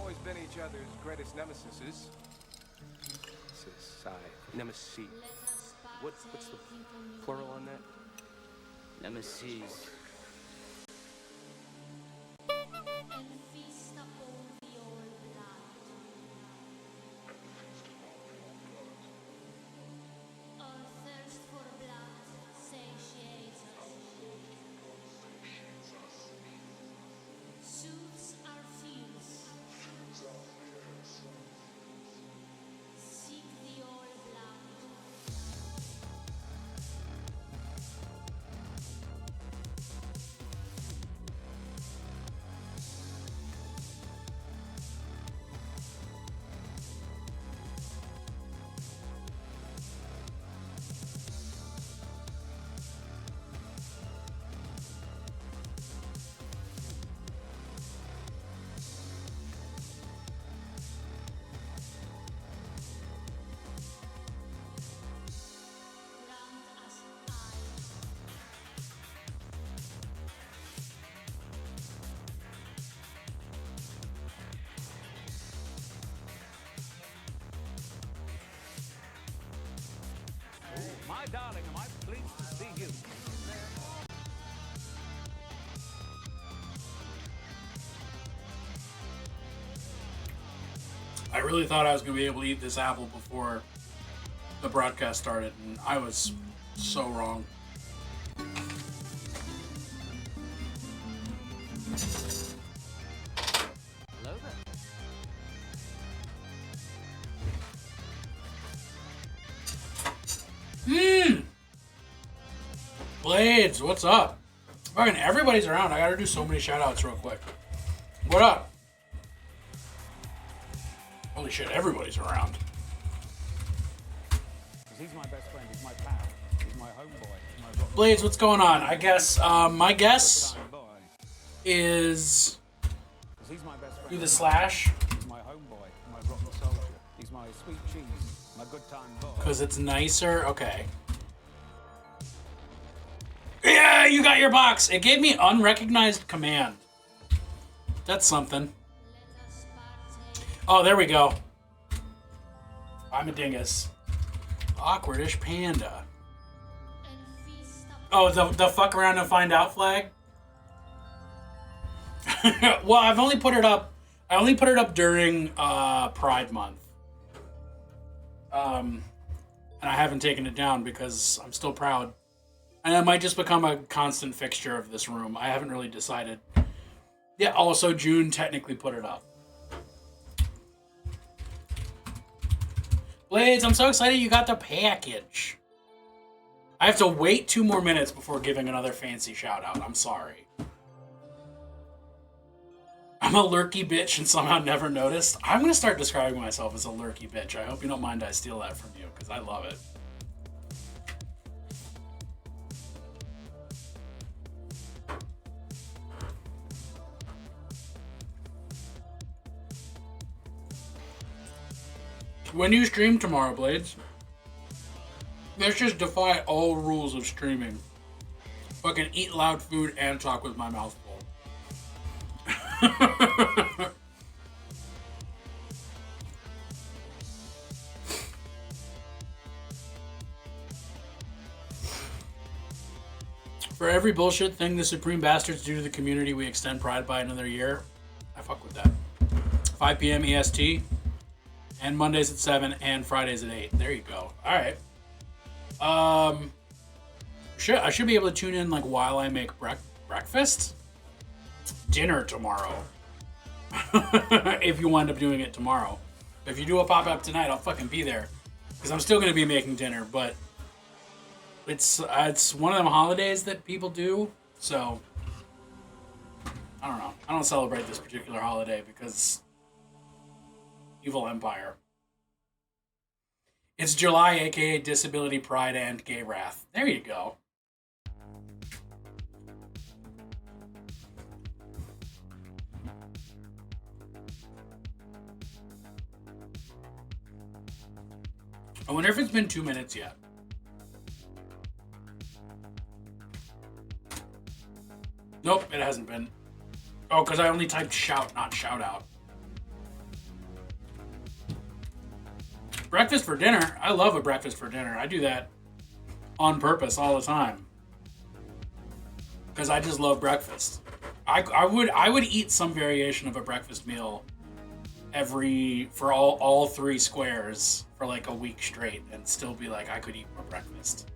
always been each other's greatest nemesis. Nemesis. What's the plural on that? Nemesis. My darling, am I pleased to see you? I really thought I was going to be able to eat this apple before the broadcast started, and I was so wrong. Hello there. Blades, what's up? Fucking everybody's around. I gotta do so many shout-outs real quick. What up? Holy shit, everybody's around. He's my best friend, he's my pal, he's my homeboy, my rock. Blades, what's going on? I guess, my guess is He's my best friend. do the slash, He's my homeboy, my rock soldier. He's my sweet cheese, my good time boy. because it's nicer. Okay. Yeah, you got your box. It gave me unrecognized command. That's something. Oh, there we go. I'm a dingus. Awkwardish panda. Oh, the fuck around and find out flag? Well, I've only put it up. I only put it up during Pride Month. And I haven't taken it down because I'm still proud. And it might just become a constant fixture of this room. I haven't really decided. Yeah, also June technically put it up. Blades, I'm so excited you got the package. I have to wait 2 more minutes before giving another fancy shout out. I'm sorry. I'm a lurky bitch and somehow never noticed. I'm going to start describing myself as a lurky bitch. I hope you don't mind I steal that from you, because I love it. When you stream tomorrow, Blades, let's just defy all rules of streaming. Fucking eat loud food and talk with my mouth full. For every bullshit thing the Supreme Bastards do to the community, we extend Pride by another year. I fuck with that. 5 p.m. EST. And Mondays at 7 and Fridays at 8. There you go. Alright. I should be able to tune in like while I make breakfast. Dinner tomorrow. If you wind up doing it tomorrow. If you do a pop-up tonight, I'll fucking be there. Because I'm still going to be making dinner, but it's one of them holidays that people do, so I don't know. I don't celebrate this particular holiday because Evil Empire. It's July, aka Disability Pride and Gay Wrath. There you go. I wonder if it's been 2 minutes yet. Nope, it hasn't been. Oh, because I only typed shout, not shout out. Breakfast for dinner. I love a breakfast for dinner. I do that on purpose all the time. Because I just love breakfast. I would eat some variation of a breakfast meal for all 3 squares for like a week straight and still be like, I could eat more breakfast.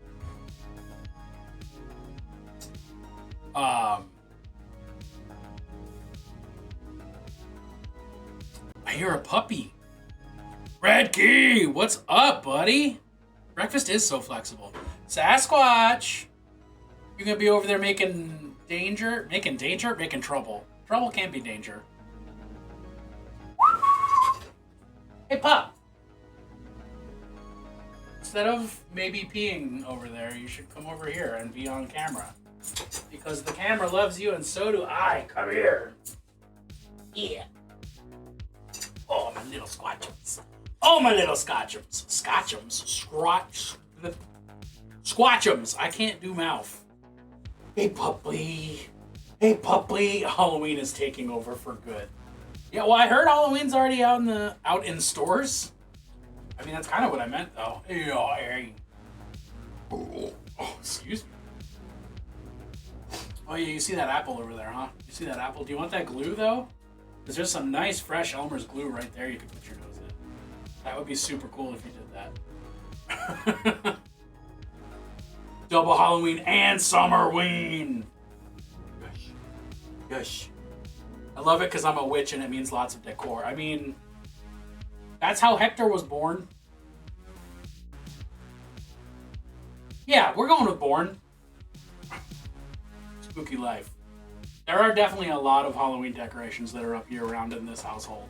I hear a puppy. Red Key, what's up, buddy? Breakfast is so flexible. Sasquatch, you're gonna be over there making trouble. Trouble can't be danger. Hey, pup. Instead of maybe peeing over there, you should come over here and be on camera. Because the camera loves you and so do I. Come here. Yeah. Oh, my little squatchums. Oh, my little scotchums. Squatchums. I can't do mouth. Hey, puppy. Hey, puppy. Halloween is taking over for good. Yeah, well, I heard Halloween's already out in stores. I mean, that's kind of what I meant, though. Hey. Oh, excuse me. Oh, yeah, you see that apple over there, huh? You see that apple? Do you want that glue, though? Because there's some nice, fresh Elmer's glue right there you could put your nose in. That would be super cool if you did that. Double Halloween and Summerween. Yush. I love it because I'm a witch and it means lots of decor. I mean, that's how Hector was born. Yeah, we're going with born. Spooky life. There are definitely a lot of Halloween decorations that are up year-round in this household.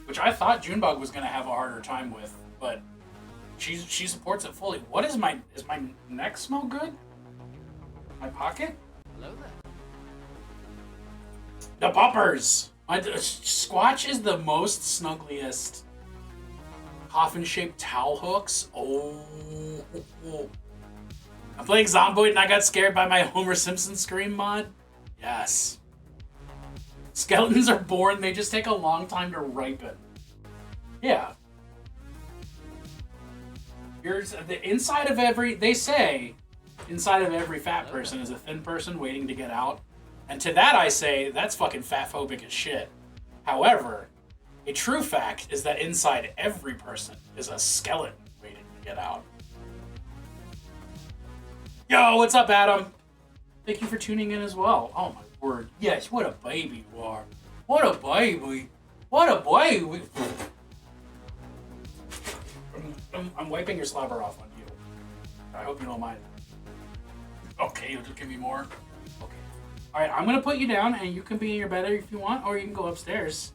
Which I thought Junebug was going to have a harder time with, but she supports it fully. What is my neck smell good? My pocket? Hello there. The poppers! Squatch is the most snuggliest coffin-shaped towel hooks. Oh. I'm playing Zomboid and I got scared by my Homer Simpson scream mod. Yes. Skeletons are born, they just take a long time to ripen. Yeah. They say, inside of every fat person is a thin person waiting to get out. And to that I say, that's fucking fatphobic as shit. However, a true fact is that inside every person is a skeleton waiting to get out. Yo, what's up, Adam? Thank you for tuning in as well. Oh my word. Yes, what a baby you are. What a baby. What a baby. I'm wiping your slobber off on you. I hope you don't mind. Okay, you'll just give me more. Okay. Alright, I'm gonna put you down and you can be in your bed if you want, or you can go upstairs.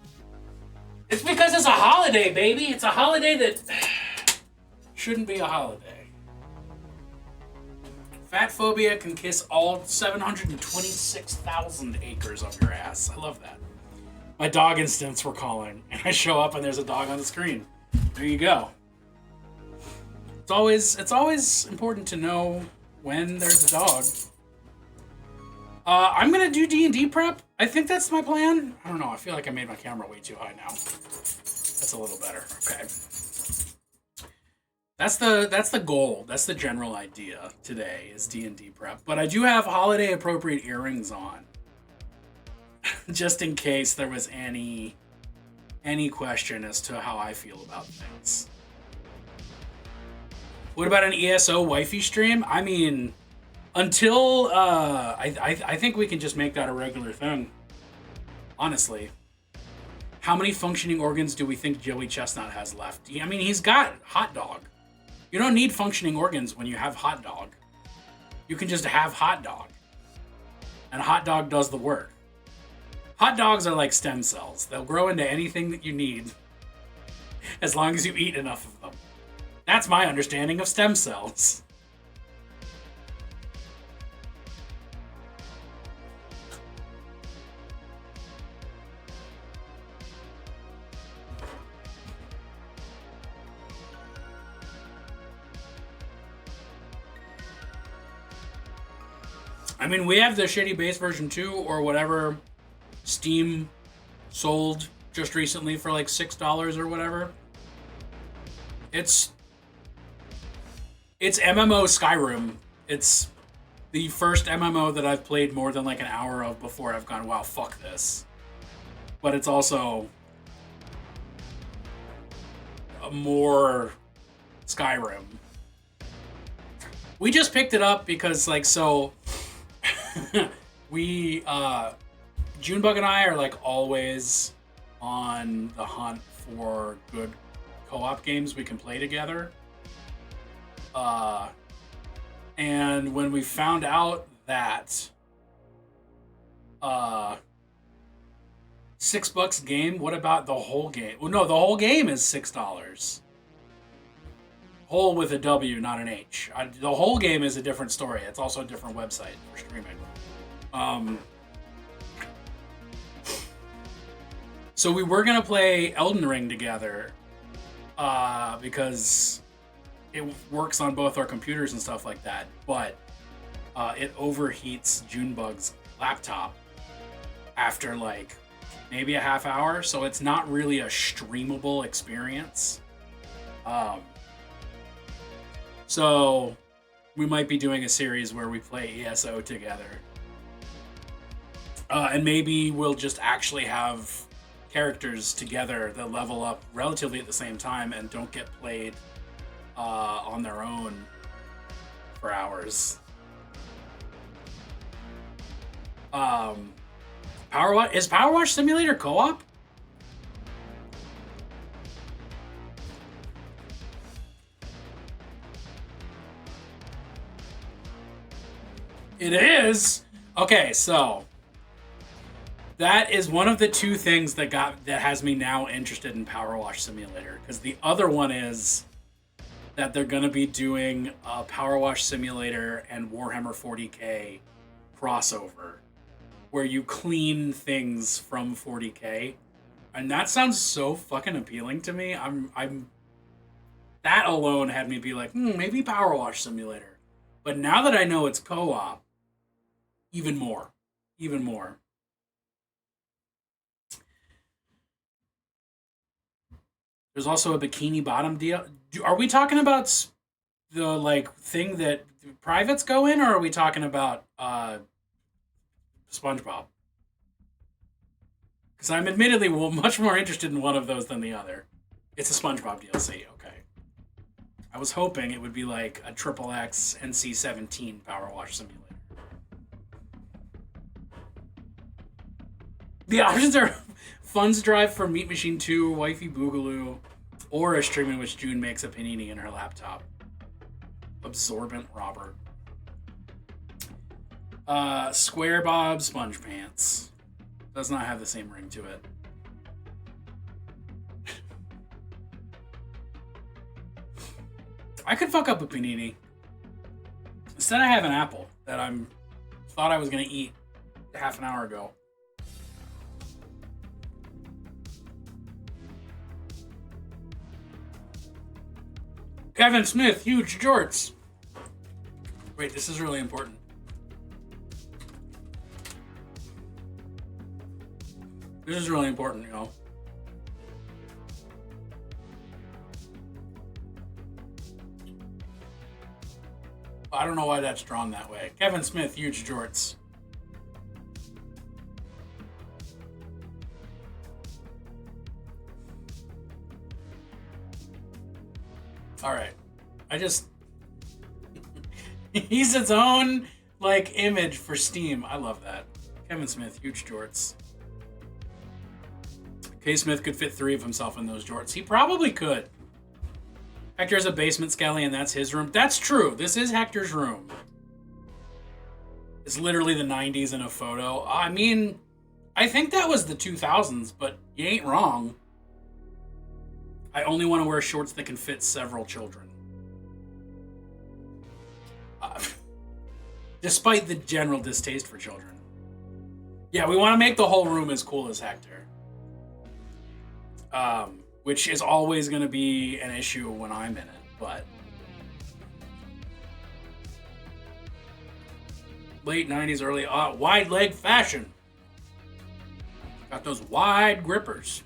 It's because it's a holiday, baby. It's a holiday that shouldn't be a holiday. Fat phobia can kiss all 726,000 acres of your ass. I love that. My dog instincts were calling, and I show up and there's a dog on the screen. There you go. It's always important to know when there's a dog. I'm gonna do D&D prep. I think that's my plan. I don't know. I feel like I made my camera way too high now. That's a little better. Okay. That's the goal. That's the general idea today is D&D prep. But I do have holiday appropriate earrings on. Just in case there was any question as to how I feel about things. What about an ESO wifey stream? I mean, until I think we can just make that a regular thing. Honestly. How many functioning organs do we think Joey Chestnut has left? I mean, he's got hot dog. You don't need functioning organs when you have hot dog. You can just have hot dog. And hot dog does the work. Hot dogs are like stem cells. They'll grow into anything that you need as long as you eat enough of them. That's my understanding of stem cells. I mean, we have the shitty base version 2 or whatever Steam sold just recently for like $6 or whatever. It's MMO Skyrim. It's the first MMO that I've played more than like an hour of before I've gone, wow, fuck this. But it's also more Skyrim. We just picked it up because like, so we Junebug and I are like always on the hunt for good co-op games we can play together. And when we found out that $6 a game, what about the whole game? Well, no, the whole game is $6. Whole with a W, not an H. The whole game is a different story. It's also a different website for streaming. So we were gonna play Elden Ring together, because it works on both our computers and stuff like that. But it overheats Junebug's laptop after like maybe a half hour, so it's not really a streamable experience. So we might be doing a series where we play ESO together. And maybe we'll just actually have characters together that level up relatively at the same time and don't get played on their own for hours. Is Power Wash Simulator co-op? It is? Okay, so that is one of the two things that has me now interested in Power Wash Simulator, because the other one is that they're going to be doing a Power Wash Simulator and Warhammer 40k crossover where you clean things from 40k, and that sounds so fucking appealing to me. I'm that alone had me be like, maybe Power Wash Simulator. But now that I know it's co-op, even more. There's also a Bikini Bottom deal. Are we talking about the like thing that privates go in, or are we talking about SpongeBob? Because I'm admittedly much more interested in one of those than the other. It's a SpongeBob DLC, okay. I was hoping it would be like a XXX NC-17 Power Wash Simulator. The options are funds drive for Meat Machine 2, Wifey Boogaloo, or a stream in which June makes a panini in her laptop. Absorbent Robert. Square Bob Sponge Pants. Does not have the same ring to it. I could fuck up a panini. Instead I have an apple that thought I was gonna eat half an hour ago. Kevin Smith, huge jorts. Wait, this is really important. This is really important, y'all. I don't know why that's drawn that way. Kevin Smith, huge jorts. All right. He's its own, like, image for Steam. I love that. Kevin Smith, huge jorts. K. Smith could fit 3 of himself in those jorts. He probably could. Hector has a basement skelly, and that's his room. That's true. This is Hector's room. It's literally the 90s in a photo. I mean, I think that was the 2000s, but you ain't wrong. I only want to wear shorts that can fit several children. Despite the general distaste for children. Yeah, we want to make the whole room as cool as Hector. Which is always going to be an issue when I'm in it, but... Late 90s, early... wide leg fashion. Got those wide grippers.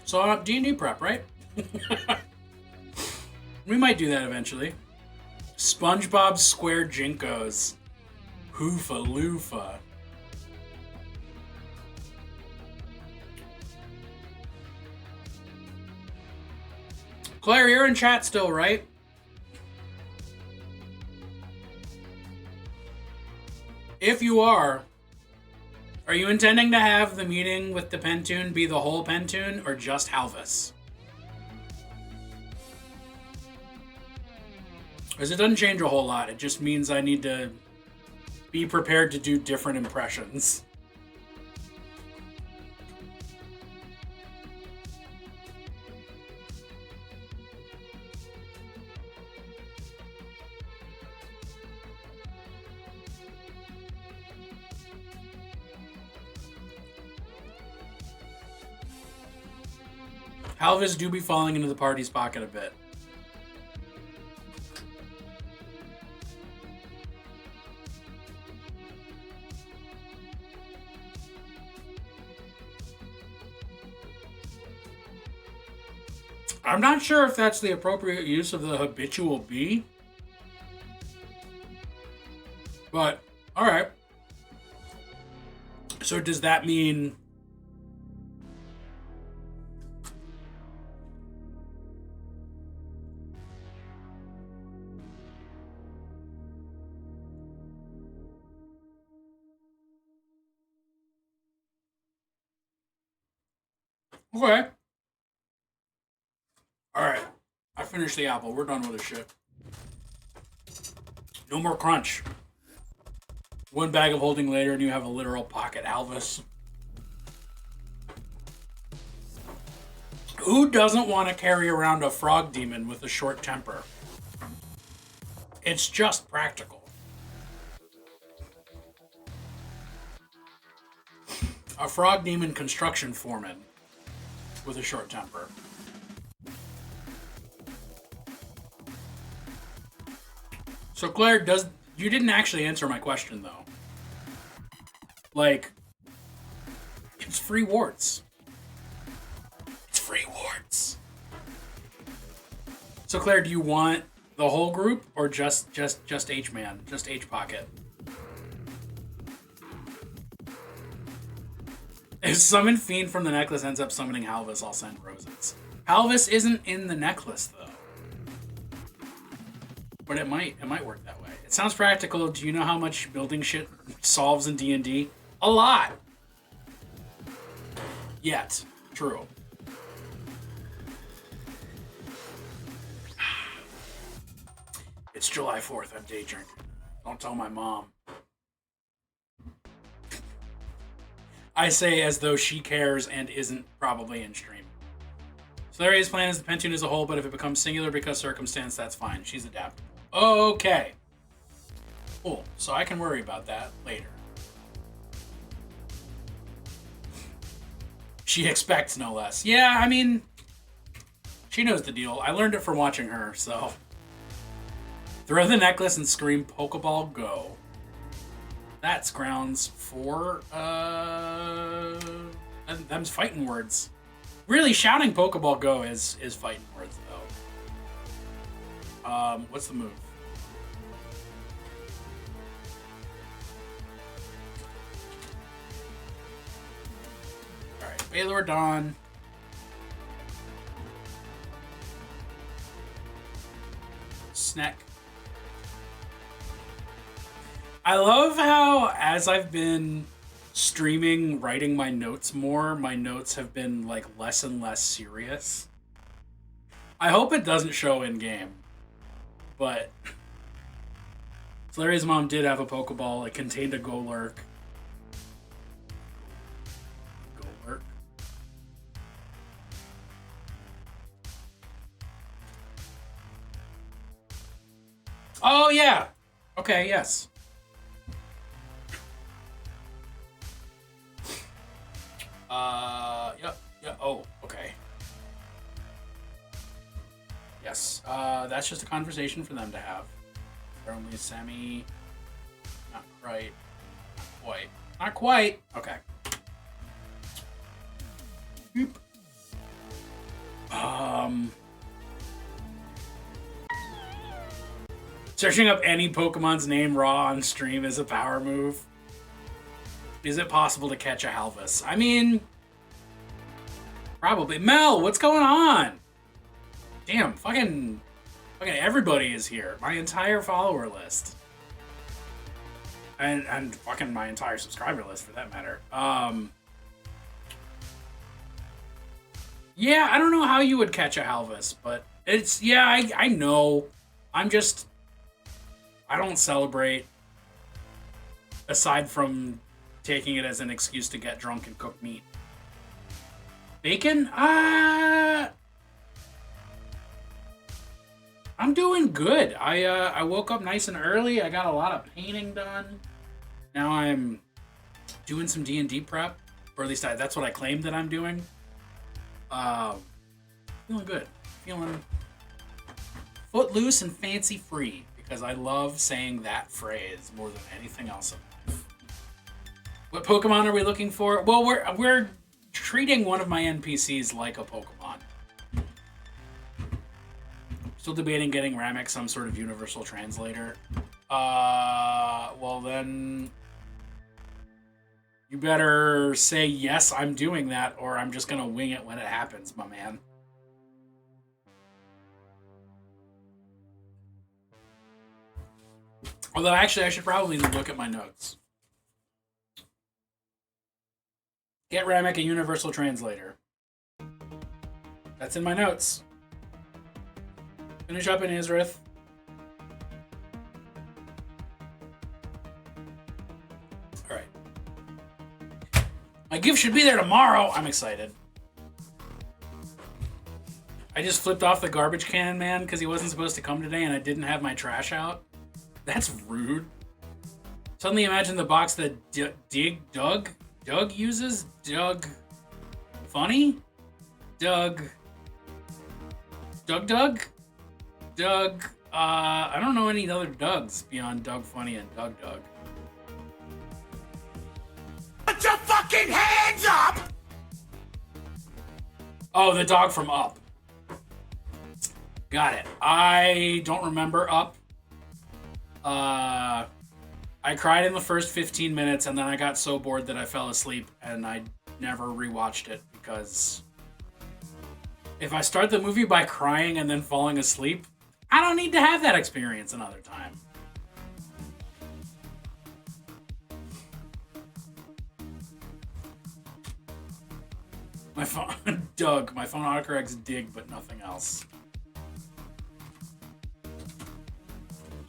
So D&D prep, right? We might do that eventually. SpongeBob Square Jinkos. Hoofa Loofa. Claire, you're in chat still, right? If you are you intending to have the meeting with the Pentoon be the whole Pentoon or just Halvis? Because it doesn't change a whole lot. It just means I need to be prepared to do different impressions. Halvis do be falling into the party's pocket a bit. I'm not sure if that's the appropriate use of the habitual bee. But, alright. So does that mean... Okay. Alright. I finished the apple. We're done with this shit. No more crunch. One bag of holding later and you have a literal pocket Alvis. Who doesn't want to carry around a frog demon with a short temper? It's just practical. A frog demon construction foreman with a short temper. So Claire, you didn't actually answer my question though. Like, it's free warts. It's free warts. So Claire, do you want the whole group or just H-Man, just H-Pocket? If Summon Fiend from the necklace ends up summoning Halvis, I'll send roses. Halvis isn't in the necklace though. But it might work that way. It sounds practical. Do you know how much building shit solves in D&D? A lot. Yet. True. It's July 4th. I'm day drinking. Don't tell my mom. I say as though she cares and isn't probably in stream. Solaria's plan is the Pentoon as a whole, but if it becomes singular because circumstance, that's fine. She's adaptable. Okay. Cool. So I can worry about that later. She expects no less. Yeah, I mean, she knows the deal. I learned it from watching her, so. Throw the necklace and scream Pokeball go. That's grounds for, them's fighting words. Really, shouting Pokeball go is fighting words, though. What's the move? Alright, Baylor Dawn. Snack. I love how, as I've been streaming, writing my notes more, my notes have been, like, less and less serious. I hope it doesn't show in-game. But Larry's mom did have a Pokeball. It contained a Golurk. Golurk. Oh, yeah. Okay, yes. Yeah, oh, okay. Yes, that's just a conversation for them to have. They're only semi... Not quite. Not quite. Not quite. Okay. Searching up any Pokemon's name raw on stream is a power move. Is it possible to catch a Halvis? I mean, probably. Mel, what's going on? Damn, fucking everybody is here. My entire follower list. And fucking my entire subscriber list, for that matter. Yeah, I don't know how you would catch a Halvis, but it's... Yeah, I know. I don't celebrate, aside from taking it as an excuse to get drunk and cook meat. Bacon? I'm doing good. I woke up nice and early. I got a lot of painting done. Now I'm doing some D&D prep, or at least that's what I claim that I'm doing. Feeling good. Feeling footloose and fancy free, because I love saying that phrase more than anything else in life. What Pokemon are we looking for? Well, we're treating one of my NPCs like a Pokemon. Still debating getting Ramek some sort of universal translator. Well then, you better say yes, I'm doing that, or I'm just gonna wing it when it happens, my man. Although, actually, I should probably look at my notes. Get Ramek a universal translator. That's in my notes. Finish up in Izrith. Alright. My gift should be there tomorrow. I'm excited. I just flipped off the garbage can man because he wasn't supposed to come today and I didn't have my trash out. That's rude. Suddenly imagine the box that Doug uses. Doug Funny? Doug, I don't know any other Dougs beyond Doug Funny and Doug. Put your fucking hands up! Oh, the dog from Up. Got it. I don't remember Up. I cried in the first 15 minutes and then I got so bored that I fell asleep and I never rewatched it because if I start the movie by crying and then falling asleep, I don't need to have that experience another time. My phone, Doug, my phone autocorrects dig, but nothing else.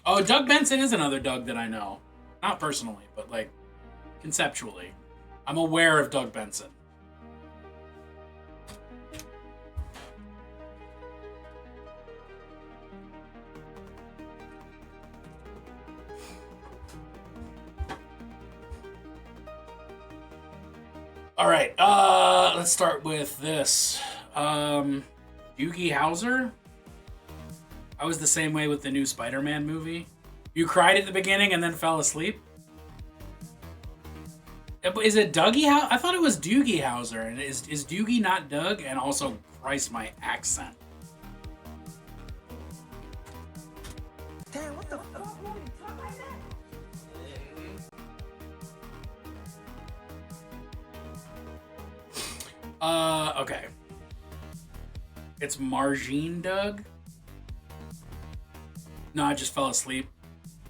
Oh, Doug Benson is another Doug that I know. Not personally, but like conceptually. I'm aware of Doug Benson. All right, let's start with this. Doogie Howser. I was the same way with the new Spider-Man movie. You cried at the beginning and then fell asleep? Is it Dougie Howser? I thought it was Doogie Howser. And is Doogie not Doug? And also, Christ, my accent. Damn, what the fuck? Okay. It's Margine Doug? No, I just fell asleep.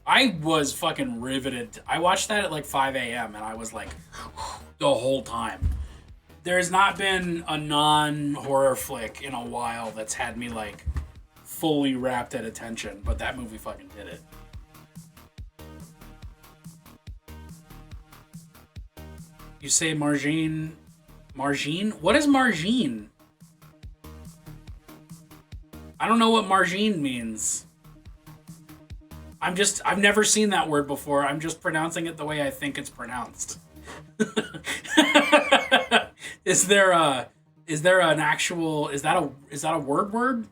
I was fucking riveted. I watched that at like 5 a.m. and I was like, the whole time. There's not been a non-horror flick in a while that's had me like fully wrapped at attention, but that movie fucking did it. You say Margine? Margine? What is Margine? I don't know what Margine means. I've never seen that word before. I'm just pronouncing it the way I think it's pronounced. Is there an actual, is that a word?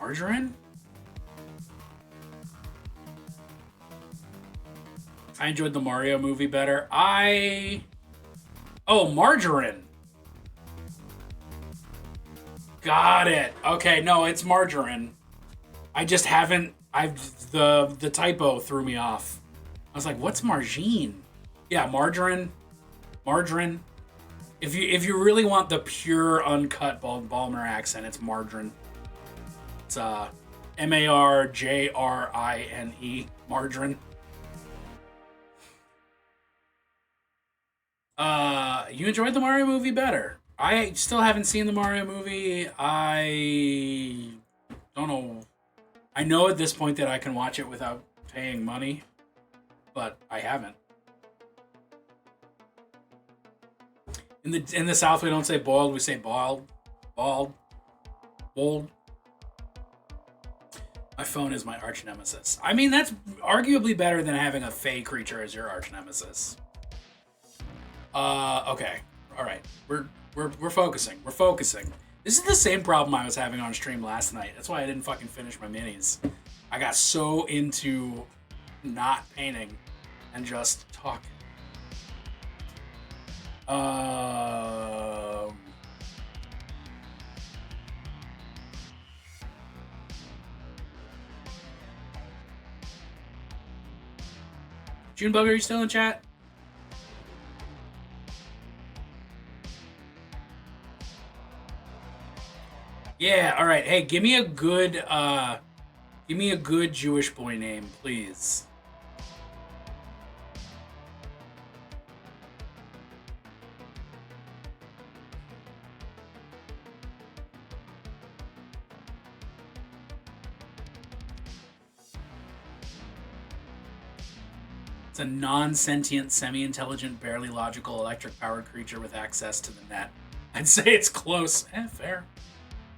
Margarine? I enjoyed the Mario movie better. Oh, margarine. Got it. Okay, no, it's margarine. I just haven't. The typo threw me off. I was like, "What's margine?" Yeah, margarine. Margarine. If you really want the pure uncut Balmer accent, it's margarine. It's marjrine. Margarine. You enjoyed the Mario movie better. I still haven't seen the Mario movie. I don't know. I know at this point that I can watch it without paying money, but I haven't. In the South, we don't say boiled, we say boiled. Boiled. My phone is my arch nemesis. I mean, that's arguably better than having a fey creature as your arch nemesis. Okay. All right. We're focusing. We're focusing. This is the same problem I was having on stream last night. That's why I didn't fucking finish my minis. I got so into not painting and just talking. Junebug, are you still in chat? Yeah, all right. Hey, give me a good Jewish boy name, please. It's a non-sentient, semi-intelligent, barely logical, electric-powered creature with access to the net. I'd say it's close. Fair. I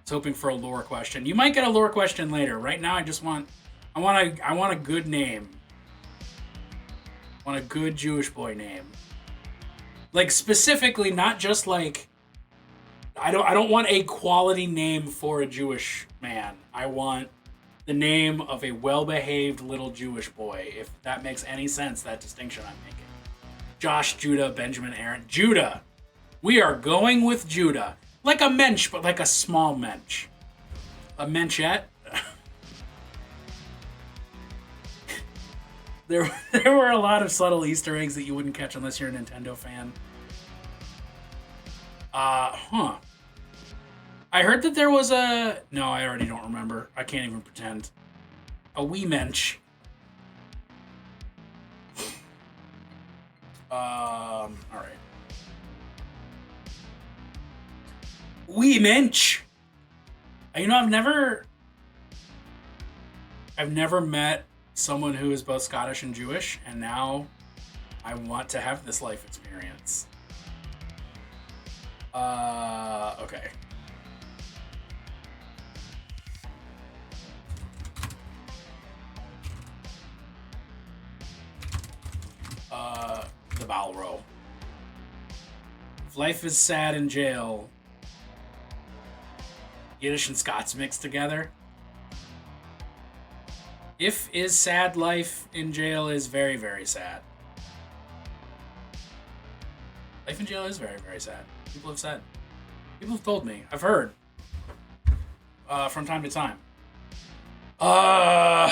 was hoping for a lore question. You might get a lore question later. Right now, I want a good name. I want a good Jewish boy name. Like, specifically, not just like... I don't want a quality name for a Jewish man. I want the name of a well-behaved little Jewish boy, if that makes any sense, that distinction I'm making. Josh, Judah, Benjamin, Aaron. Judah! We are going with Judah. Like a mensch, but like a small mensch. A menschette? There were a lot of subtle Easter eggs that you wouldn't catch unless you're a Nintendo fan. I heard that there was a... No, I already don't remember. I can't even pretend. A wee mensch. Alright. Wee mensch! You know, I've never met someone who is both Scottish and Jewish, and now I want to have this life experience. Okay. The bowel roll. If life is sad in jail, Yiddish and Scots mixed together. If is sad life in jail is very, very sad. Life in jail is very, very sad. People have said. People have told me. I've heard. From time to time. Dawn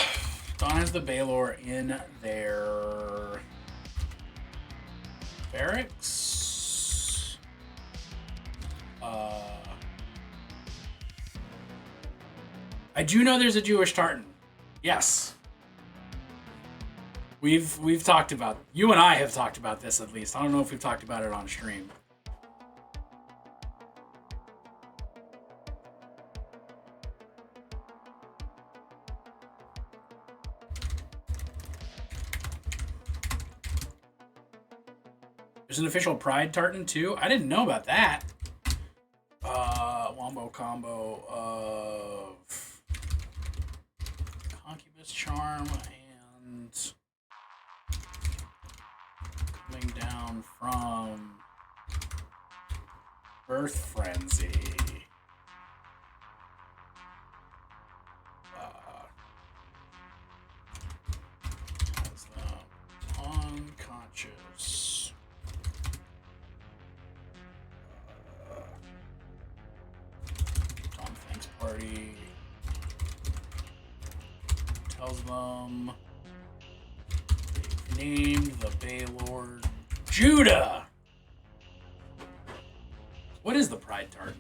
has the Baylor in their barracks. I do know there's a Jewish tartan. Yes. We've talked about, you and I have talked about this at least. I don't know if we've talked about it on stream. There's an official Pride tartan too. I didn't know about that. Wombo combo of Concubus Charm and coming down from Birth Frenzy. party tells them they've named the Bay Lord Judah. What is the Pride Tartan?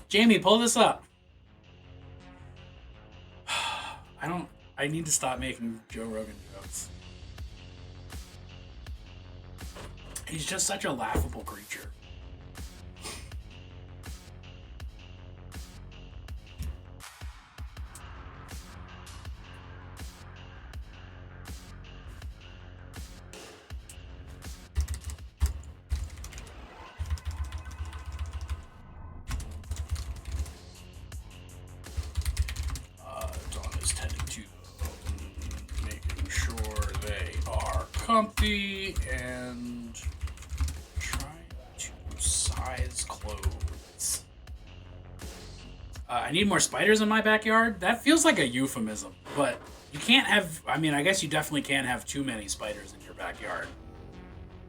Jamie, pull this up. I need to stop making Joe Rogan jokes. He's just such a laughable creature. Dawn is tending to making sure they are comfy and trying to size clothes. I need more spiders in my backyard. That feels like a euphemism, but you can't have, I mean, I guess you definitely can't have too many spiders in your backyard.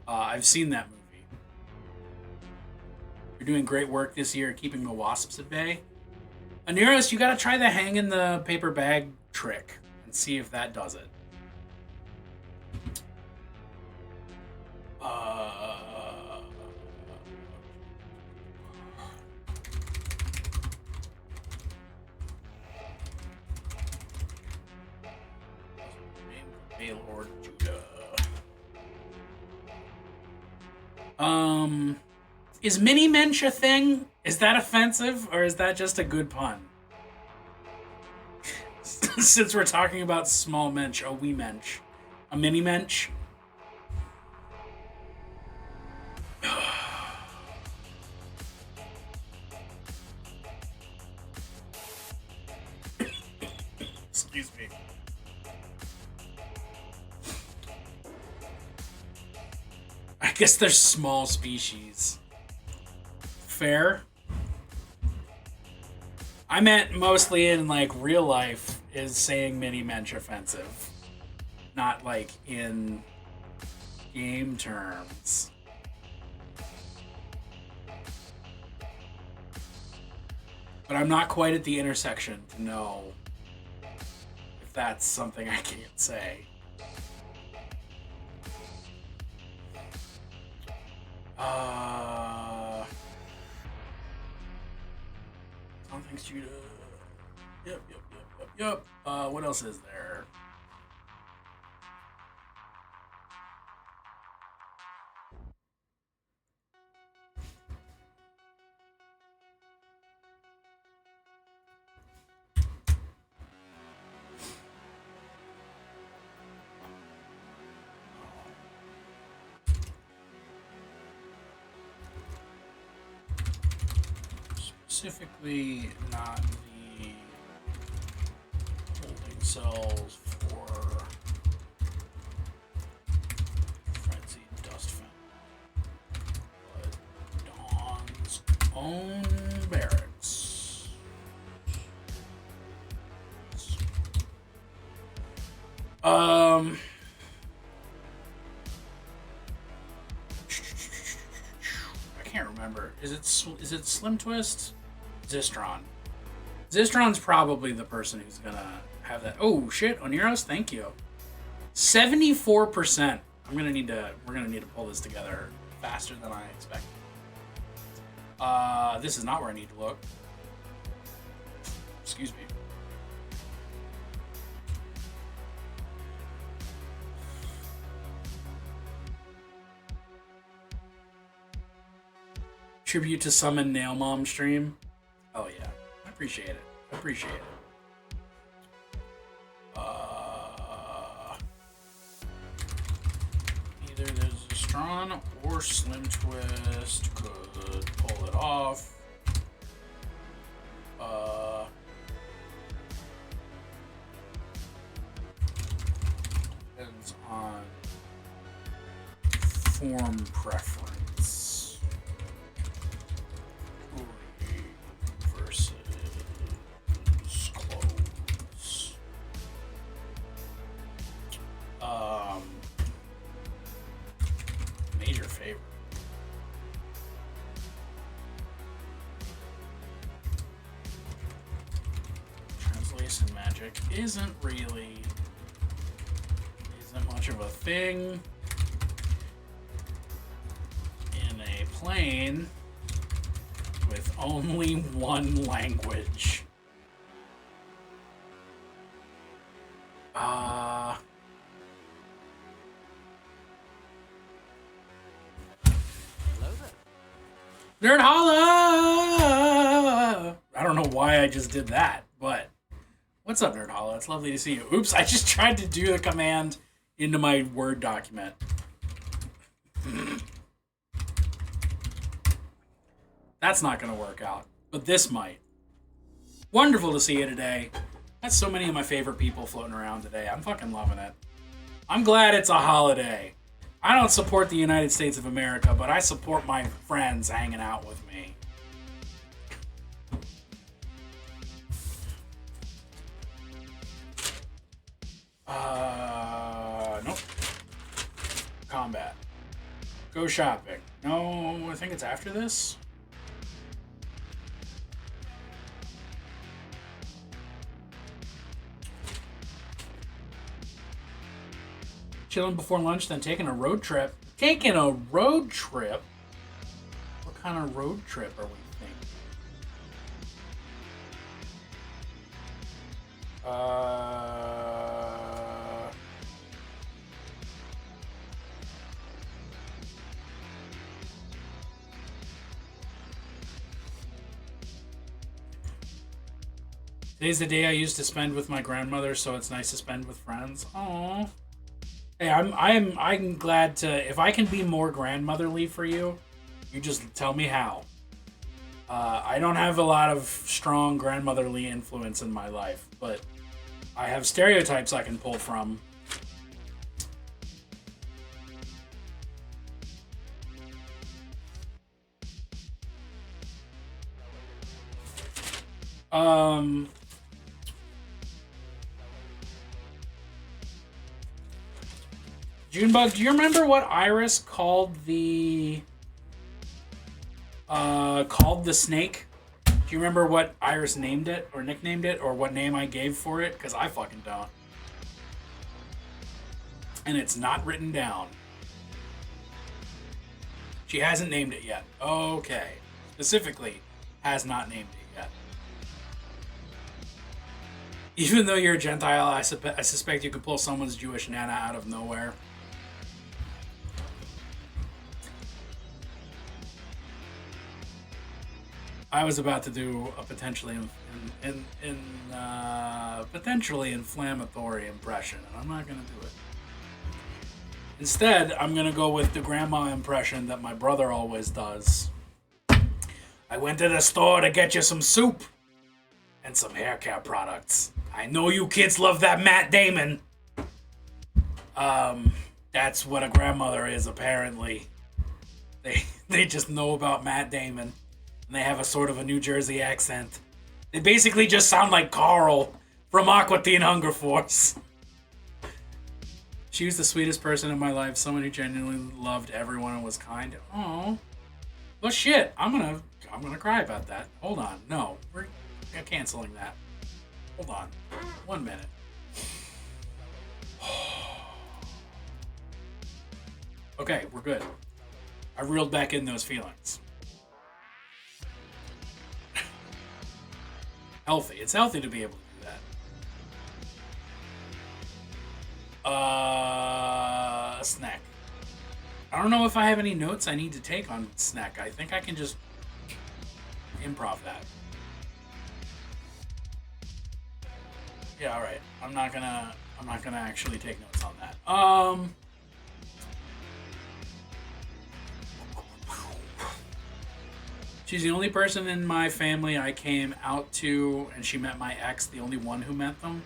I've seen that movie. You're doing great work this year keeping the wasps at bay. Aniros, you gotta try the hang in the paper bag trick and see if that does it. Lord Judah. Is mini mensch a thing? Is that offensive, or is that just a good pun? Since we're talking about small mensch, a wee mensch, a mini mensch. Excuse me. I guess they're small species. Fair. I meant mostly in like real life is saying mini mensch offensive, not like in game terms. But I'm not quite at the intersection to know if that's something I can't say. Thanks, Judah. Yep. What else is there? Specifically, not the holding cells for frenzied dust fan, but Dawn's own barracks. I can't remember. Is it Slim Twist? Zistron. Zistron's probably the person who's gonna have that. Oh shit, Oniros, thank you. 74%. We're gonna need to pull this together faster than I expected. This is not where I need to look. Excuse me. Tribute to Summon Nail Mom stream. Oh yeah, I appreciate it. Either there's a Strong or Slim Twist could pull it off. Depends on form preference. Versus clothes. Major favorite. magic isn't much of a thing in a plane with only one language. Nerd Holla! I don't know why I just did that, but what's up, Nerd Holla? It's lovely to see you. Oops, I just tried to do the command into my Word document. That's not going to work out, but this might. Wonderful to see you today. That's so many of my favorite people floating around today. I'm fucking loving it. I'm glad it's a holiday. I don't support the United States of America, but I support my friends hanging out with me. Nope. Combat. Go shopping. No, I think it's after this. Chilling before lunch, then taking a road trip. Taking a road trip? What kind of road trip are we thinking? Today's the day I used to spend with my grandmother, so it's nice to spend with friends. Aww. Hey, I'm glad to, if I can be more grandmotherly for you, you just tell me how. I don't have a lot of strong grandmotherly influence in my life, but I have stereotypes I can pull from. Junebug, do you remember what Iris called the snake? Do you remember what Iris named it or nicknamed it or what name I gave for it? Because I fucking don't. And it's not written down. She hasn't named it yet. Okay. Specifically, has not named it yet. Even though you're a Gentile, I suspect you could pull someone's Jewish nana out of nowhere. I was about to do a potentially inflammatory impression, and I'm not going to do it. Instead, I'm going to go with the grandma impression that my brother always does. I went to the store to get you some soup and some hair care products. I know you kids love that Matt Damon. That's what a grandmother is, apparently. They just know about Matt Damon. And they have a sort of a New Jersey accent. They basically just sound like Carl from Aqua Teen Hunger Force. She was the sweetest person in my life. Someone who genuinely loved everyone and was kind. Oh, well, shit. I'm gonna cry about that. Hold on. No, we're canceling that. Hold on. 1 minute. Okay, we're good. I reeled back in those feelings. Healthy. It's healthy to be able to do that. Snack. I don't know if I have any notes I need to take on snack. I think I can just improv that. Yeah, all right. I'm not gonna actually take notes on that. She's the only person in my family I came out to, and she met my ex, the only one who met them.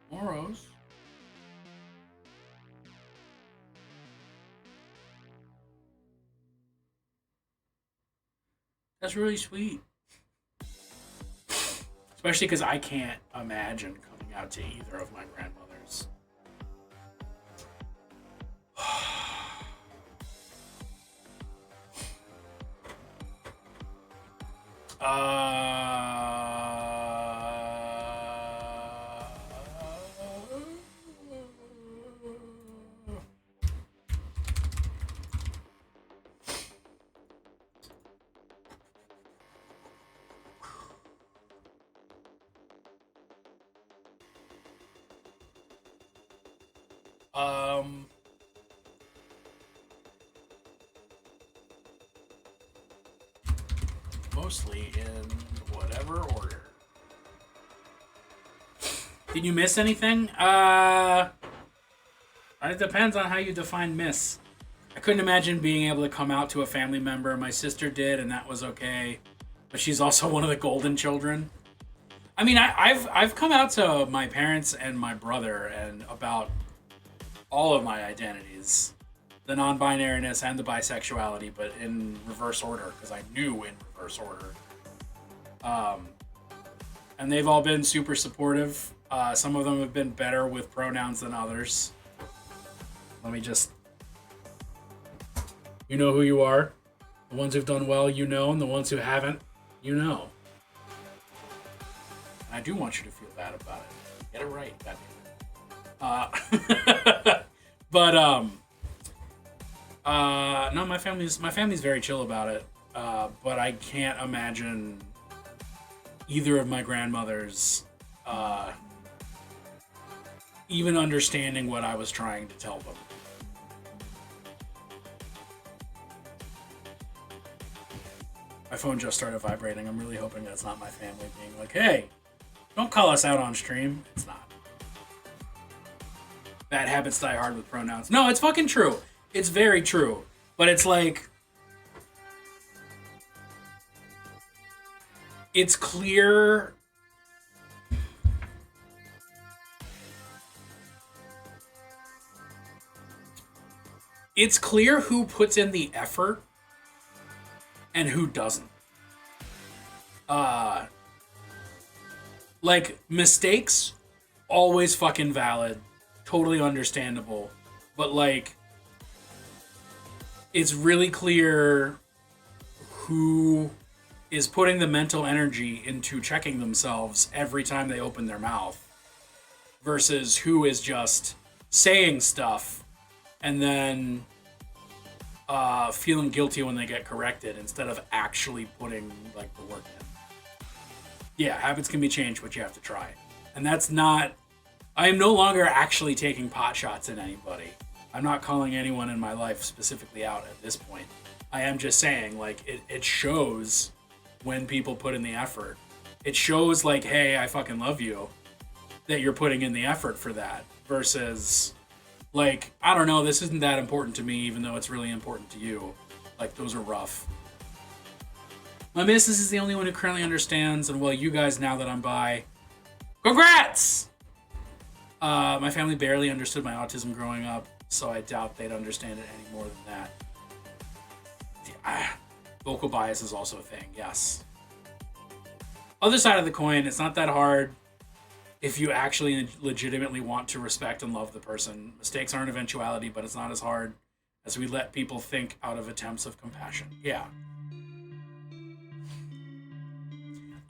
Moros. That's really sweet. Especially because I can't imagine coming out to either of my grandmothers. Mostly in whatever order. Did you miss anything? It depends on how you define miss. I couldn't imagine being able to come out to a family member. My sister did, and that was okay. But she's also one of the golden children. I mean, I've come out to my parents and my brother and about all of my identities. The non-binariness and the bisexuality, but in reverse order, because I knew in reverse order. And they've all been super supportive. Some of them have been better with pronouns than others. Let me just... You know who you are. The ones who've done well, you know, and the ones who haven't, you know. And I do want you to feel bad about it. Get it right, goddammit. But, no, my family's very chill about it. But I can't imagine either of my grandmothers even understanding what I was trying to tell them. My phone just started vibrating. I'm really hoping that's not my family being like, hey, don't call us out on stream. It's not. Bad habits die hard with pronouns. No, it's fucking true. It's very true. But it's like... It's clear... It's clear who puts in the effort and who doesn't. Like, mistakes, always fucking valid. Totally understandable. But, like... It's really clear who is putting the mental energy into checking themselves every time they open their mouth versus who is just saying stuff and then feeling guilty when they get corrected instead of actually putting like the work in. Yeah, habits can be changed, but you have to try. And that's not... I am no longer actually taking pot shots at anybody. I'm not calling anyone in my life specifically out at this point. I am just saying, like, it shows when people put in the effort. It shows, like, hey, I fucking love you, that you're putting in the effort for that. Versus, like, I don't know, this isn't that important to me, even though it's really important to you. Like, those are rough. My missus is the only one who currently understands, and well, you guys, now that I'm bi, congrats! My family barely understood my autism growing up, so I doubt they'd understand it any more than that. Vocal bias is also a thing, yes. Other side of the coin, it's not that hard if you actually legitimately want to respect and love the person. Mistakes are an eventuality, but it's not as hard as we let people think out of attempts of compassion. Yeah.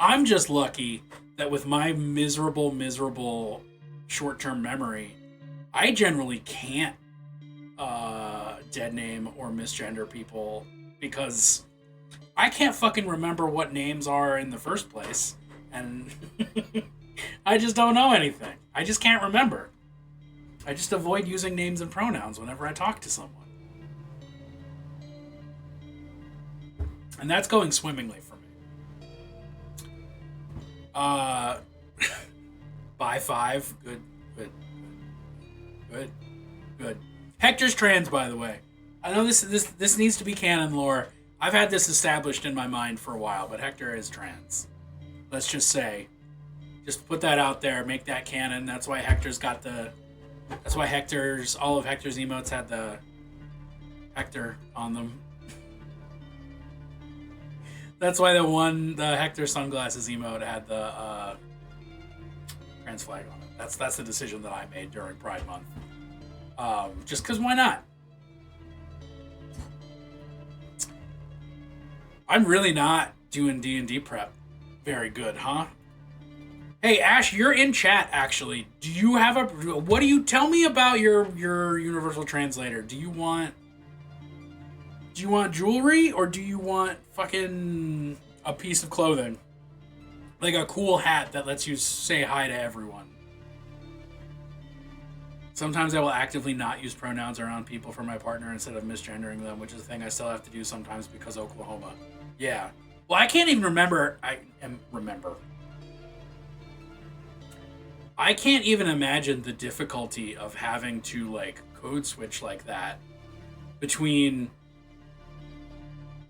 I'm just lucky that with my miserable short-term memory, I generally can't dead name or misgender people because I can't fucking remember what names are in the first place, and I just don't know anything. I just can't remember. I just avoid using names and pronouns whenever I talk to someone. And that's going swimmingly for me. By 5, good. Hector's trans, by the way. I know this needs to be canon lore. I've had this established in my mind for a while, but Hector is trans. Let's just say. Just put that out there, make that canon. That's why Hector's got the... That's why all of Hector's emotes had the Hector on them. That's why the Hector sunglasses emote had the trans flag on it. That's the decision that I made during Pride Month. Just because why not? I'm really not Doing D&D prep. Very good, huh? Hey, Ash, you're in chat, actually. Do you have a... What do you... Tell me about your universal translator. Do you want jewelry, or do you want fucking a piece of clothing? Like a cool hat that lets you say hi to everyone. Sometimes I will actively not use pronouns around people for my partner instead of misgendering them, which is a thing I still have to do sometimes because Oklahoma. Yeah. Well, I can't even remember. I can't even imagine the difficulty of having to, like, code switch like that between,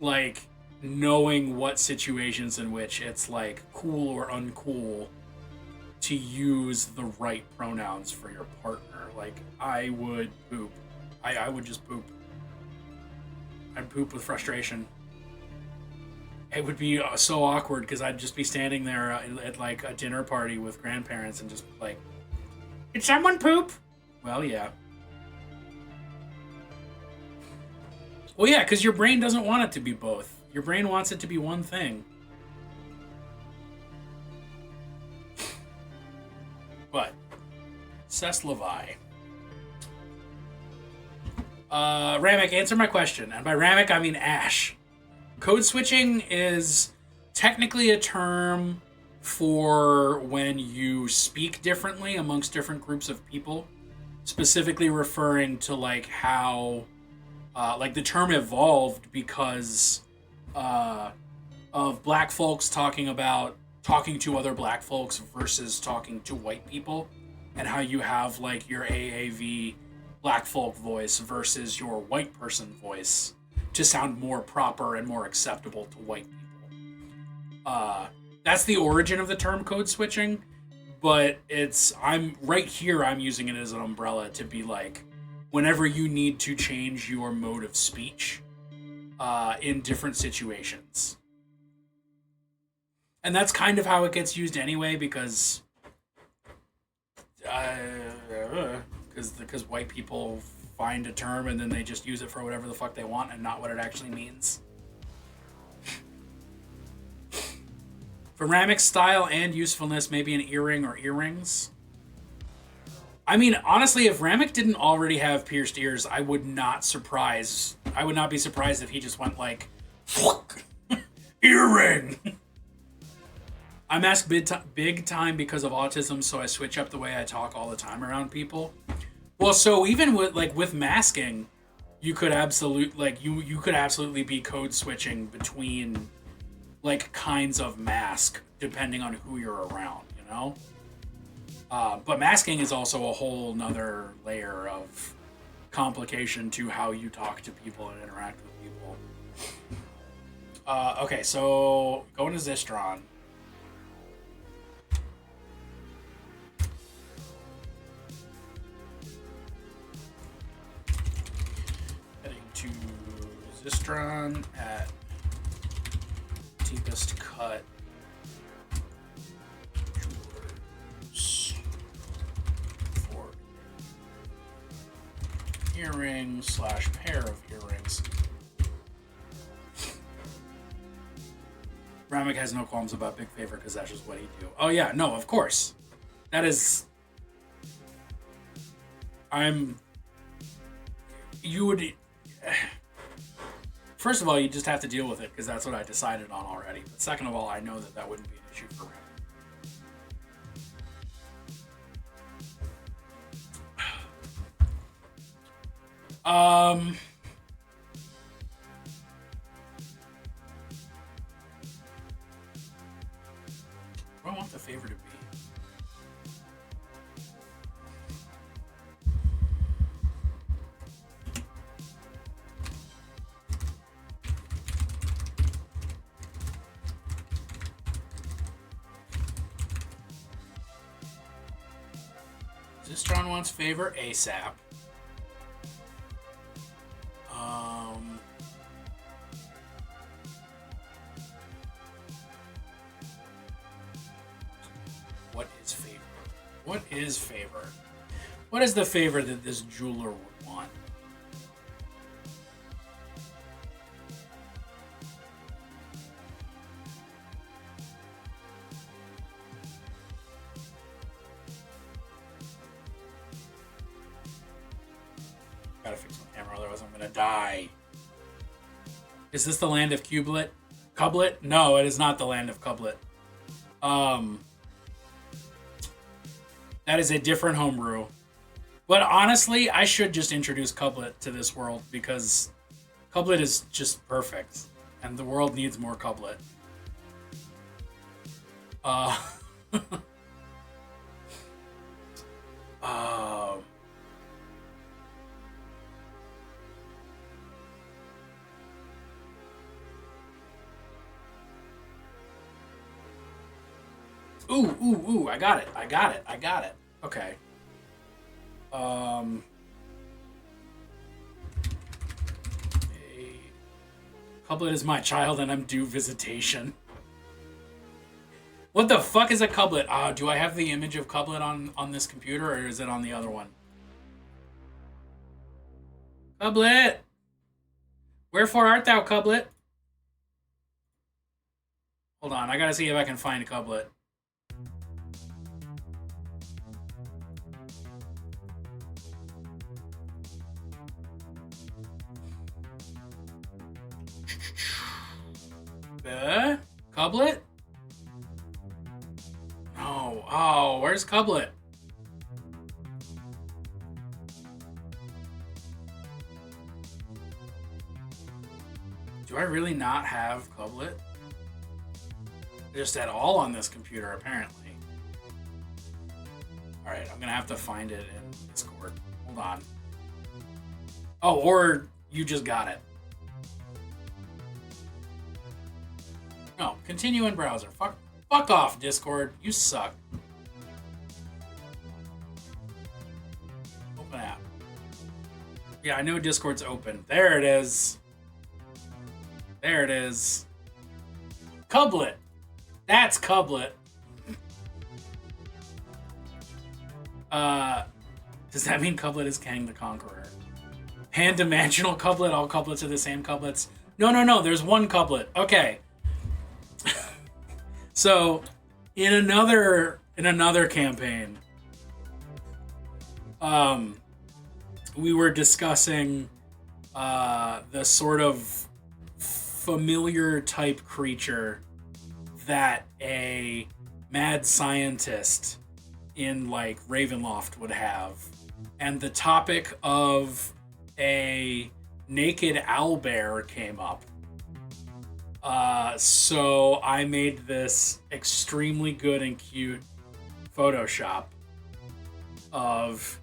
like, knowing what situations in which it's, like, cool or uncool to use the right pronouns for your partner. Like, I would poop. I would just poop. I'd poop with frustration. It would be so awkward because I'd just be standing there at like a dinner party with grandparents and just like, did someone poop? Well, yeah. Well, yeah, because your brain doesn't want it to be both. Your brain wants it to be one thing. But, Cess Levi. Ramek, answer my question. And by Ramek, I mean Ash. Code switching is technically a term for when you speak differently amongst different groups of people, specifically referring to like how like the term evolved because of black folks talking to other black folks versus talking to white people, and how you have like your AAV black folk voice versus your white person voice to sound more proper and more acceptable to white people. That's the origin of the term code switching, but I'm using it as an umbrella to be like, whenever you need to change your mode of speech in different situations. And that's kind of how it gets used anyway, because white people find a term and then they just use it for whatever the fuck they want and not what it actually means. For Ramek's style and usefulness, maybe an earring or earrings. I mean, honestly, if Ramek didn't already have pierced ears, I would not be surprised if he just went like, fuck, earring. I'm asked big time because of autism, so I switch up the way I talk all the time around people. Well, so even with masking, you could absolutely be code switching between like kinds of mask depending on who you're around, you know? But masking is also a whole nother layer of complication to how you talk to people and interact with people. Okay, so going to Zistron. To Zistron at deepest cut jewelers for earring / pair of earrings. Ramek has no qualms about Big Favor because that's just what he'd do. Oh yeah, no, of course. That is... You would... First of all, you just have to deal with it because that's what I decided on already. But second of all, I know that wouldn't be an issue for him. What do I want the favor to be? Zistron wants favor ASAP. What is favor? What is favor? What is the favor that this jeweler would want? die. Is this the land of Cublet? Cublet? No, it is not the land of Cublet. That is a different homebrew. But honestly, I should just introduce Cublet to this world because Cublet is just perfect. And the world needs more Cublet. Ooh, I got it. Okay. Cublet is my child and I'm due visitation. What the fuck is a Cublet? Do I have the image of Cublet on this computer or is it on the other one? Cublet! Wherefore art thou, Cublet? Hold on, I gotta see if I can find Cublet. Cublet? No. Oh, where's Cublet? Do I really not have Cublet? Just at all on this computer, apparently. Alright, I'm gonna have to find it in Discord. Hold on. Oh, or you just got it. No, continue in browser. Fuck off, Discord. You suck. Open app. Yeah, I know Discord's open. There it is. There it is. Cublet. That's Cublet. Does that mean Cublet is Kang the Conqueror? Pan-dimensional Cublet? All Cublets are the same Cublets? No. There's one Cublet. Okay. So, in another campaign, we were discussing the sort of familiar type creature that a mad scientist in like Ravenloft would have, and the topic of a naked owlbear came up. So I made this extremely good and cute Photoshop of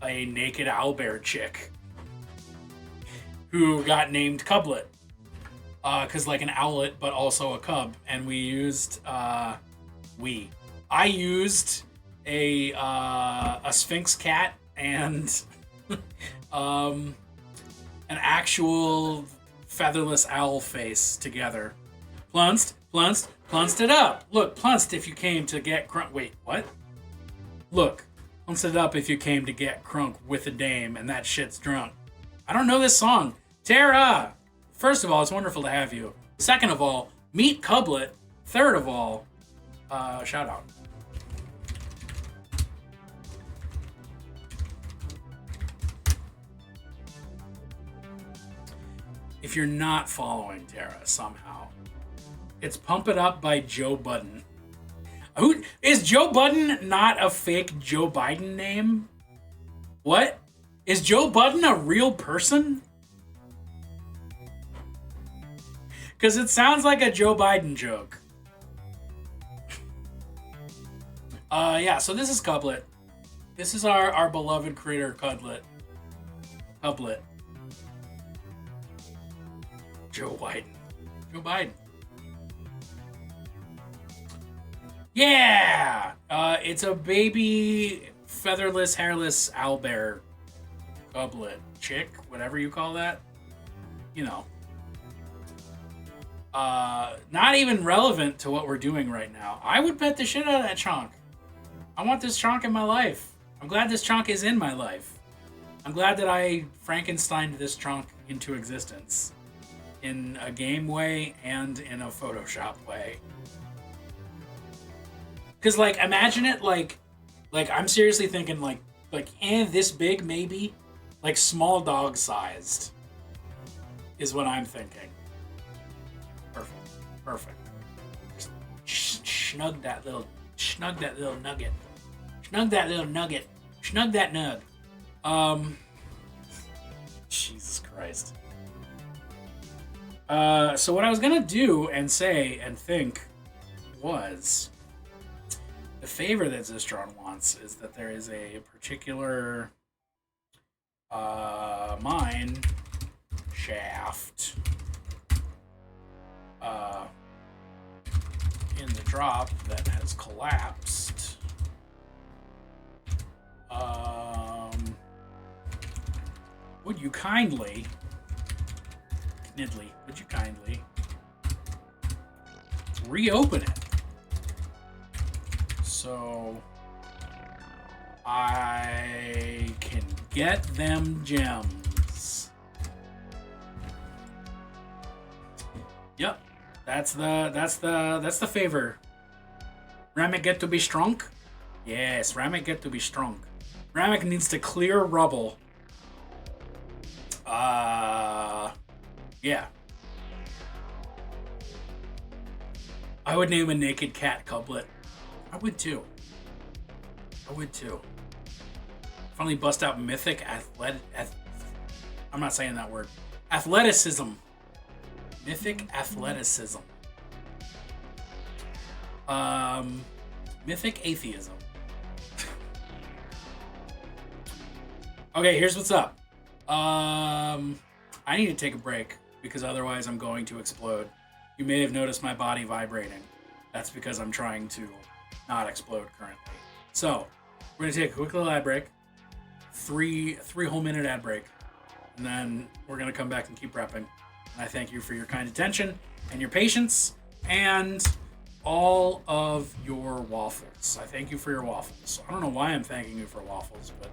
a naked owlbear chick who got named Cublet. Cause like an owlet, but also a cub. And we used, I used a Sphinx cat and, an actual featherless owl face together. Plunced it up. Look, plunced if you came to get crunk. Wait, what? Look, plunced it up if you came to get crunk with a dame, and that shit's drunk. I don't know this song. Tara! First of all, it's wonderful to have you. Second of all, meet Cublet. Third of all, shout out. If you're not following Tara somehow, it's Pump It Up by Joe Budden. Who is Joe Budden? Not a fake Joe Biden name? What? Is Joe Budden a real person? Because it sounds like a Joe Biden joke. Yeah, so this is Cublet. This is our beloved creator, Cublet. Joe Biden. Yeah! It's a baby, featherless, hairless owlbear Cublet chick, whatever you call that. You know. Not even relevant to what we're doing right now. I would bet the shit out of that chonk. I want this chonk in my life. I'm glad this chonk is in my life. I'm glad that I Frankensteined this chonk into existence. In a game way and in a Photoshop way. Because, like, imagine it like I'm seriously thinking, this big, maybe? Like, small dog sized. is what I'm thinking. Perfect. Perfect. Just snug that little nugget. Snug that little nugget. Snug that nug. Jesus Christ. So what I was gonna do and say and think was the favor that Zistron wants is that there is a particular mine shaft in the drop that has collapsed. Would you kindly reopen it so I can get them gems? Yep, that's the favor. Ramek get to be strong? Yes, Ramek get to be strong. Ramek needs to clear rubble. Yeah. I would name a naked cat Cublet. I would too. Finally bust out mythic I'm not saying that word. Athleticism. Mythic athleticism. Mythic atheism. Okay, here's what's up. I need to take a break because otherwise I'm going to explode. You may have noticed my body vibrating. That's because I'm trying to not explode currently. So, we're going to take a quick little ad break. Three whole minute ad break. And then we're going to come back and keep repping. And I thank you for your kind attention and your patience and all of your waffles. I thank you for your waffles. I don't know why I'm thanking you for waffles, but...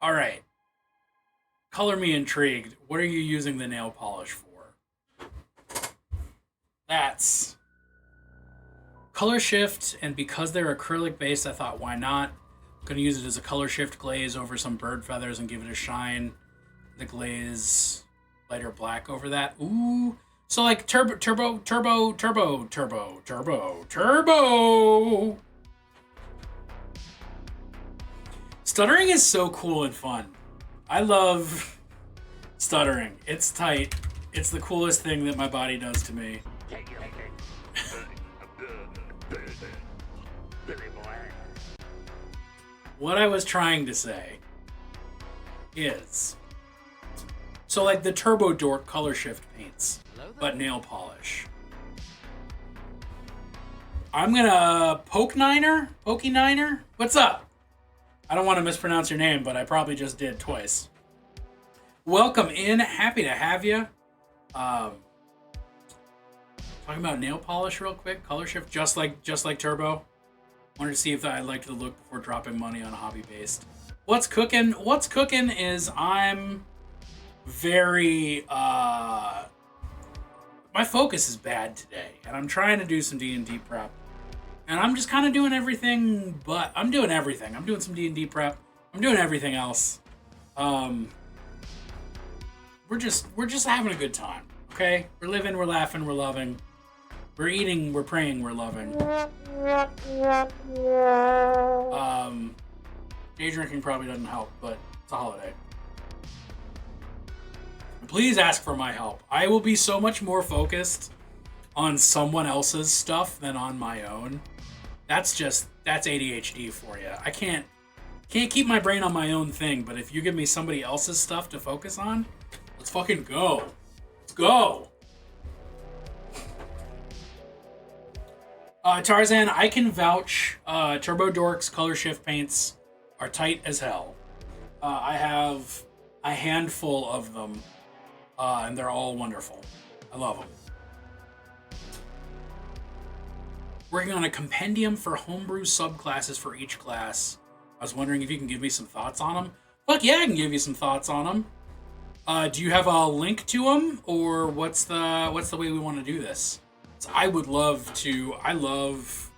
All right. Color me intrigued. What are you using the nail polish for? That's color shift, and because they're acrylic based, I thought, why not? I'm going to use it as a color shift glaze over some bird feathers and give it a shine. The glaze lighter black over that. Ooh, So like turbo. Stuttering is so cool and fun. I love stuttering. It's tight. It's the coolest thing that my body does to me. What I was trying to say is, so like the Turbo Dork color shift paints, but nail polish. I'm gonna Pokey Niner? What's up? I don't want to mispronounce your name, but I probably just did twice. Welcome in, happy to have you. Talking about nail polish real quick, color shift, just like Turbo. Wanted to see if I liked the look before dropping money on hobby based. What's cooking? What's cooking is I'm very my focus is bad today, and I'm trying to do some D&D prep. And I'm just kind of doing everything, but I'm doing everything. I'm doing some D&D prep. I'm doing everything else. We're just having a good time, okay? We're living, we're laughing, we're loving. We're eating, we're praying, we're loving. Day drinking probably doesn't help, but it's a holiday. Please ask for my help. I will be so much more focused on someone else's stuff than on my own. That's ADHD for you. I can't keep my brain on my own thing, but if you give me somebody else's stuff to focus on, let's fucking go. Let's go. Tarzan, I can vouch. Turbo Dork's color shift paints are tight as hell. I have a handful of them, and they're all wonderful. I love them. Working on a compendium for homebrew subclasses for each class. I was wondering if you can give me some thoughts on them. Fuck yeah, I can give you some thoughts on them. Do you have a link to them, or what's the way we want to do this? So I would love to. I love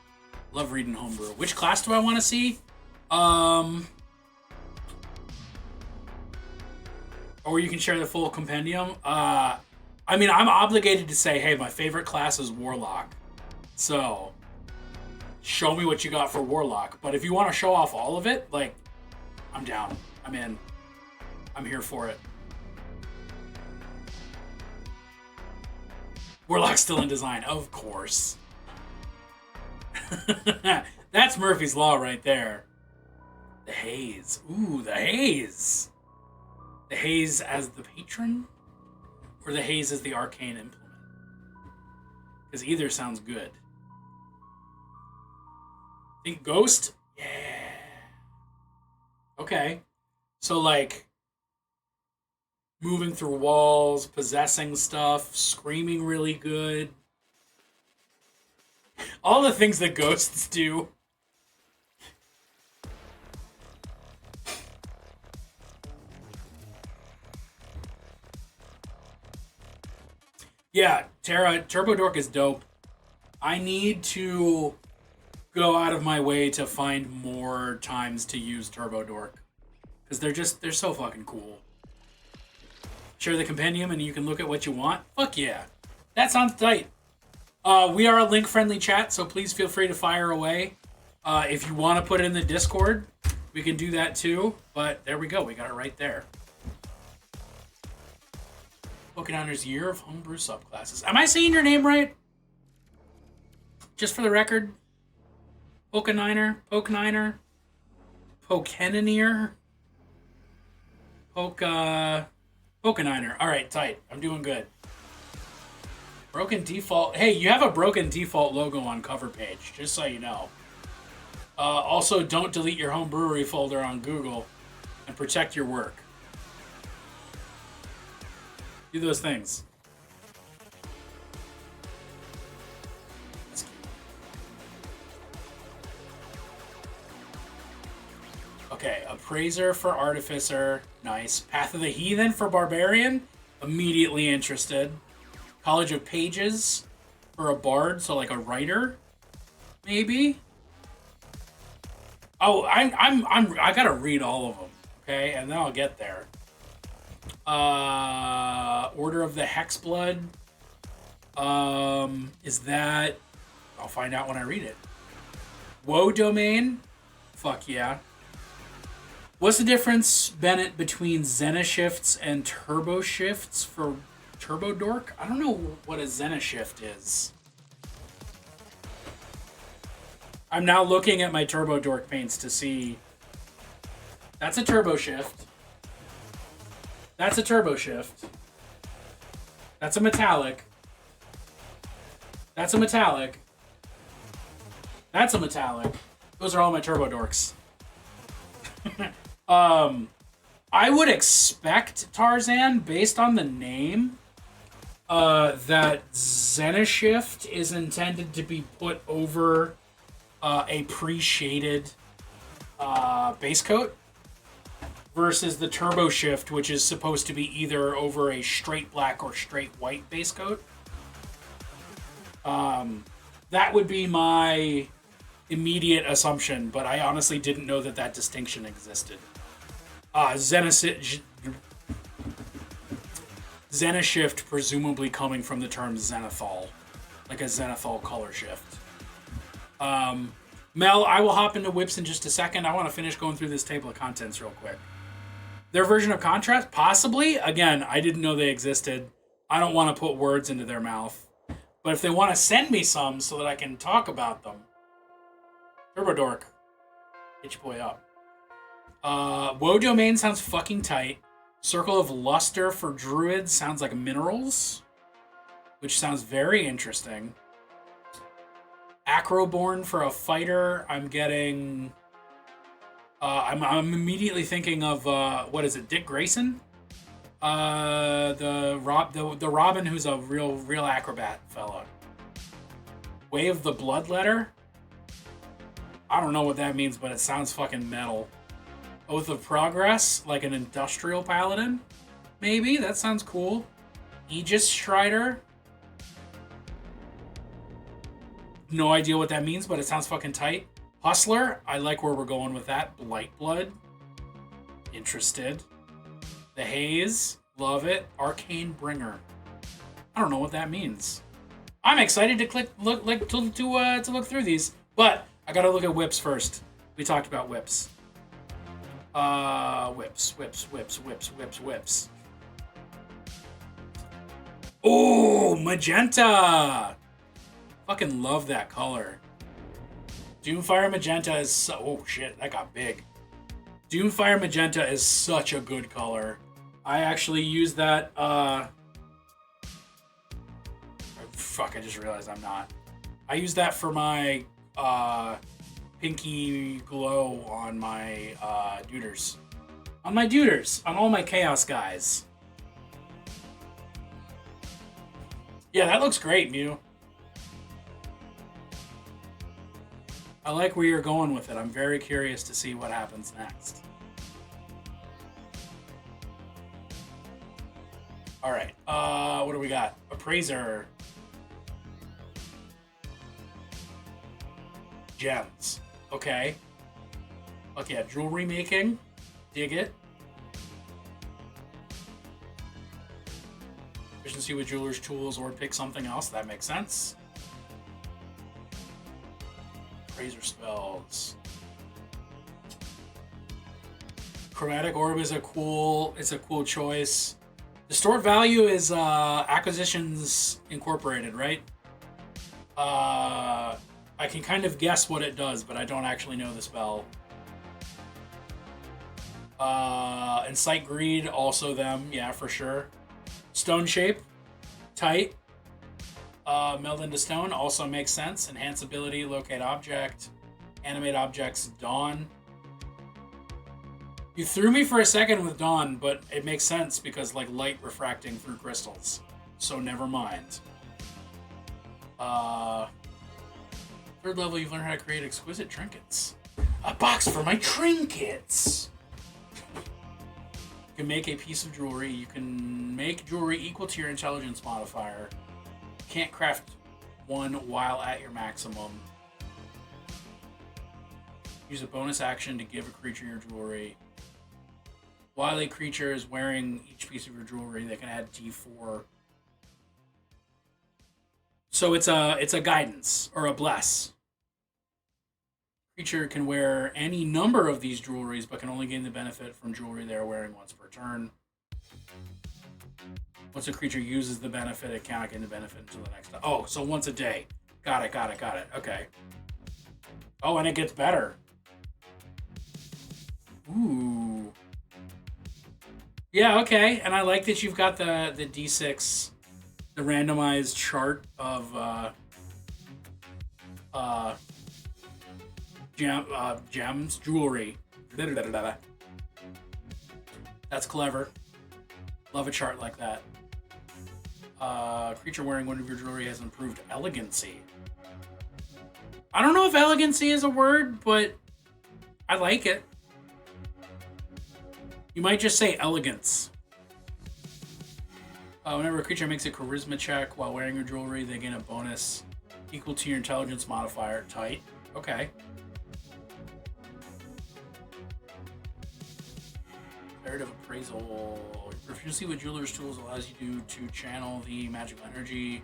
reading homebrew. Which class do I want to see? Or you can share the full compendium. I mean, I'm obligated to say, hey, my favorite class is Warlock. So, show me what you got for Warlock. But if you want to show off all of it, like, I'm down. I'm in. I'm here for it. Warlock's still in design, of course. That's Murphy's Law right there. The Haze. Ooh, the Haze. The Haze as the patron? Or the Haze as the arcane implement? Because either sounds good. Think Ghost? Yeah. Okay. So, like, moving through walls, possessing stuff, screaming really good. All the things that ghosts do. Yeah, Turbo Dork is dope. I need to go out of my way to find more times to use Turbo Dork. Because they're so fucking cool. Share the compendium and you can look at what you want. Fuck yeah. That sounds tight. We are a link-friendly chat, so please feel free to fire away. If you want to put it in the Discord, we can do that too. But there we go. We got it right there. Pokedoner's Year of Homebrew Subclasses. Am I saying your name right? Just for the record. Pokeniner? Pokeniner? Pokeninier? Pokeniner. Alright, tight. I'm doing good. Broken default. Hey, you have a broken default logo on cover page, just so you know. Also, don't delete your home brewery folder on Google and protect your work. Do those things. Okay, Appraiser for Artificer. Nice. Path of the Heathen for Barbarian. Immediately interested. College of Pages for a Bard, so like a writer, maybe. Oh, I gotta read all of them, okay, and then I'll get there. Order of the Hexblood. Is that... I'll find out when I read it. Woe domain? Fuck yeah. What's the difference, Bennett, between Zenishifts and Turbo Shifts for Turbo Dork? I don't know what a Zenishift is. I'm now looking at my Turbo Dork paints to see... That's a Turbo Shift. That's a Turbo Shift. That's a Metallic. That's a Metallic. That's a Metallic. Those are all my Turbo Dorks. I would expect, Tarzan, based on the name, that Zenishift is intended to be put over a pre-shaded base coat versus the Turbo Shift, which is supposed to be either over a straight black or straight white base coat. That would be my immediate assumption, but I honestly didn't know that that distinction existed. Zenishift, presumably coming from the term zenithal, like a zenithal color shift. Mel, I will hop into whips in just a second. I want to finish going through this table of contents real quick. Their version of contrast? Possibly. Again, I didn't know they existed. I don't want to put words into their mouth. But if they want to send me some so that I can talk about them, Turbo Dork, hit your boy up. Woe Domain sounds fucking tight. Circle of Luster for Druids sounds like minerals, which sounds very interesting. Acroborn for a fighter, I'm getting... I'm immediately thinking of, what is it, Dick Grayson? The Robin who's a real acrobat fella. Way of the Bloodletter? I don't know what that means, but it sounds fucking metal. Oath of Progress, like an industrial paladin? Maybe, that sounds cool. Aegis Strider? No idea what that means, but it sounds fucking tight. Hustler, I like where we're going with that. Blightblood, interested. The Haze, love it. Arcane Bringer, I don't know what that means. I'm excited to look through these, but I gotta look at whips first. We talked about whips. Whips. Oh, magenta! Fucking love that color. Doomfire Magenta is so... Oh shit, that got big. Doomfire Magenta is such a good color. I actually use that, Fuck, I just realized I'm not. I use that for my, pinky glow on my, duders. On my duders! On all my Chaos guys. Yeah, that looks great, Mew. I like where you're going with it. I'm very curious to see what happens next. Alright, what do we got? Appraiser. Gems. Okay. Fuck yeah, jewelry making. Dig it. Efficiency with jeweler's tools or pick something else. That makes sense. Appraiser spells. Chromatic Orb is a cool choice. Distort Value is Acquisitions Incorporated, right? I can kind of guess what it does, but I don't actually know the spell. Incite Greed, also them, yeah, for sure. Stone Shape, tight. Meld into Stone also makes sense. Enhance Ability, Locate Object, Animate Objects, Dawn. You threw me for a second with Dawn, but it makes sense because, like, light refracting through crystals. So never mind. Third level, you've learned how to create exquisite trinkets. A box for my trinkets! You can make a piece of jewelry. You can make jewelry equal to your intelligence modifier. You can't craft one while at your maximum. Use a bonus action to give a creature your jewelry. While a creature is wearing each piece of your jewelry, they can add D4. So it's a guidance or a bless. Creature can wear any number of these jewelries, but can only gain the benefit from jewelry they are wearing once per turn. Once a creature uses the benefit, it cannot gain the benefit until the next time. Oh, so once a day. Got it. Okay. Oh, and it gets better. Ooh. Yeah, okay. And I like that you've got the D6, the randomized chart of gems, jewelry. That's clever. Love a chart like that. Creature wearing one of your jewelry has improved elegancy. I don't know if elegancy is a word, but I like it. You might just say elegance. Whenever a creature makes a charisma check while wearing your jewelry, they gain a bonus equal to your intelligence modifier. Tight. Okay. Narrative appraisal. Proficiency with jeweler's tools allows you to channel the magical energy.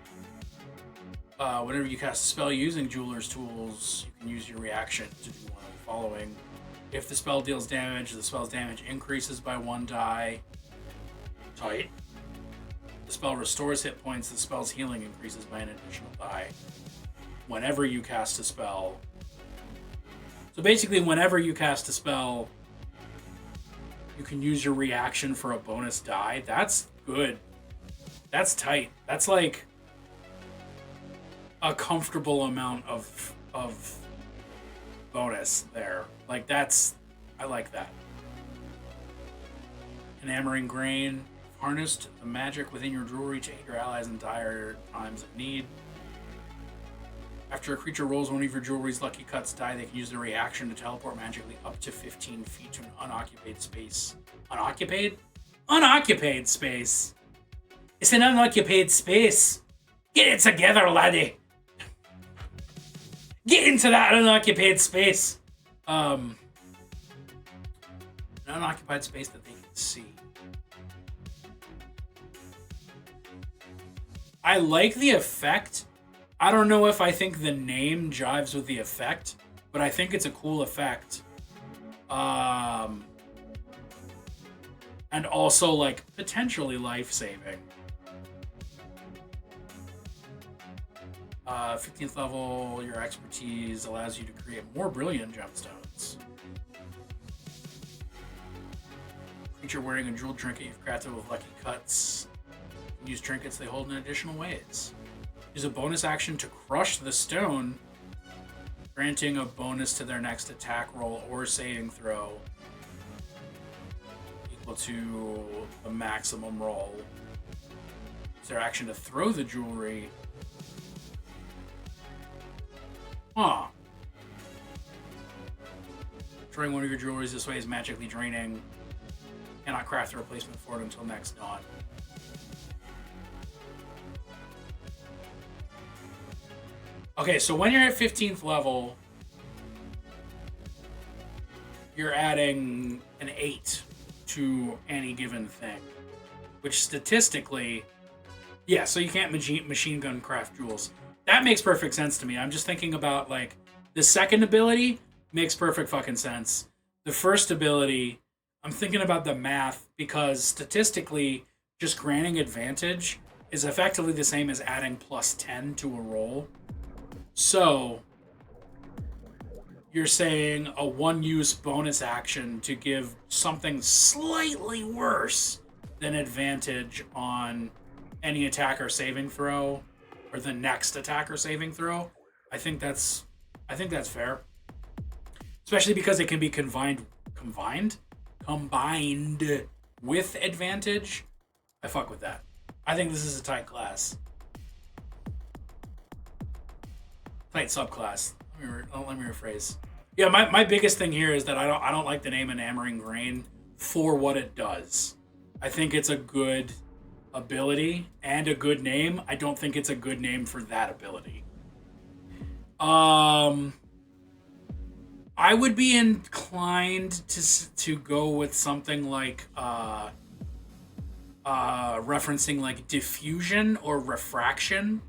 Whenever you cast a spell using jeweler's tools, you can use your reaction to do one of the following. If the spell deals damage, the spell's damage increases by 1 die. Tight. The spell restores hit points, the spell's healing increases by an additional die. Whenever you cast a spell. So basically, whenever you cast a spell, you can use your reaction for a bonus die. That's good. That's tight. That's like a comfortable amount of bonus there. Like I like that. Enamoring grain. Harnessed the magic within your jewelry to aid your allies in dire times of need. After a creature rolls one of your jewelry's lucky cuts die, they can use their reaction to teleport magically up to 15 feet to an unoccupied space. Unoccupied? Unoccupied space. It's an unoccupied space. Get it together, laddie. Get into that unoccupied space. An unoccupied space that they can see. I like the effect. I don't know if I think the name jives with the effect, but I think it's a cool effect. And also, like, potentially life-saving. 15th level, your expertise allows you to create more brilliant gemstones. Creature wearing a jeweled trinket you've crafted with lucky cuts. Use trinkets they hold in additional ways. Use a bonus action to crush the stone, granting a bonus to their next attack roll or saving throw equal to the maximum roll. Use their action to throw the jewelry. Huh. Destroying one of your jewelries this way is magically draining. Cannot craft a replacement for it until next dawn. Okay, so when you're at 15th level, you're adding an 8 to any given thing. Which statistically, yeah, so you can't machine gun craft jewels. That makes perfect sense to me. I'm just thinking about, like, the second ability makes perfect fucking sense. The first ability, I'm thinking about the math, because statistically, just granting advantage is effectively the same as adding plus 10 to a roll. So, you're saying a one-use bonus action to give something slightly worse than advantage on any attack or saving throw, or the next attack or saving throw. I think that's fair. Especially because it can be combined with advantage. I fuck with that. I think this is a tight class. Tight subclass. Let me rephrase. Yeah, my biggest thing here is that I don't like the name Enamoring Grain for what it does. I think it's a good ability and a good name. I don't think it's a good name for that ability. I would be inclined to go with something like referencing like diffusion or refraction.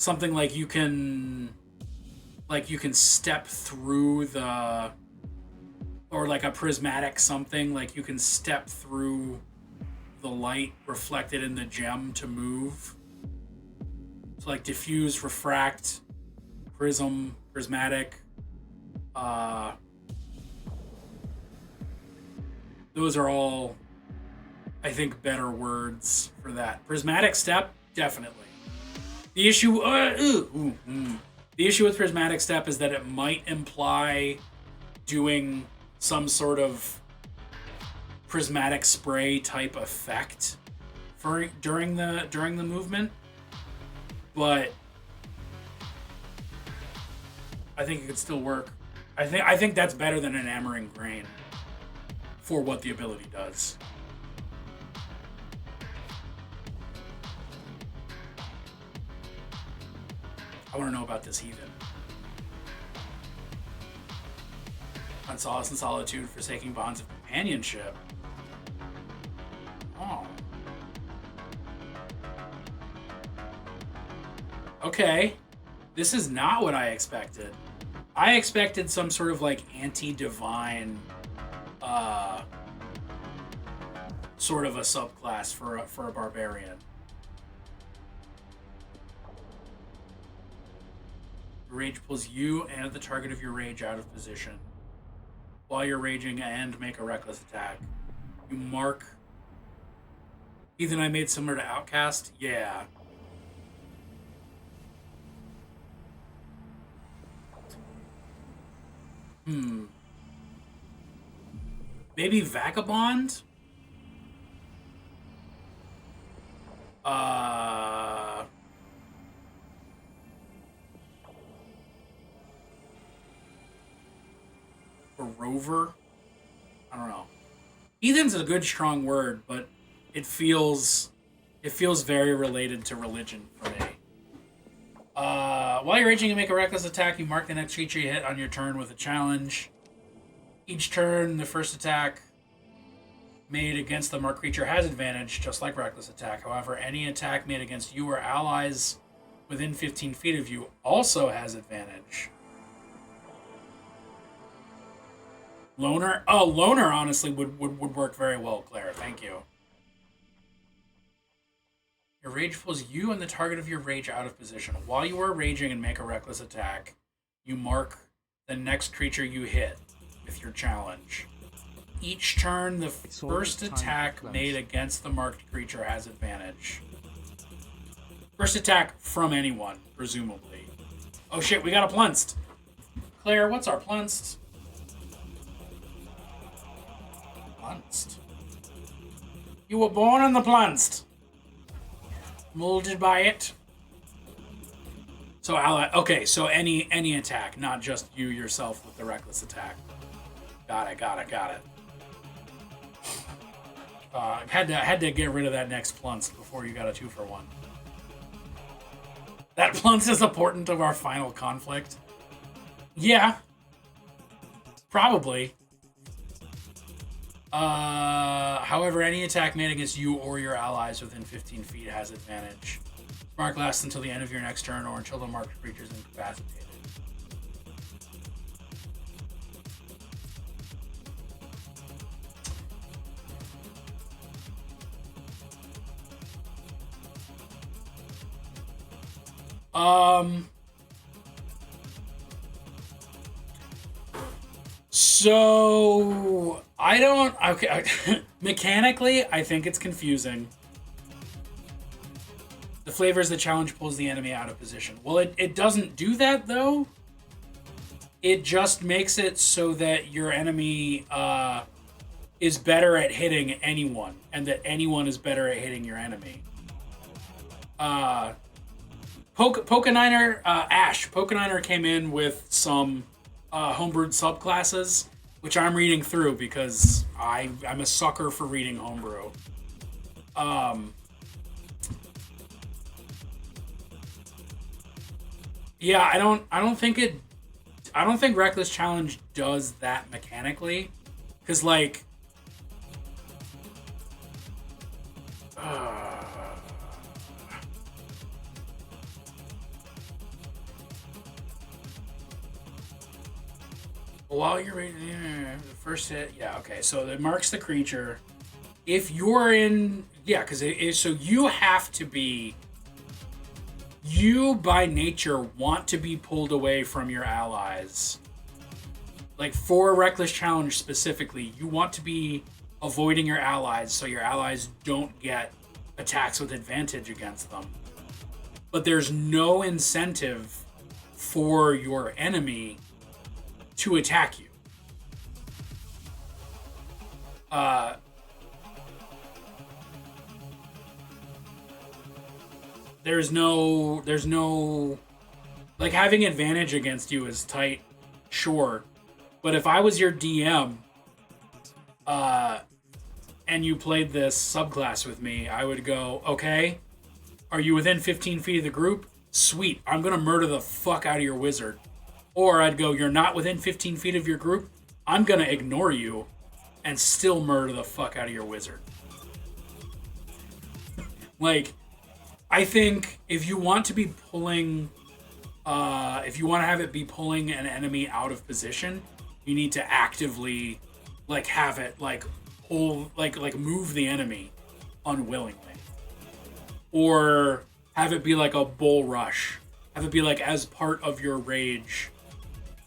something like you can step through the, or like a prismatic something, like you can step through the light reflected in the gem to move. So like diffuse, refract, prism, prismatic. Those are all, I think, better words for that. Prismatic step, definitely. The issue, the issue with prismatic step is that it might imply doing some sort of prismatic spray type effect for during the movement, but I think it could still work. I think that's better than an hammering grain for what the ability does. I want to know about this heathen. On solace and solitude, forsaking bonds of companionship. Oh. Okay. This is not what I expected. I expected some sort of like anti-divine sort of a subclass for a barbarian. Rage pulls you and the target of your rage out of position while you're raging and make a reckless attack. You mark. Ethan, I made similar to Outcast. Yeah. Maybe Vagabond? Or Rover? I don't know. Heathen's a good strong word, but it feels very related to religion for me. While you're raging and make a reckless attack, you mark the next creature you hit on your turn with a challenge. Each turn, the first attack made against the marked creature has advantage, just like reckless attack. However, any attack made against you or allies within 15 feet of you also has advantage. Loner? Oh, Loner honestly would work very well, Claire. Thank you. Your rage pulls you and the target of your rage out of position. While you are raging and make a reckless attack, you mark the next creature you hit with your challenge. Each turn, the first attack made against the marked creature has advantage. First attack from anyone, presumably. Oh shit, we got a Plunst. Claire, what's our Plunst? Plunst. You were born on the Plunst. Molded by it. So okay, so any attack, not just you yourself with the reckless attack. Got it. Had to get rid of that next Plunst before you got a 2-for-1. That Plunst is a portent of our final conflict. Yeah. Probably. However, any attack made against you or your allies within 15 feet has advantage. Mark lasts until the end of your next turn or until the marked creature is incapacitated. So I don't. Okay, mechanically, I think it's confusing. The flavor is the challenge pulls the enemy out of position. Well, it doesn't do that though. It just makes it so that your enemy is better at hitting anyone, and that anyone is better at hitting your enemy. Pokeniner Ash. Pokeniner came in with some homebrewed subclasses, which I'm reading through because I'm a sucker for reading homebrew. Yeah, I don't think Reckless Challenge does that mechanically, because like, While you're the first hit, yeah, okay. So it marks the creature. If you're in, yeah, because it is. So you have to be. You by nature want to be pulled away from your allies. Like for a reckless challenge specifically, you want to be avoiding your allies so your allies don't get attacks with advantage against them. But there's no incentive for your enemy to attack you. There's no, like having advantage against you is tight, sure. But if I was your DM, and you played this subclass with me, I would go, okay, are you within 15 feet of the group? Sweet, I'm gonna murder the fuck out of your wizard. Or I'd go, you're not within 15 feet of your group, I'm gonna ignore you and still murder the fuck out of your wizard. Like, I think if you want to be pulling, if you want to have it be pulling an enemy out of position, you need to actively, like, have it, like, pull, like move the enemy unwillingly. Or have it be like a bull rush. Have it be like as part of your rage,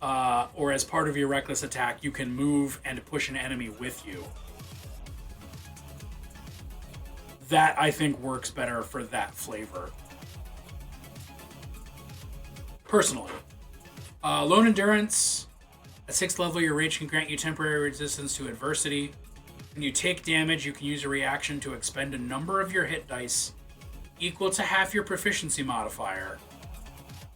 or as part of your reckless attack, you can move and push an enemy with you. That, I think, works better for that flavor. Personally. Lone Endurance. At 6th level, your rage can grant you temporary resistance to adversity. When you take damage, you can use a reaction to expend a number of your hit dice equal to half your proficiency modifier.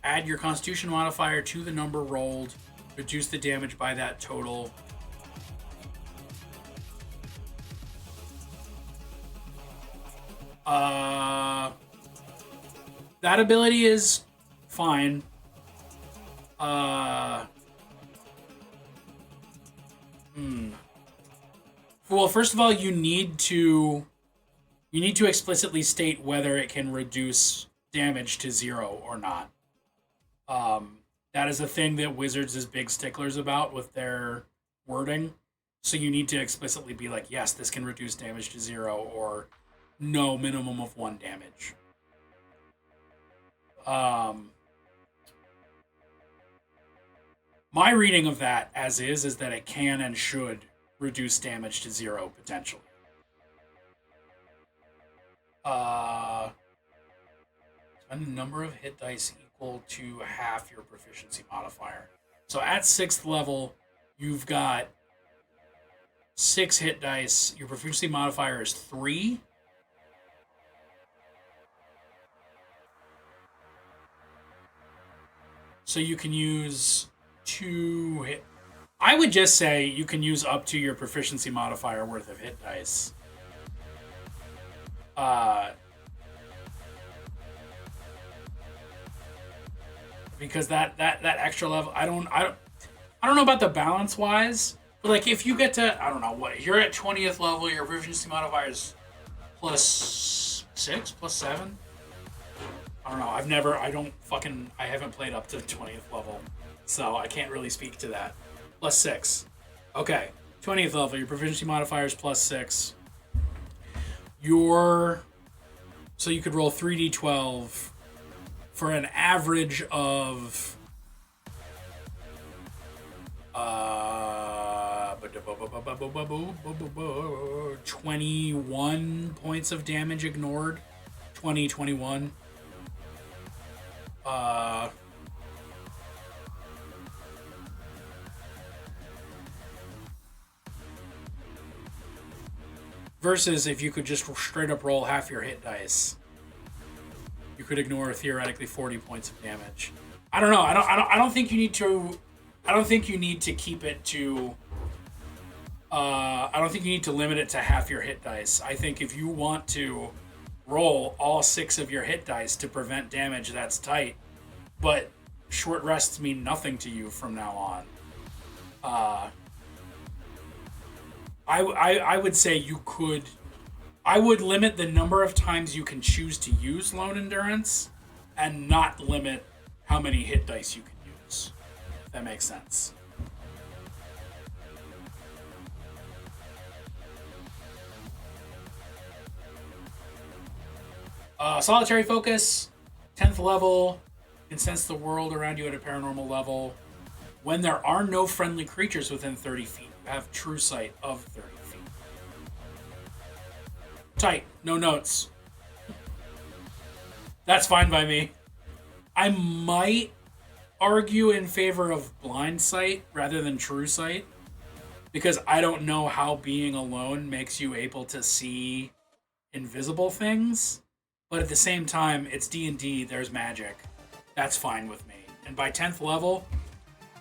Add your constitution modifier to the number rolled. Reduce the damage by that total. That ability is fine. Well, first of all, you need to explicitly state whether it can reduce damage to 0 or not. That is a thing that Wizards is big sticklers about with their wording. So you need to explicitly be like, yes, this can reduce damage to 0, or no, minimum of 1 damage. My reading of that as is that it can and should reduce damage to 0 potentially. Spend a number of hit dice equal to half your proficiency modifier. So at 6th level, you've got 6 hit dice. Your proficiency modifier is 3. So you can use 2 hit. I would just say you can use up to your proficiency modifier worth of hit dice. Because that extra level, I don't know about the balance wise, but like if you get to, I don't know what, you're at 20th level, your proficiency modifier is +6, +7. I don't know. I haven't played up to 20th level, so I can't really speak to that. +6. Okay. 20th level, your proficiency modifier is +6. So you could roll 3d12 for an average of 21 points of damage ignored. 21. Versus if you could just straight up roll half your hit dice, you could ignore theoretically 40 points of damage. I don't know. I don't think you need to. I don't think you need to keep it to. I don't think you need to limit it to half your hit dice. I think if you want to roll all 6 of your hit dice to prevent damage, that's tight. But short rests mean nothing to you from now on. I would say you could. I would limit the number of times you can choose to use Lone Endurance, and not limit how many hit dice you can use. If that makes sense. Solitary focus, 10th level, can sense the world around you at a paranormal level. When there are no friendly creatures within 30 feet, you have true sight of 30 feet. Tight, no notes. That's fine by me. I might argue in favor of blind sight rather than true sight, because I don't know how being alone makes you able to see invisible things. But at the same time, it's D&D, there's magic. That's fine with me. And by 10th level,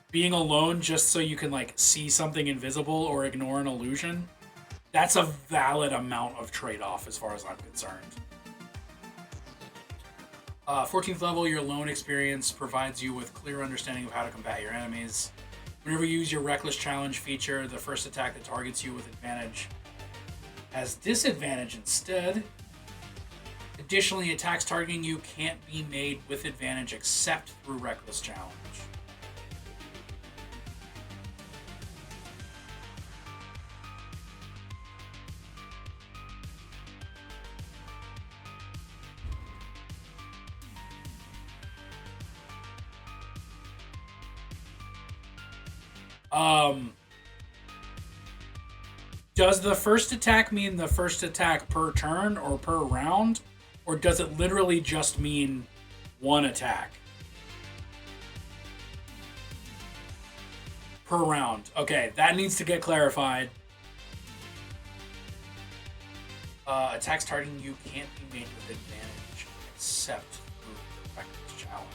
being alone just so you can like see something invisible or ignore an illusion, that's a valid amount of trade-off as far as I'm concerned. 14th level, your lone experience provides you with clear understanding of how to combat your enemies. Whenever you use your Reckless Challenge feature, the first attack that targets you with advantage has disadvantage instead. Additionally, attacks targeting you can't be made with advantage except through Reckless Challenge. Does the first attack mean the first attack per turn or per round? Or does it literally just mean one attack? Per round. Okay, that needs to get clarified. Attacks targeting you can't be made with advantage except through Reckless Challenge.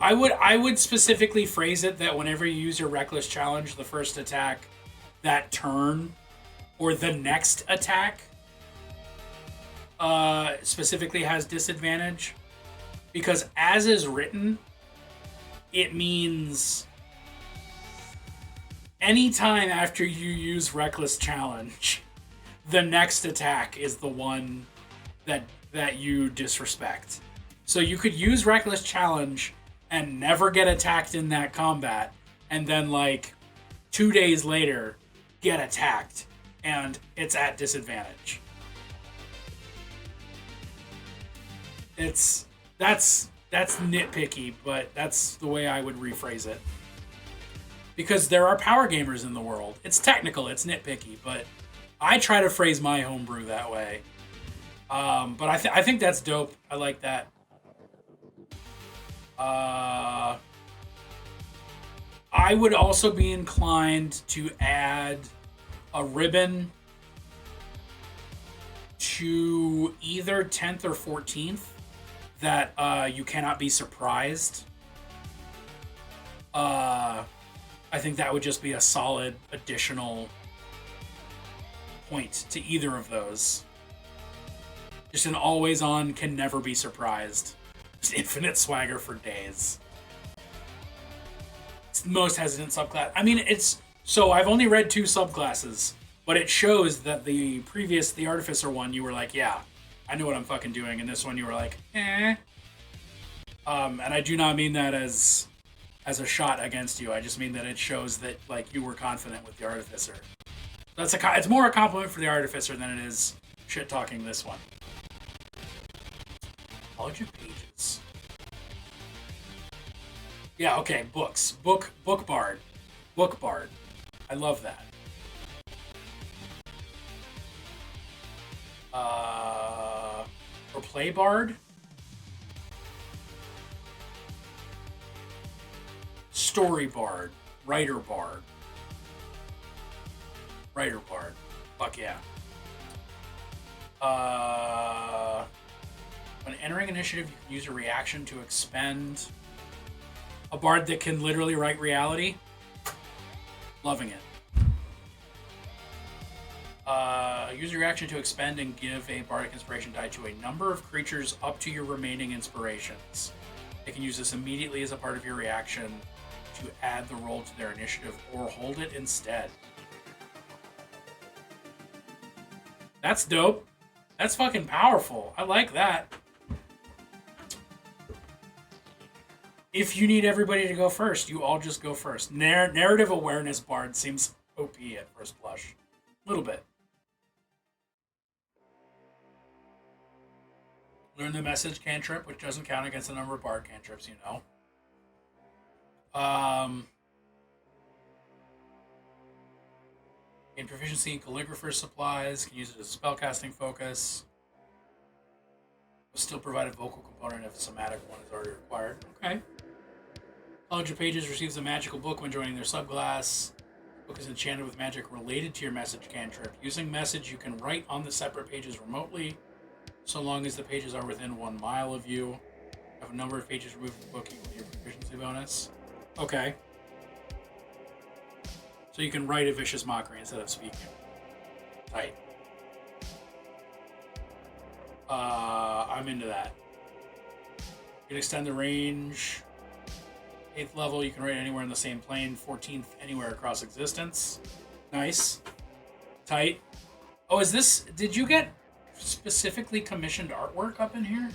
I would specifically phrase it that whenever you use your Reckless Challenge, the first attack that turn or the next attack specifically has disadvantage, because as is written, it means anytime after you use Reckless Challenge, the next attack is the one that you disrespect. So you could use Reckless Challenge and never get attacked in that combat, and then like 2 days later get attacked and it's at disadvantage. That's nitpicky, but that's the way I would rephrase it. Because there are power gamers in the world. It's technical, it's nitpicky, but I try to phrase my homebrew that way. But I think that's dope. I like that. I would also be inclined to add a ribbon to either 10th or 14th that you cannot be surprised. I think that would just be a solid additional point to either of those. Just an always on, can never be surprised. Just infinite swagger for days. It's the most hesitant subclass. I mean, so I've only read 2 subclasses, but it shows that the Artificer one, you were like, yeah, I know what I'm fucking doing, and this one you were like, eh. And I do not mean that as a shot against you. I just mean that it shows that like you were confident with the Artificer. It's more a compliment for the Artificer than it is shit talking this one. College of Pages. Yeah, okay, books. Book Bard. Book Bard. I love that. Or Play Bard. Story Bard. Writer Bard. Writer Bard. Fuck yeah. When entering initiative, you can use a reaction to expend a bard that can literally write reality. Loving it. Use your reaction to expend and give a bardic inspiration die to a number of creatures up to your remaining inspirations. They can use this immediately as a part of your reaction to add the roll to their initiative or hold it instead. That's dope. That's fucking powerful. I like that. If you need everybody to go first, you all just go first. Narrative awareness bard seems OP at first blush. A little bit. Learn the message cantrip, which doesn't count against the number of bard cantrips, you know. Gain proficiency in calligrapher's supplies. Can use it as a spellcasting focus. Will still provide a vocal component if a somatic one is already required. Okay. College of Pages receives a magical book when joining their subclass. The book is enchanted with magic related to your message cantrip. Using message, you can write on the separate pages remotely, so long as the pages are within 1 mile of you. Have a number of pages removed from the book equal to your proficiency bonus. Okay. So you can write a vicious mockery instead of speaking. Tight. I'm into that. You can extend the range. 8th level, you can write anywhere in the same plane. 14th, anywhere across existence. Nice. Tight. Oh, is this... Did you get specifically commissioned artwork up in here?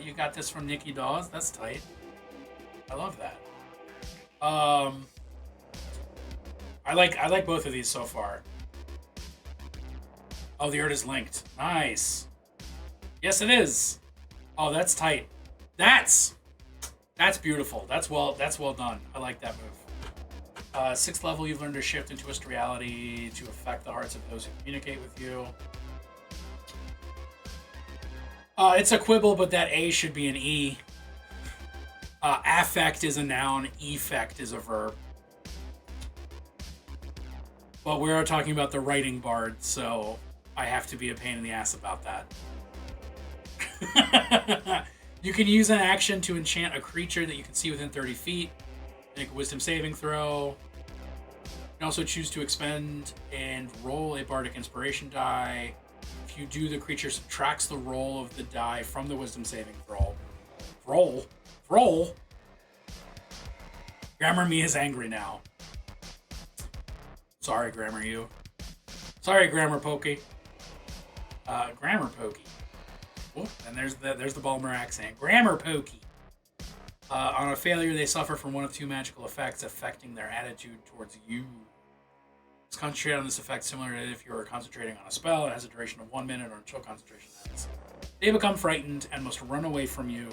You got this from Nikki Dawes? That's tight. I love that. I like both of these so far. Oh, the art is linked. Nice. Yes, it is. Oh, that's tight. That's beautiful. That's well done. I like that move. 6th level, you've learned to shift and twist reality to affect the hearts of those who communicate with you. It's a quibble, but that A should be an E. Affect is a noun. Effect is a verb. But we are talking about the writing bard, so I have to be a pain in the ass about that. You can use an action to enchant a creature that you can see within 30 feet. Make a wisdom saving throw. You can also choose to expend and roll a bardic inspiration die. If you do, the creature subtracts the roll of the die from the wisdom saving throw. Roll. Grammar me is angry now. Sorry, Grammar you. Sorry, Grammar Pokey. Grammar Pokey. Oh, and there's the Balmer accent. Grammar Pokey. On a failure, they suffer from one of 2 magical effects affecting their attitude towards you. Let's concentrate on this effect similar to if you were concentrating on a spell. It has a duration of 1 minute or until concentration ends. They become frightened and must run away from you.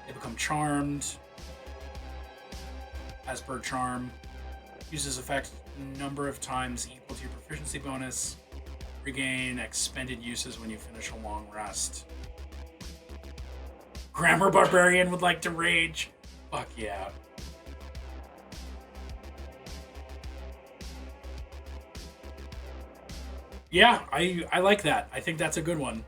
They become charmed. As per charm. Use this effect number of times equal to your proficiency bonus. Regain expended uses when you finish a long rest. Grammar Barbarian would like to rage. Fuck yeah. Yeah, I like that. I think that's a good one.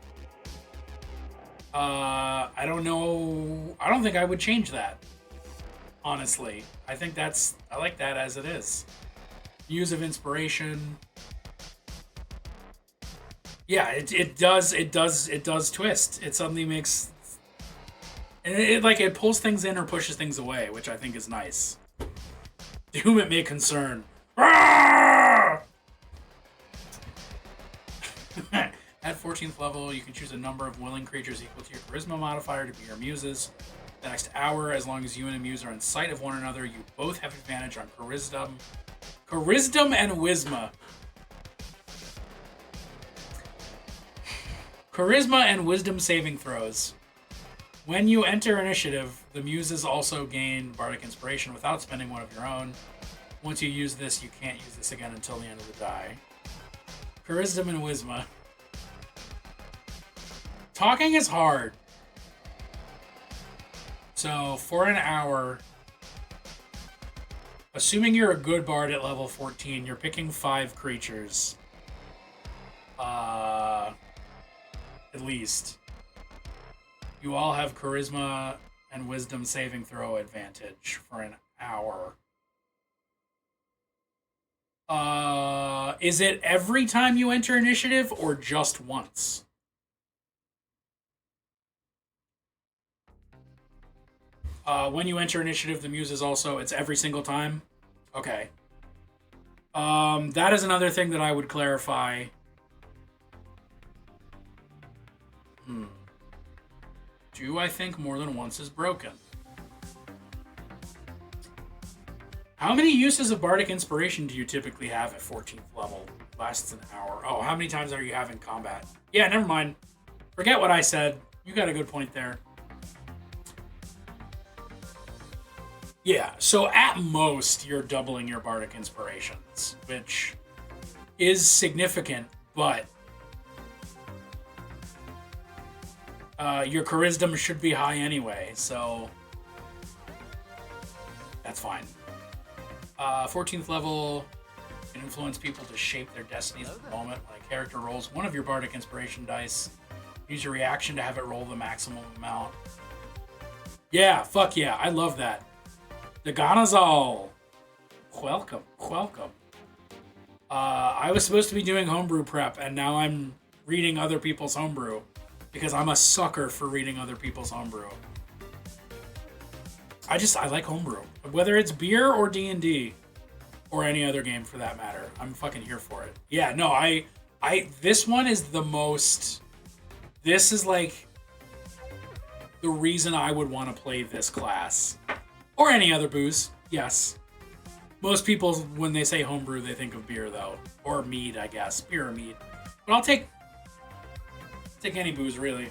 I don't know. I don't think I would change that. Honestly, I like that as it is. Use of inspiration. Yeah, it does twist. It suddenly makes, and it pulls things in or pushes things away, which I think is nice. To whom it may concern. At 14th level, you can choose a number of willing creatures equal to your charisma modifier to be your muses. The next hour, as long as you and a muse are in sight of one another, you both have advantage on charisdom and wisma. Charisma and wisdom saving throws. When you enter initiative, the muses also gain bardic inspiration without spending one of your own. Once you use this, you can't use this again until the end of the die. Charisdom and wisma. Talking is hard. So, for an hour, assuming you're a good bard at level 14, you're picking 5 creatures. At least. You all have charisma and wisdom saving throw advantage for an hour. Is it every time you enter initiative or just once? When you enter initiative, the muse is also, it's every single time? Okay. That is another thing that I would clarify. Do I think more than once is broken? How many uses of Bardic Inspiration do you typically have at 14th level? Lasts an hour. Oh, how many times are you having combat? Yeah, never mind. Forget what I said. You got a good point there. Yeah, so at most, you're doubling your Bardic Inspirations, which is significant, but your Charisma should be high anyway, so that's fine. 14th level can influence people to shape their destinies at the moment. Like character rolls one of your Bardic Inspiration dice. Use your reaction to have it roll the maximum amount. Yeah, fuck yeah, I love that. The Ganazal. Welcome. I was supposed to be doing homebrew prep, and now I'm reading other people's homebrew because I'm a sucker for reading other people's homebrew. I like homebrew, whether it's beer or D&D or any other game for that matter. I'm fucking here for it. Yeah, no, I this one is the most. This is like the reason I would want to play this class or any other booze. Yes. Most people, when they say homebrew, they think of beer, though. Or mead, I guess. Beer or mead. But I'll take any booze, really.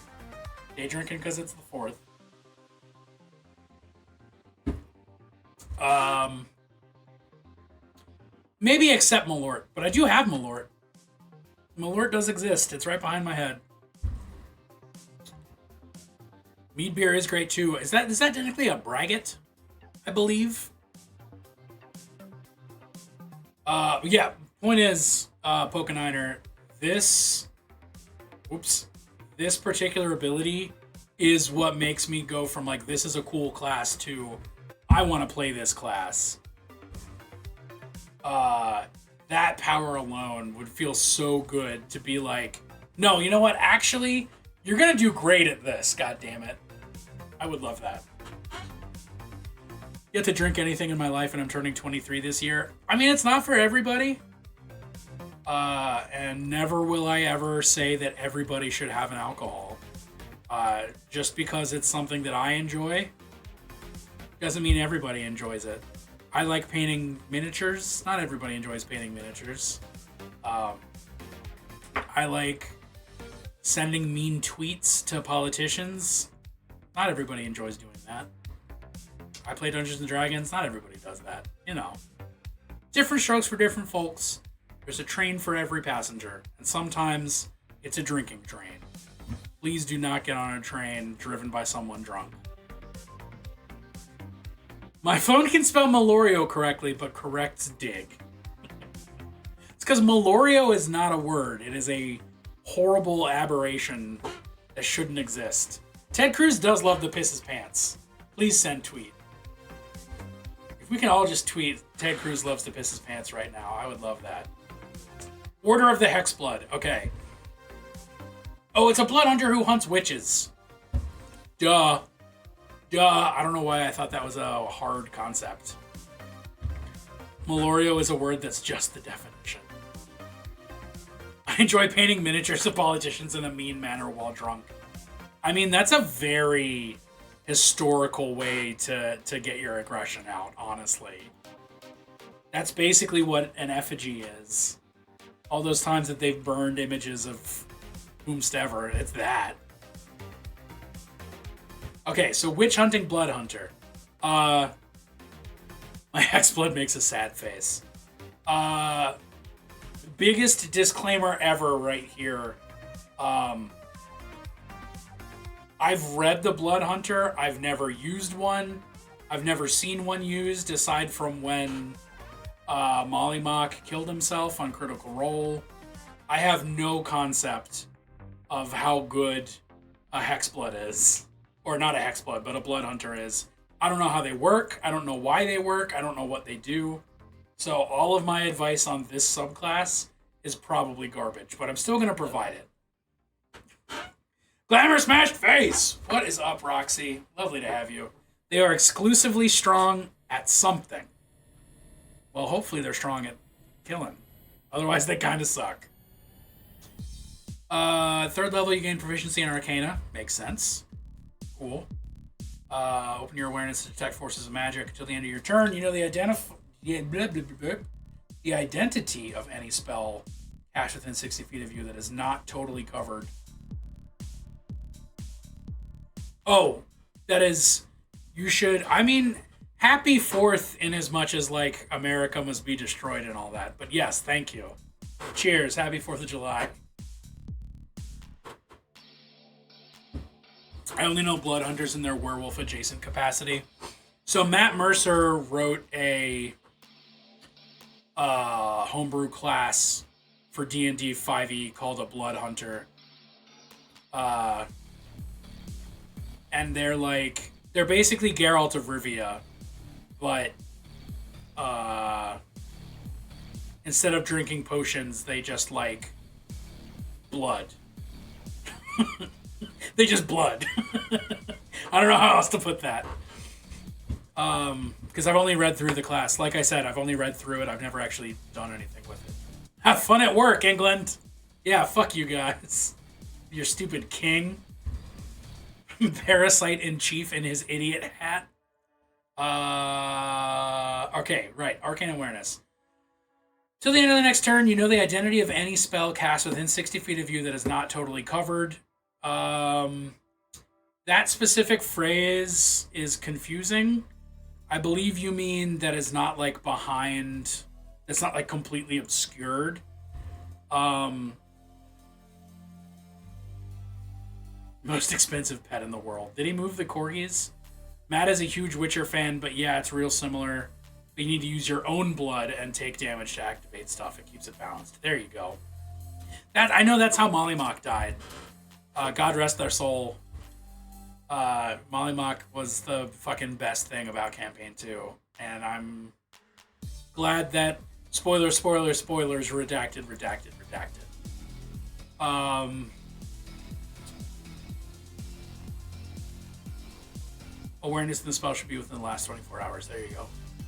Day drinking because it's the 4th. Maybe except Malort. But I do have Malort. Malort does exist. It's right behind my head. Mead beer is great, too. Is that technically a braggot? I believe. Yeah, point is, Pokeniner, this particular ability is what makes me go from like, this is a cool class to, I want to play this class. That power alone would feel so good to be like, no, you know what? Actually, you're going to do great at this, God damn it. I would love that. Get to drink anything in my life, and I'm turning 23 this year. I mean, it's not for everybody. And never will I ever say that everybody should have an alcohol. Just because it's something that I enjoy doesn't mean everybody enjoys it. I like painting miniatures. Not everybody enjoys painting miniatures. I like sending mean tweets to politicians. Not everybody enjoys doing that. I play Dungeons & Dragons. Not everybody does that. You know. Different strokes for different folks. There's a train for every passenger. And sometimes it's a drinking train. Please do not get on a train driven by someone drunk. My phone can spell Melorio correctly, but corrects dig. It's because Melorio is not a word. It is a horrible aberration that shouldn't exist. Ted Cruz does love to piss his pants. Please send tweet. If we can all just tweet, Ted Cruz loves to piss his pants right now, I would love that. Order of the Hexblood. Okay. Oh, it's a blood hunter who hunts witches. Duh. I don't know why I thought that was a hard concept. Melorio is a word that's just the definition. I enjoy painting miniatures of politicians in a mean manner while drunk. I mean, that's a very historical way to get your aggression out, honestly. That's basically what an effigy is. All those times that they've burned images of whomstever, it's that. Okay, so witch hunting blood hunter. My Hexblood makes a sad face. Biggest disclaimer ever right here. I've read the Blood Hunter. I've never used one. I've never seen one used aside from when Mollymock killed himself on Critical Role. I have no concept of how good a Hexblood is. Or not a Hexblood, but a Blood Hunter is. I don't know how they work. I don't know why they work. I don't know what they do. So all of my advice on this subclass is probably garbage, but I'm still going to provide it. Glamour Smashed Face! What is up, Roxy? Lovely to have you. They are exclusively strong at something. Well, hopefully they're strong at killing. Otherwise, they kind of suck. Third level, you gain proficiency in Arcana. Makes sense. Cool. Open your awareness to detect forces of magic until the end of your turn. You know the identity of any spell cast within 60 feet of you that is not totally covered. Oh, that is... You should... I mean, happy 4th in as much as, like, America must be destroyed and all that. But yes, thank you. Cheers. Happy 4th of July. I only know blood hunters in their werewolf adjacent capacity. So Matt Mercer wrote a homebrew class for D&D 5e called a blood hunter. And they're basically Geralt of Rivia, but instead of drinking potions, they just like blood. They just blood. I don't know how else to put that. Because I've only read through the class. Like I said, I've only read through it. I've never actually done anything with it. Have fun at work, England. Yeah, fuck you guys. Your stupid king. Parasite in chief in his idiot hat. Okay, right. Arcane awareness. Till the end of the next turn, you know the identity of any spell cast within 60 feet of you that is not totally covered. That specific phrase is confusing. I believe you mean that is not like behind, it's not like completely obscured. Most expensive pet in the world. Did he move the corgis? Matt is a huge Witcher fan, but yeah, it's real similar. But you need to use your own blood and take damage to activate stuff. It keeps it balanced. There you go. I know that's how Mollymock died. God rest their soul. Mollymock was the fucking best thing about Campaign 2. And I'm glad that... Spoilers, redacted. Awareness in the spell should be within the last 24 hours. There you go.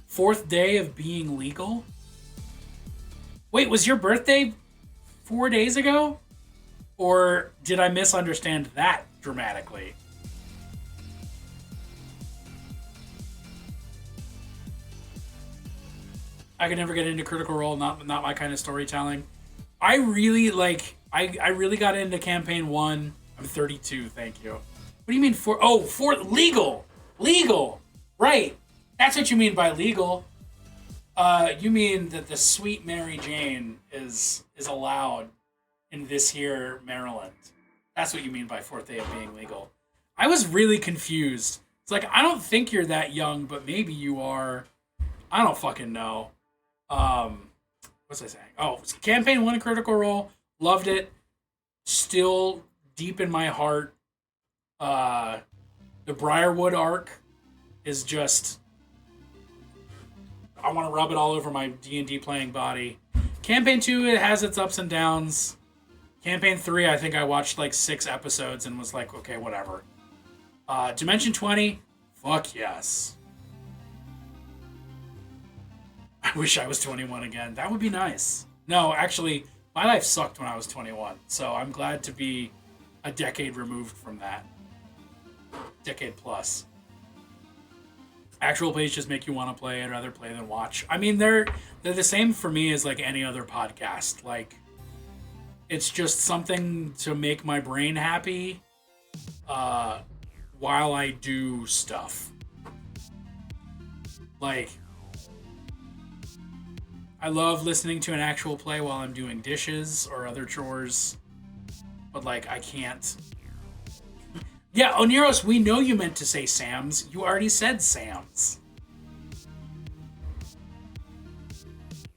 4th day of being legal? Wait, was your birthday 4 days ago? Or did I misunderstand that dramatically? I could never get into Critical Role, not my kind of storytelling. I really I really got into Campaign 1. I'm 32, thank you. What do you mean for legal? Legal. Right. That's what you mean by legal. You mean that the sweet Mary Jane is allowed in this here Maryland. That's what you mean by 4th day of being legal. I was really confused. It's like, I don't think you're that young, but maybe you are. I don't fucking know. What's I saying? Oh, Campaign 1 Critical Role. Loved it. Still deep in my heart. The Briarwood arc is just... I want to rub it all over my D&D playing body. Campaign 2, it has its ups and downs. Campaign 3, I think I watched like 6 episodes and was like, okay, whatever. Dimension 20, fuck yes. I wish I was 21 again. That would be nice. No, actually, my life sucked when I was 21. So I'm glad to be a decade removed from that. Decade plus. Actual plays just make you want to play. I'd rather play than watch. I mean, they're the same for me as like any other podcast. Like, it's just something to make my brain happy while I do stuff. Like, I love listening to an actual play while I'm doing dishes or other chores. But, like, I can't. Yeah, Oneros, we know you meant to say Sam's. You already said Sam's.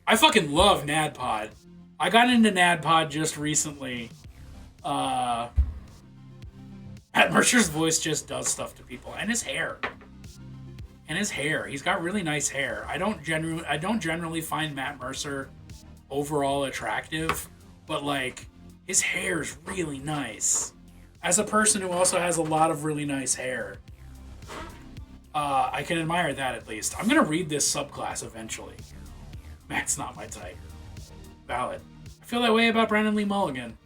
I fucking love NADPOD. I got into NADPOD just recently. Matt Mercer's voice just does stuff to people. And his hair. He's got really nice hair. I don't generally find Matt Mercer overall attractive. But, like, his hair's really nice. As a person who also has a lot of really nice hair, I can admire that at least. I'm going to read this subclass eventually. Matt's not my type. Valid. I feel that way about Brandon Lee Mulligan.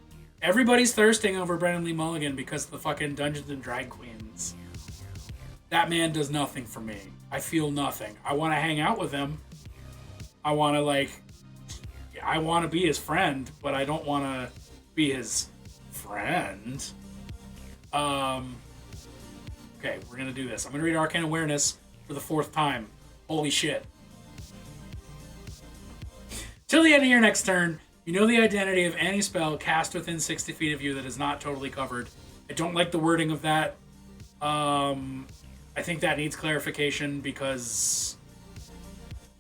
Everybody's thirsting over Brendan Lee Mulligan because of the fucking Dungeons and Drag Queens. That man does nothing for me. I feel nothing. I want to hang out with him. I want to be his friend, but I don't want to be his friend. Okay, we're going to do this. I'm going to read Arcane Awareness for the 4th time. Holy shit. Till the end of your next turn, you know the identity of any spell cast within 60 feet of you that is not totally covered. I don't like the wording of that. I think that needs clarification because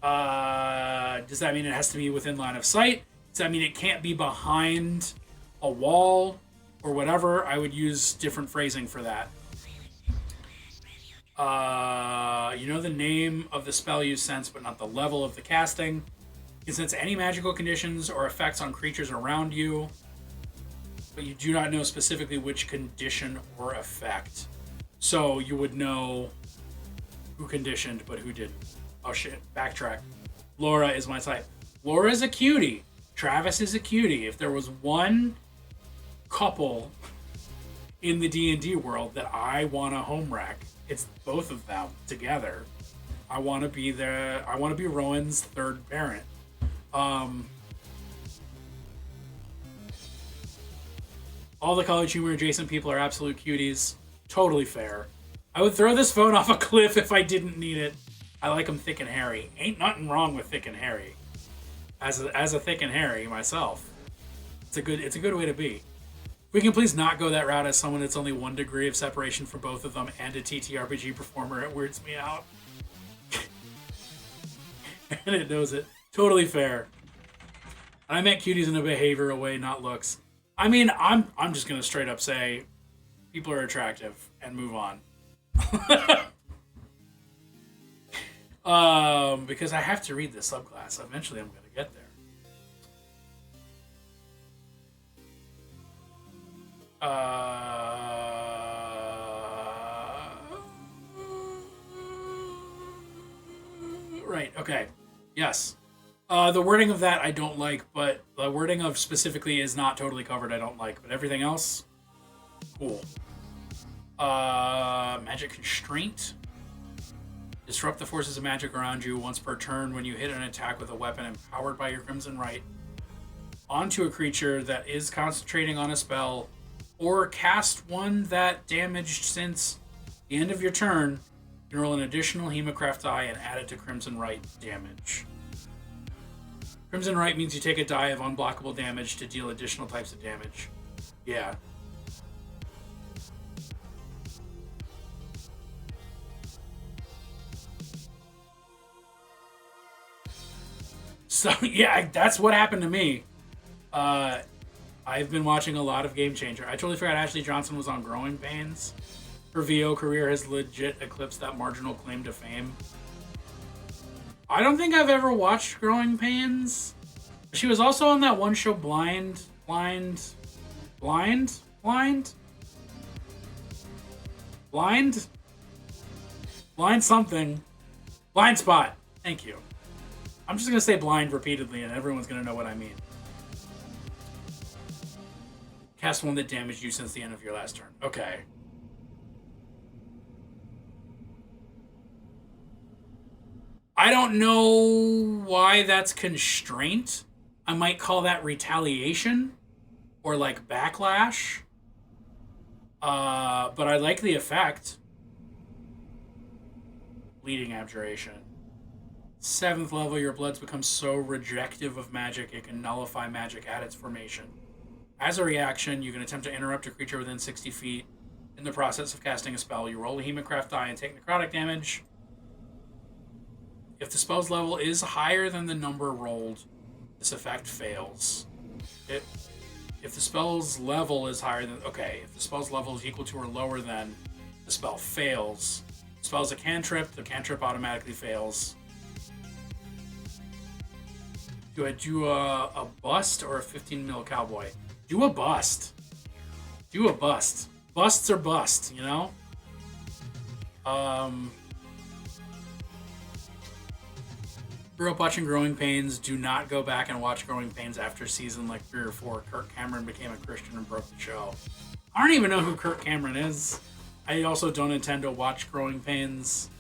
does that mean it has to be within line of sight? Does that mean it can't be behind a wall or whatever? I would use different phrasing for that. You know the name of the spell you sense, but not the level of the casting. You can sense any magical conditions or effects on creatures around you, but you do not know specifically which condition or effect. So you would know who conditioned, but who didn't. Oh shit, backtrack. Laura is my type. Laura is a cutie. Travis is a cutie. If there was one couple in the D&D world that I want to home wreck, it's both of them together. I want to be Rowan's third parent. All the College Humor adjacent people are absolute cuties. Totally fair. I would throw this phone off a cliff if I didn't need it. I like them thick and hairy. Ain't nothing wrong with thick and hairy. As a thick and hairy myself, it's a good way to be. We can please not go that route as someone that's only 1 degree of separation from both of them and a TTRPG performer. It weirds me out. And it knows it. Totally fair. I meant cuties in a behavioral way, not looks. I mean, I'm just gonna straight up say people are attractive and move on. Because I have to read this subclass. Eventually I'm gonna get there. Right, okay. Yes. The wording of that I don't like, but the wording of specifically is not totally covered I don't like, but everything else, cool. Magic Constraint. Disrupt the forces of magic around you once per turn when you hit an attack with a weapon empowered by your Crimson Right onto a creature that is concentrating on a spell, or cast one that damaged since the end of your turn. You can roll an additional Hemocraft die and add it to Crimson Right damage. Crimson Right means you take a die of unblockable damage to deal additional types of damage. Yeah. So, yeah, that's what happened to me. I've been watching a lot of Game Changer. I totally forgot Ashley Johnson was on Growing Pains. Her VO career has legit eclipsed that marginal claim to fame. I don't think I've ever watched Growing Pains. She was also on that one show, Blind something. Blind Spot. Thank you. I'm just going to say blind repeatedly and everyone's going to know what I mean. Cast one that damaged you since the end of your last turn. Okay. I don't know why that's constraint. I might call that retaliation or like backlash. But I like the effect. Bleeding Abjuration. 7th level, your bloods become so rejective of magic it can nullify magic at its formation. As a reaction, you can attempt to interrupt a creature within 60 feet. In the process of casting a spell, you roll a Hemocraft die and take necrotic damage. If the spell's level is higher than the number rolled, this effect fails. If the spell's level is higher than... Okay, if the spell's level is equal to or lower than, the spell fails. The spell's a cantrip, the cantrip automatically fails. Do I do a bust or a 15 mil cowboy? Do a bust. Do a bust. Busts are bust, you know? Grew up watching Growing Pains. Do not go back and watch Growing Pains after season like 3 or 4. Kirk Cameron became a Christian and broke the show. I don't even know who Kirk Cameron is. I also don't intend to watch Growing Pains.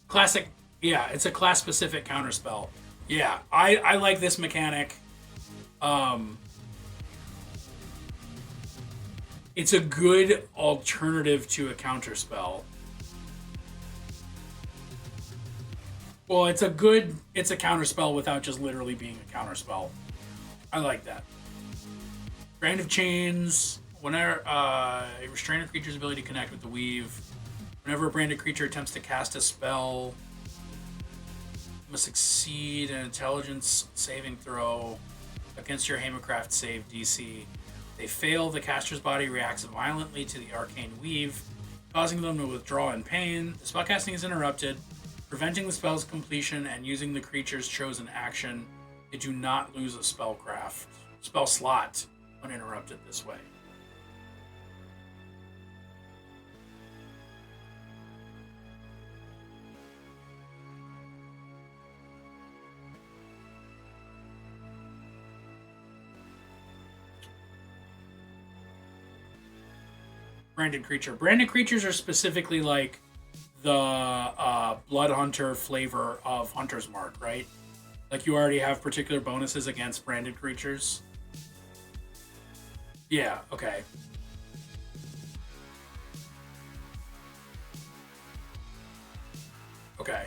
Classic. Yeah, it's a class-specific counterspell. Yeah, I like this mechanic. It's a good alternative to a counterspell. Well, it's a counterspell without just literally being a counterspell. I like that. Brand of Chains. Whenever restrain a creature's ability to connect with the weave. Whenever a branded creature attempts to cast a spell, must succeed an intelligence saving throw against your Hammercraft save DC. They fail, the caster's body reacts violently to the arcane weave, causing them to withdraw in pain. The spellcasting is interrupted, preventing the spell's completion and using the creature's chosen action. They do not lose a spell slot when interrupted this way. Branded creature. Branded creatures are specifically like the Blood Hunter flavor of Hunter's Mark, right? Like you already have particular bonuses against branded creatures. Yeah, okay. Okay.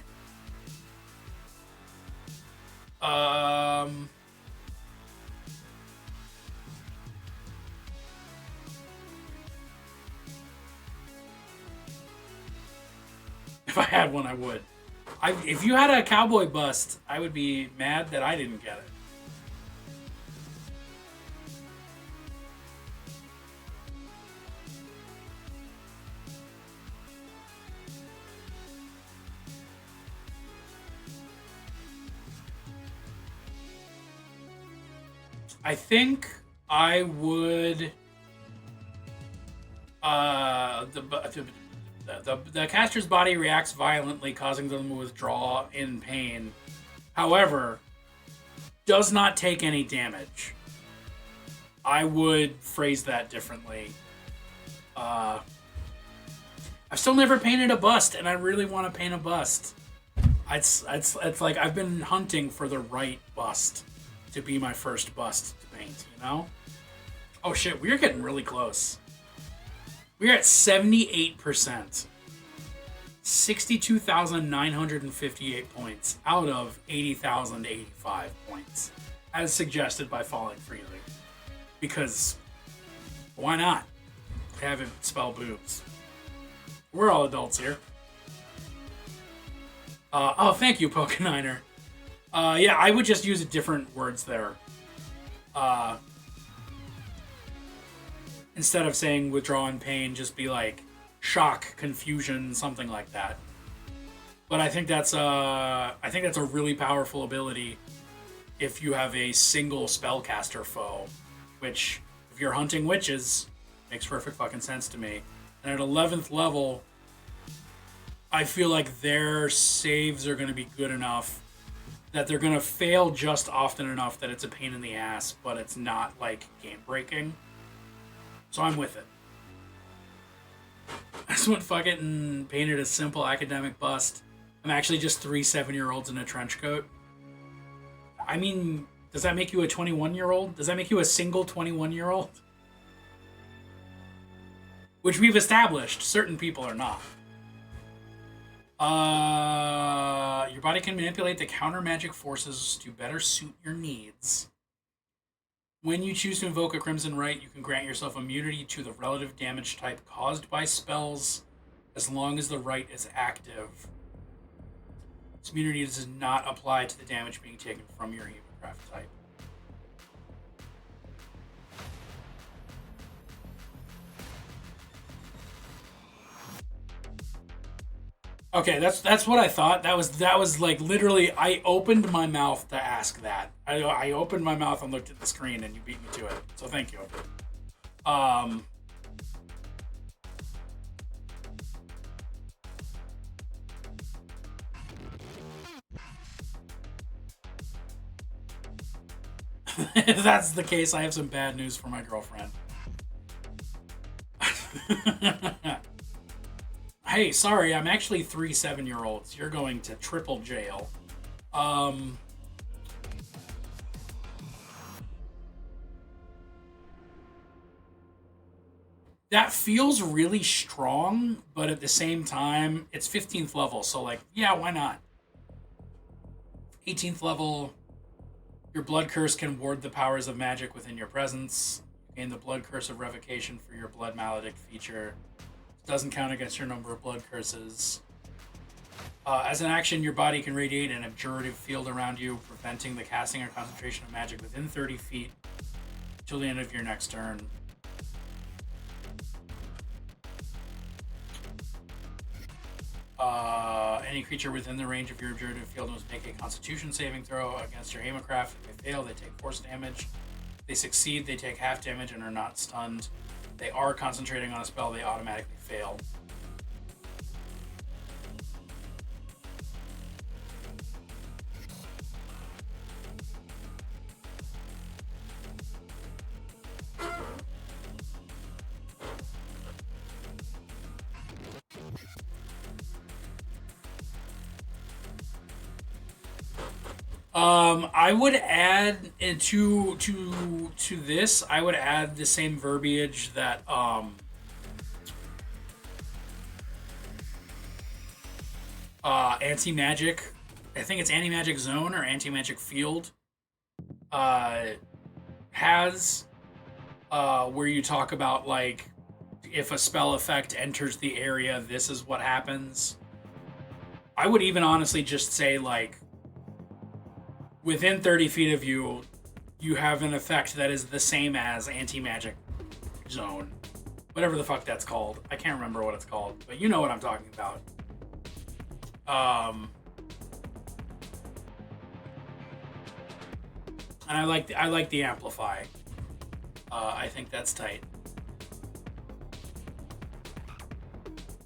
If I had one, I would. If you had a cowboy bust, I would be mad that I didn't get it. I think I would. The caster's body reacts violently, causing them to withdraw in pain. However, does not take any damage. I would phrase that differently. I've still never painted a bust, and I really want to paint a bust. It's like I've been hunting for the right bust to be my first bust to paint, you know? Oh shit, we're getting really close. We're at 78%. 62,958 points out of 80,085 points, as suggested by Falling Freely. Because, why not? Have it spell boobs. We're all adults here. Oh, thank you, Pokeniner. Yeah, I would just use different words there. Instead of saying withdraw in pain, just be like shock, confusion, something like that. But I think that's a really powerful ability if you have a single spellcaster foe, which if you're hunting witches, makes perfect fucking sense to me. And at 11th level, I feel like their saves are going to be good enough that they're going to fail just often enough that it's a pain in the ass, but it's not like game breaking. So I'm with it. I just went fuck it and painted a simple academic bust. I'm actually just 3 7-year-olds in a trench coat. I mean, does that make you a 21-year-old? Does that make you a single 21-year-old? Which we've established, certain people are not. Your body can manipulate the counter magic forces to better suit your needs. When you choose to invoke a Crimson Rite, you can grant yourself immunity to the relative damage type caused by spells as long as the rite is active. This immunity does not apply to the damage being taken from your Hammercraft type. Okay, that's what I thought. That was like literally I opened my mouth to ask that. I opened my mouth and looked at the screen and you beat me to it. So thank you. If that's the case, I have some bad news for my girlfriend. Hey, sorry, I'm actually 3 7-year-olds. You're going to triple jail. That feels really strong, but at the same time, it's 15th level, so like, yeah, why not? 18th level, your blood curse can ward the powers of magic within your presence. Gain the blood curse of revocation for your blood maledict feature. Doesn't count against your number of blood curses. As an action, your body can radiate an abjurative field around you, preventing the casting or concentration of magic within 30 feet till the end of your next turn. Any creature within the range of your abjurative field must make a Constitution saving throw against your Hammercraft. If they fail, they take force damage. If they succeed, they take half damage and are not stunned. If they are concentrating on a spell, they automatically fail. I would add to this. I would add the same verbiage that anti-magic. I think it's anti-magic zone or anti-magic field. Has where you talk about like if a spell effect enters the area, this is what happens. I would even honestly just say like, within 30 feet of you, you have an effect that is the same as anti-magic zone. Whatever the fuck that's called. I can't remember what it's called, but you know what I'm talking about. And I like the amplify. I think that's tight.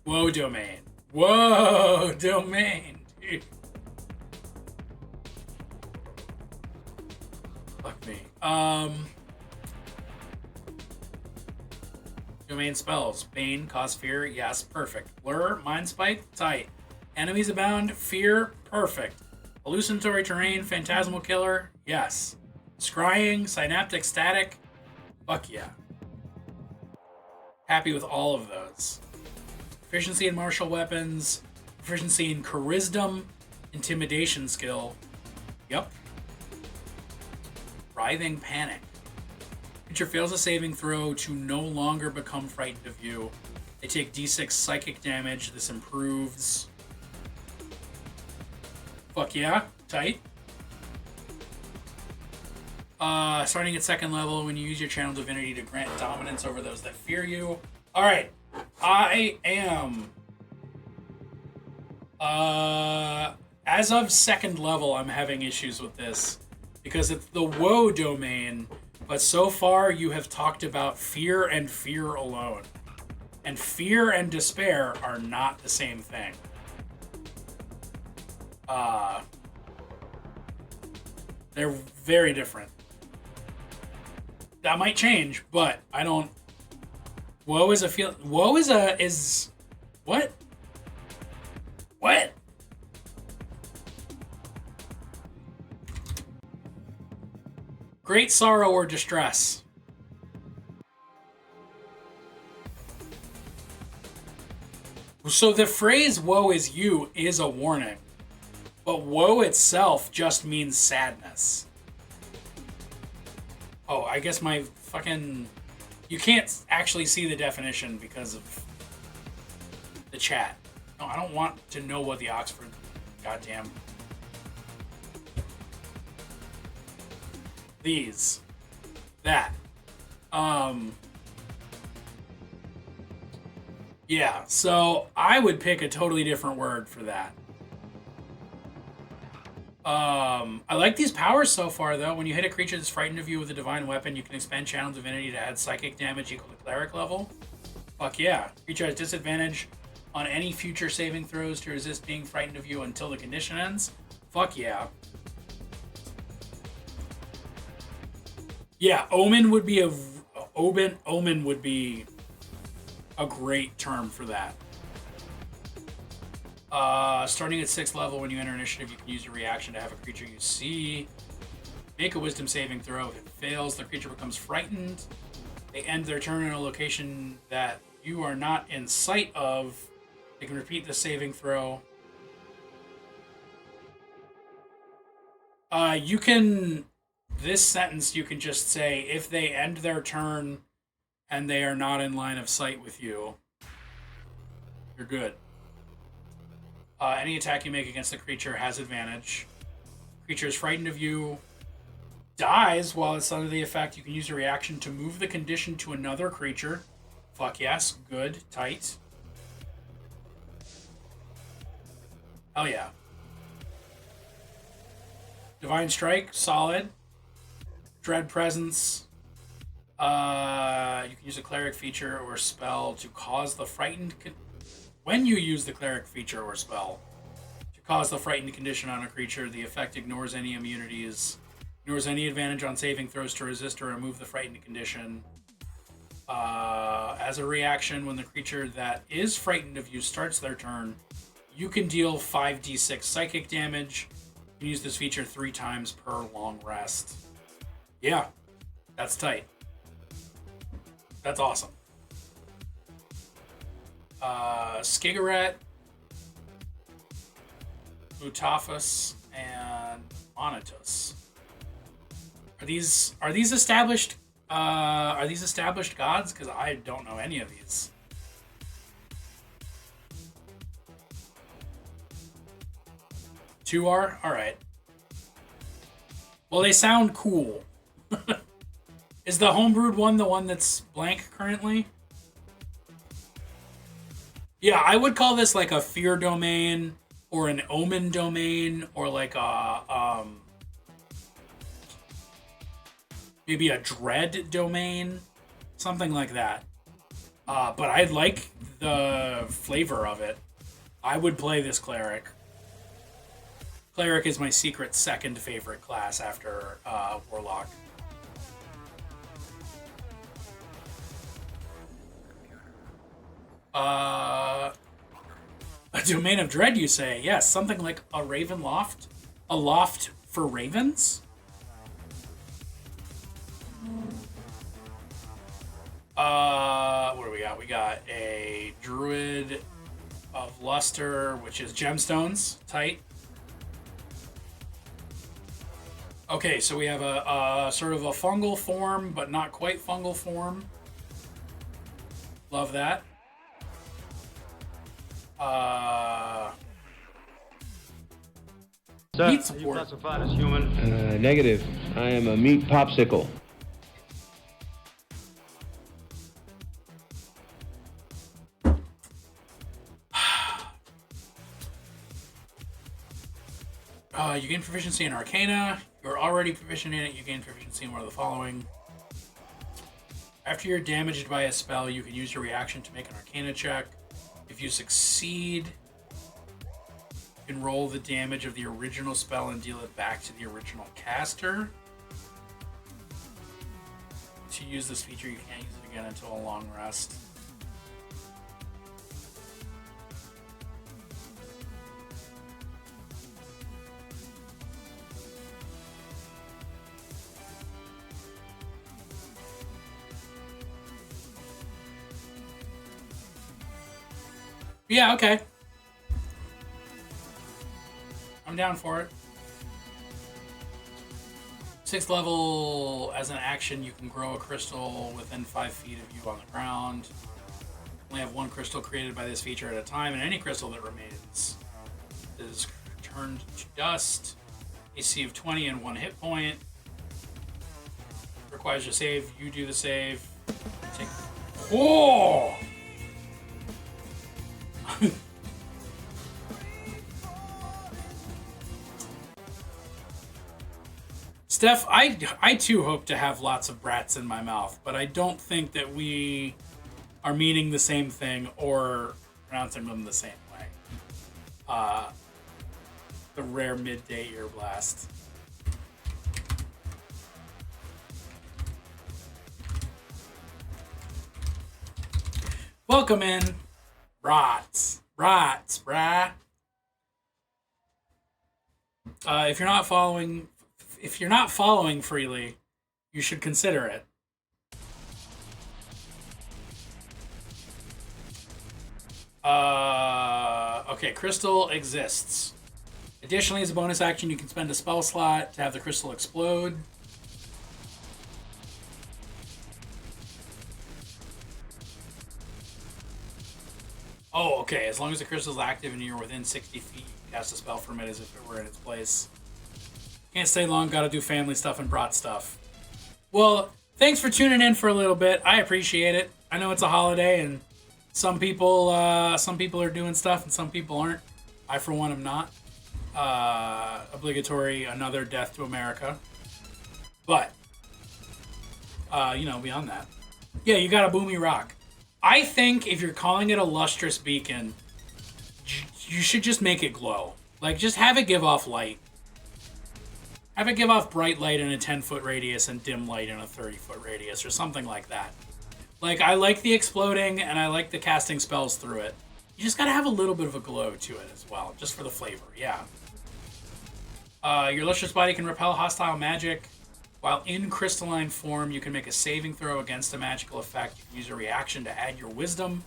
Whoa, domain. Whoa, domain. Dude. Fuck me. Domain spells. Bane, cause fear, yes, perfect. Lure, mind spike, tight. Enemies abound, fear, perfect. Hallucinatory terrain, phantasmal killer, yes. Scrying, synaptic static, fuck yeah. Happy with all of those. Proficiency in martial weapons, proficiency in charisdom, intimidation skill, yep. Writhing panic. Creature fails a saving throw to no longer become frightened of you. They take d6 psychic damage. This improves. Fuck yeah. Tight. Starting at 2nd level, when you use your channel divinity to grant dominance over those that fear you. Alright. I am... as of 2nd level, I'm having issues with this. Because it's the woe domain, but so far you have talked about fear and fear alone. And fear and despair are not the same thing. They're very different. That might change, but I don't... Woe is a feel... Woe is a... is... What? What? Great sorrow or distress. So the phrase woe is you is a warning. But woe itself just means sadness. Oh, I guess my fucking... You can't actually see the definition because of the chat. No, I don't want to know what the Oxford... Goddamn... These. That. Yeah, so I would pick a totally different word for that. I like these powers so far, though. When you hit a creature that's frightened of you with a divine weapon, you can expend Channel Divinity to add psychic damage equal to cleric level. Fuck yeah. Creature has disadvantage on any future saving throws to resist being frightened of you until the condition ends. Fuck yeah. Yeah, omen would be omen would be a great term for that. Starting at 6th level, when you enter initiative, you can use your reaction to have a creature you see make a wisdom saving throw. If it fails, the creature becomes frightened. They end their turn in a location that you are not in sight of. They can repeat the saving throw. You can... This sentence, you can just say, if they end their turn and they are not in line of sight with you, you're good. Any attack you make against the creature has advantage. Creature is frightened of you, dies while it's under the effect. You can use a reaction to move the condition to another creature. Fuck yes, good, tight. Hell yeah. Divine Strike, solid. Dread Presence. You can use a cleric feature or spell to cause the frightened... When you use the cleric feature or spell to cause the frightened condition on a creature, the effect ignores any immunities, ignores any advantage on saving throws to resist or remove the frightened condition. As a reaction, when the creature that is frightened of you starts their turn, you can deal 5d6 psychic damage. You can use this feature 3 times per long rest. Yeah, that's tight. That's awesome. Skigaret, Butaphus, and Monotus. Are these established? Are these established gods? Because I don't know any of these. Two are? Alright. Well, they sound cool. Is the homebrewed one the one that's blank currently? Yeah, I would call this like a fear domain or an omen domain or like a maybe a dread domain, something like that. But I like the flavor of it. I would play this cleric. Cleric is my secret second favorite class after Warlock. A domain of dread, you say? Yes, something like a raven loft? A loft for ravens? What do we got? We got a druid of luster, which is gemstones, tight. Okay, so we have a sort of a fungal form, but not quite fungal form. Love that. Sir, Meat are support. you classified as human? Negative. I am a meat popsicle. You gain proficiency in Arcana. You're already proficient in it. You gain proficiency in one of the following. After you're damaged by a spell, you can use your reaction to make an Arcana check. If you succeed, you can roll the damage of the original spell and deal it back to the original caster. To use this feature, you can't use it again until a long rest. Yeah, okay. I'm down for it. 6th level, as an action, you can grow a crystal within 5 feet of you on the ground. Only have 1 crystal created by this feature at a time, and any crystal that remains is turned to dust. AC of 20 and 1 hit point. Requires a save. You do the save. Take... Oh! Steph, I too hope to have lots of brats in my mouth, but I don't think that we are meaning the same thing or pronouncing them the same way. The rare midday ear blast. Welcome in. Rots, brah. If you're not following freely, you should consider it. Okay, crystal exists. Additionally, as a bonus action, you can spend a spell slot to have the crystal explode. Oh, okay. As long as the crystal is active and you're within 60 feet, you can cast a spell from it as if it were in its place. Can't stay long. Gotta do family stuff and brought stuff. Well, thanks for tuning in for a little bit. I appreciate it. I know it's a holiday and some people are doing stuff and some people aren't. I, for one, am not. Obligatory another death to America. But, beyond that. Yeah, you got a boomy rock. I think if you're calling it a lustrous beacon, you should just make it glow. Like, just have it give off light. Have it give off bright light in a 10-foot radius and dim light in a 30-foot radius or something like that. Like, I like the exploding and I like the casting spells through it. You just gotta have a little bit of a glow to it as well, just for the flavor, yeah. Your lustrous body can repel hostile magic. While in crystalline form, you can make a saving throw against a magical effect. You can use a reaction to add your wisdom.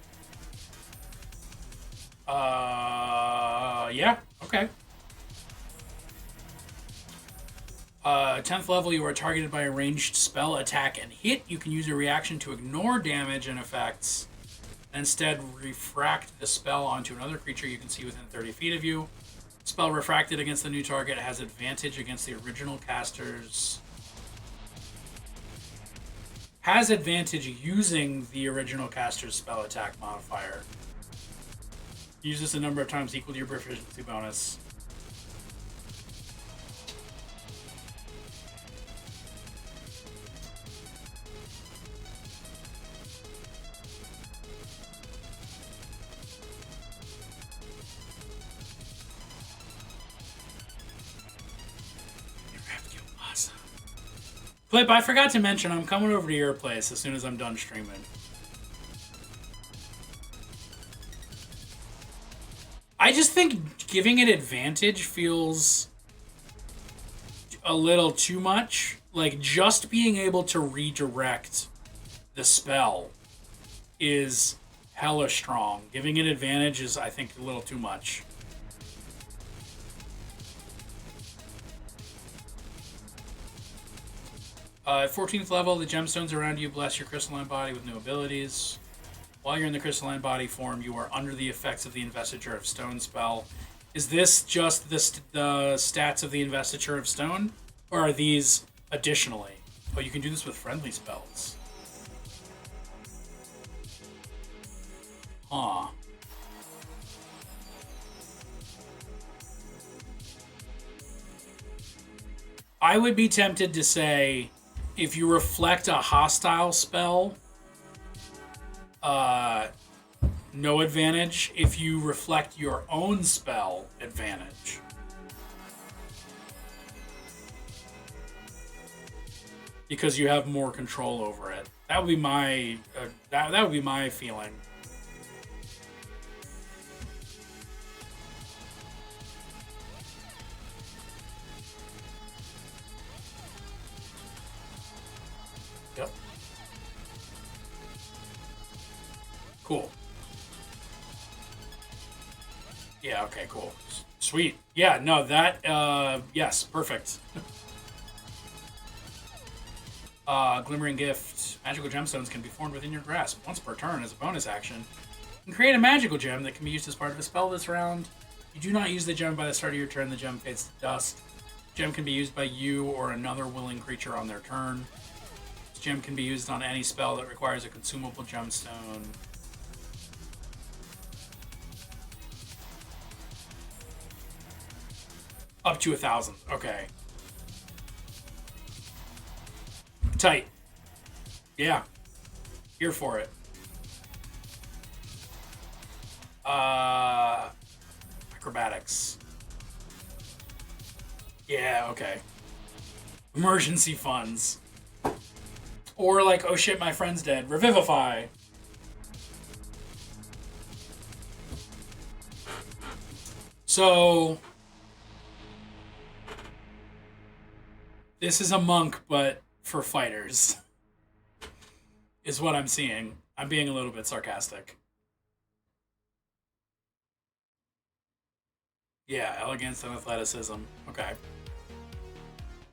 Yeah, okay. 10th level, you are targeted by a ranged spell, attack, and hit. You can use a reaction to ignore damage and effects. Instead, refract the spell onto another creature you can see within 30 feet of you. Spell refracted against the new target has advantage against the original casters. Has advantage using the original caster's spell attack modifier. Use this a number of times equal to your proficiency bonus. Flip, I forgot to mention, I'm coming over to your place as soon as I'm done streaming. I just think giving it advantage feels a little too much. Like, just being able to redirect the spell is hella strong. Giving it advantage is, I think, a little too much. At 14th level, the gemstones around you bless your crystalline body with new abilities. While you're in the crystalline body form, you are under the effects of the Investiture of Stone spell. Is this just the stats of the Investiture of Stone? Or are these additionally? Oh, you can do this with friendly spells. Huh. I would be tempted to say, if you reflect a hostile spell, no advantage. If you reflect your own spell, advantage. Because you have more control over it. That would be my that would be my feeling. Yep. Cool. Yeah, okay, cool. Sweet. Yeah, no, that, yes, perfect. Glimmering Gift. Magical gemstones can be formed within your grasp once per turn as a bonus action. You can create a magical gem that can be used as part of a spell this round. If you do not use the gem by the start of your turn, the gem fades to dust. The gem can be used by you or another willing creature on their turn. This gem can be used on any spell that requires a consumable gemstone. Up to 1,000. Okay. Tight. Yeah. Here for it. Acrobatics. Yeah, okay. Emergency funds. Or like, oh shit, my friend's dead. Revivify. So this is a monk, but for fighters, is what I'm seeing. I'm being a little bit sarcastic. Yeah, elegance and athleticism. Okay.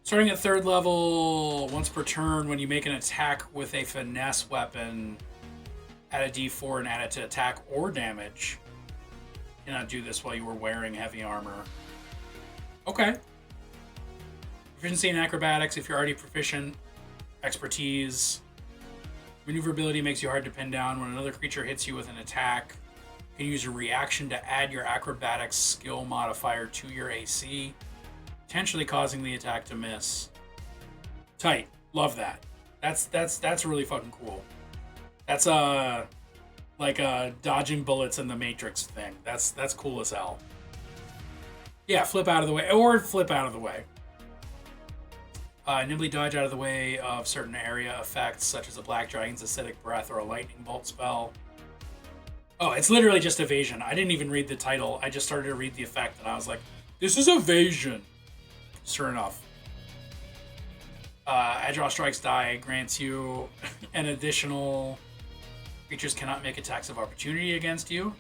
Starting at 3rd level, once per turn, when you make an attack with a finesse weapon, add a d4 and add it to attack or damage. You cannot do this while you were wearing heavy armor. Okay. Proficiency in acrobatics if you're already proficient. Expertise. Maneuverability makes you hard to pin down. When another creature hits you with an attack, you can use a reaction to add your acrobatics skill modifier to your AC, potentially causing the attack to miss. Tight. Love that. That's really fucking cool. That's like a dodging bullets in the Matrix thing. That's cool as hell. Yeah, flip out of the way or flip out of the way. Nimbly dodge out of the way of certain area effects, such as a Black Dragon's Acidic Breath or a Lightning Bolt spell. Oh, it's literally just evasion. I didn't even read the title. I just started to read the effect, and I was like, this is evasion. Sure enough. Agile Strikes die grants you an additional... Creatures cannot make attacks of opportunity against you. You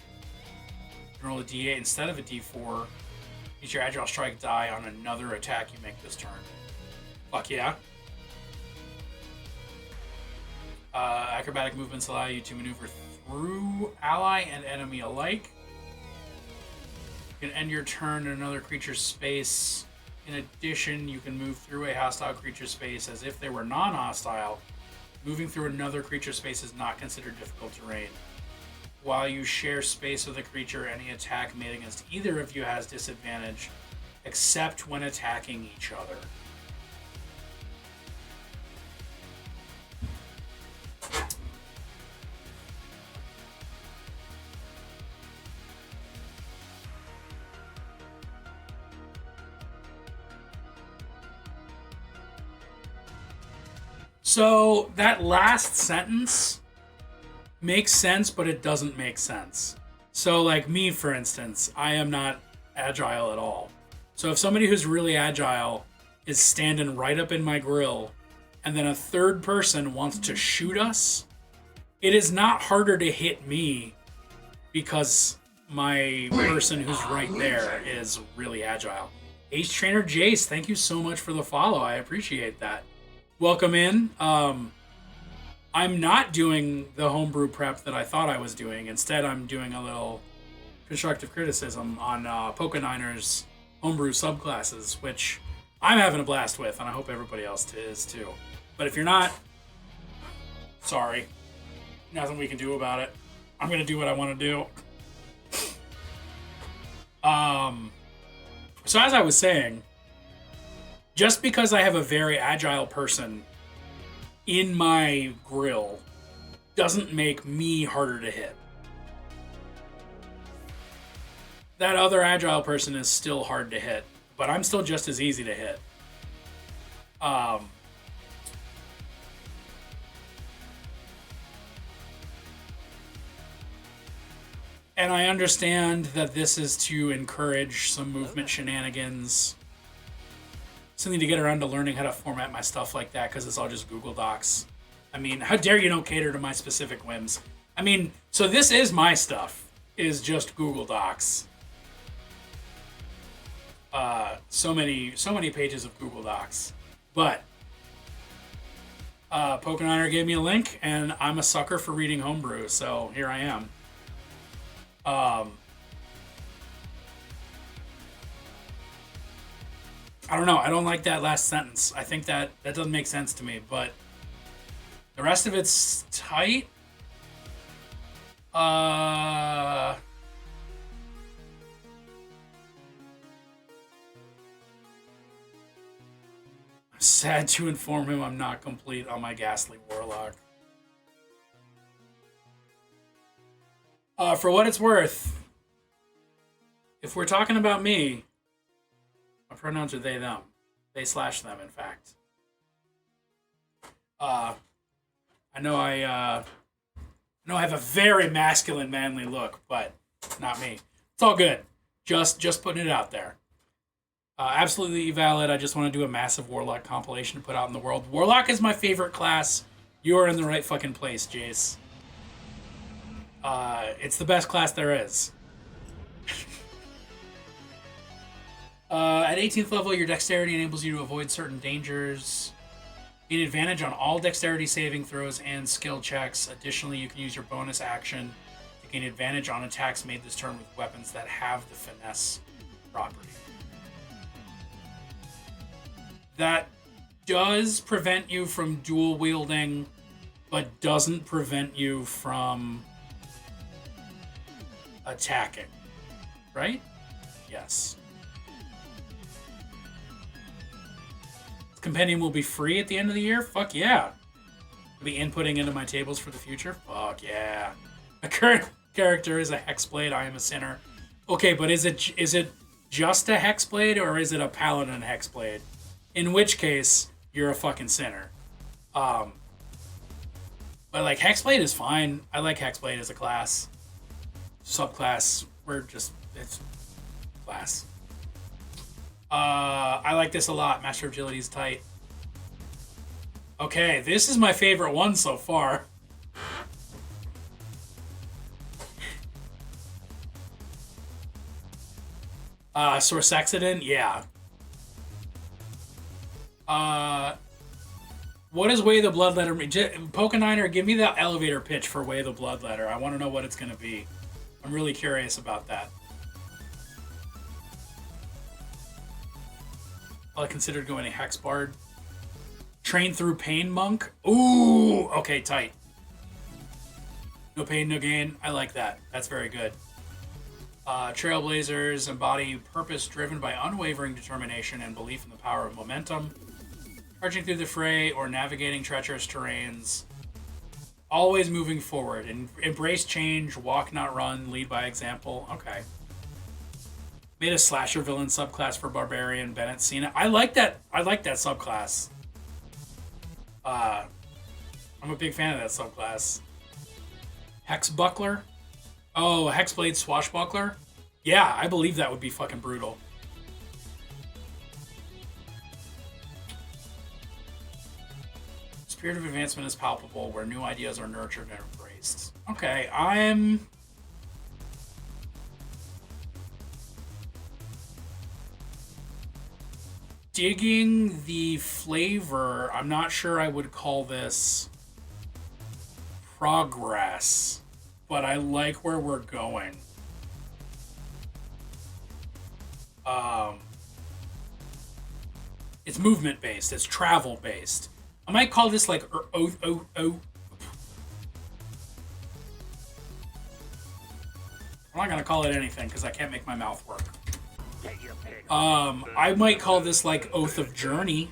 can roll a d8 instead of a d4. Use your Agile Strike die on another attack you make this turn. Fuck yeah. Acrobatic movements allow you to maneuver through ally and enemy alike. You can end your turn in another creature's space. In addition, you can move through a hostile creature's space as if they were non-hostile. Moving through another creature's space is not considered difficult terrain. While you share space with a creature, any attack made against either of you has disadvantage, except when attacking each other. So that last sentence makes sense, but it doesn't make sense. So like me, for instance, I am not agile at all. So if somebody who's really agile is standing right up in my grill and then a third person wants to shoot us, it is not harder to hit me because my person who's right there is really agile. Ace Trainer Jace, thank you so much for the follow. I appreciate that. Welcome in. I'm not doing the homebrew prep that I thought I was doing. Instead, I'm doing a little constructive criticism on Pokeniners homebrew subclasses, which I'm having a blast with, and I hope everybody else is too. But if you're not, sorry. Nothing we can do about it. I'm going to do what I want to do. So as I was saying, just because I have a very agile person in my grill doesn't make me harder to hit. That other agile person is still hard to hit, but I'm still just as easy to hit. And I understand that this is to encourage some movement shenanigans. Still need to get around to learning how to format my stuff like that because it's all just Google Docs. I mean, how dare you not cater to my specific whims? I mean, so this is my stuff, is just Google Docs. So many pages of Google Docs. But Pokeniner gave me a link, and I'm a sucker for reading homebrew, so here I am. I don't know. I don't like that last sentence. I think that doesn't make sense to me, but the rest of it's tight. I'm sad to inform him I'm not complete on my Ghastly Warlock. For what it's worth, if we're talking about me, my pronouns are they, them. They/them, in fact. I know I have a very masculine, manly look, but not me. It's all good. Just putting it out there. Absolutely valid. I just want to do a massive Warlock compilation to put out in the world. Warlock is my favorite class. You are in the right fucking place, Jace. It's the best class there is. At 18th level, your dexterity enables you to avoid certain dangers. Gain advantage on all dexterity saving throws and skill checks. Additionally, you can use your bonus action to gain advantage on attacks made this turn with weapons that have the finesse property. That does prevent you from dual wielding, but doesn't prevent you from attacking. Right? Yes. Compendium will be free at the end of the year? Fuck yeah. I'll be inputting into my tables for the future? Fuck yeah. My current character is a Hexblade. I am a Sinner. Okay, but is it just a Hexblade or is it a Paladin Hexblade? In which case, you're a fucking Sinner. But like, Hexblade is fine. I like Hexblade as a class. Subclass. It's class. I like this a lot. Master of Agility is tight. Okay, this is my favorite one so far. Source Accident? Yeah. What does Way the Bloodletter mean? Pokeniner, give me the elevator pitch for Way the Bloodletter. I want to know what it's going to be. I'm really curious about that. I considered going a Hexbard. Train through Pain Monk. Ooh, okay, tight. No pain, no gain. I like that. That's very good. Trailblazers embody purpose driven by unwavering determination and belief in the power of momentum. Charging through the fray or navigating treacherous terrains. Always moving forward. And embrace change, walk not run, lead by example. Okay. Made a slasher villain subclass for Barbarian Bennett Cena. I like that subclass. I'm a big fan of that subclass. Hexbuckler? Oh, Hexblade Swashbuckler? Yeah, I believe that would be fucking brutal. Spirit of advancement is palpable, where new ideas are nurtured and embraced. Okay, I'm digging the flavor. I'm not sure I would call this progress, but I like where we're going. It's movement based. It's travel based. I might call this like I'm not gonna call it anything because I can't make my mouth work. I might call this like Oath of Journey.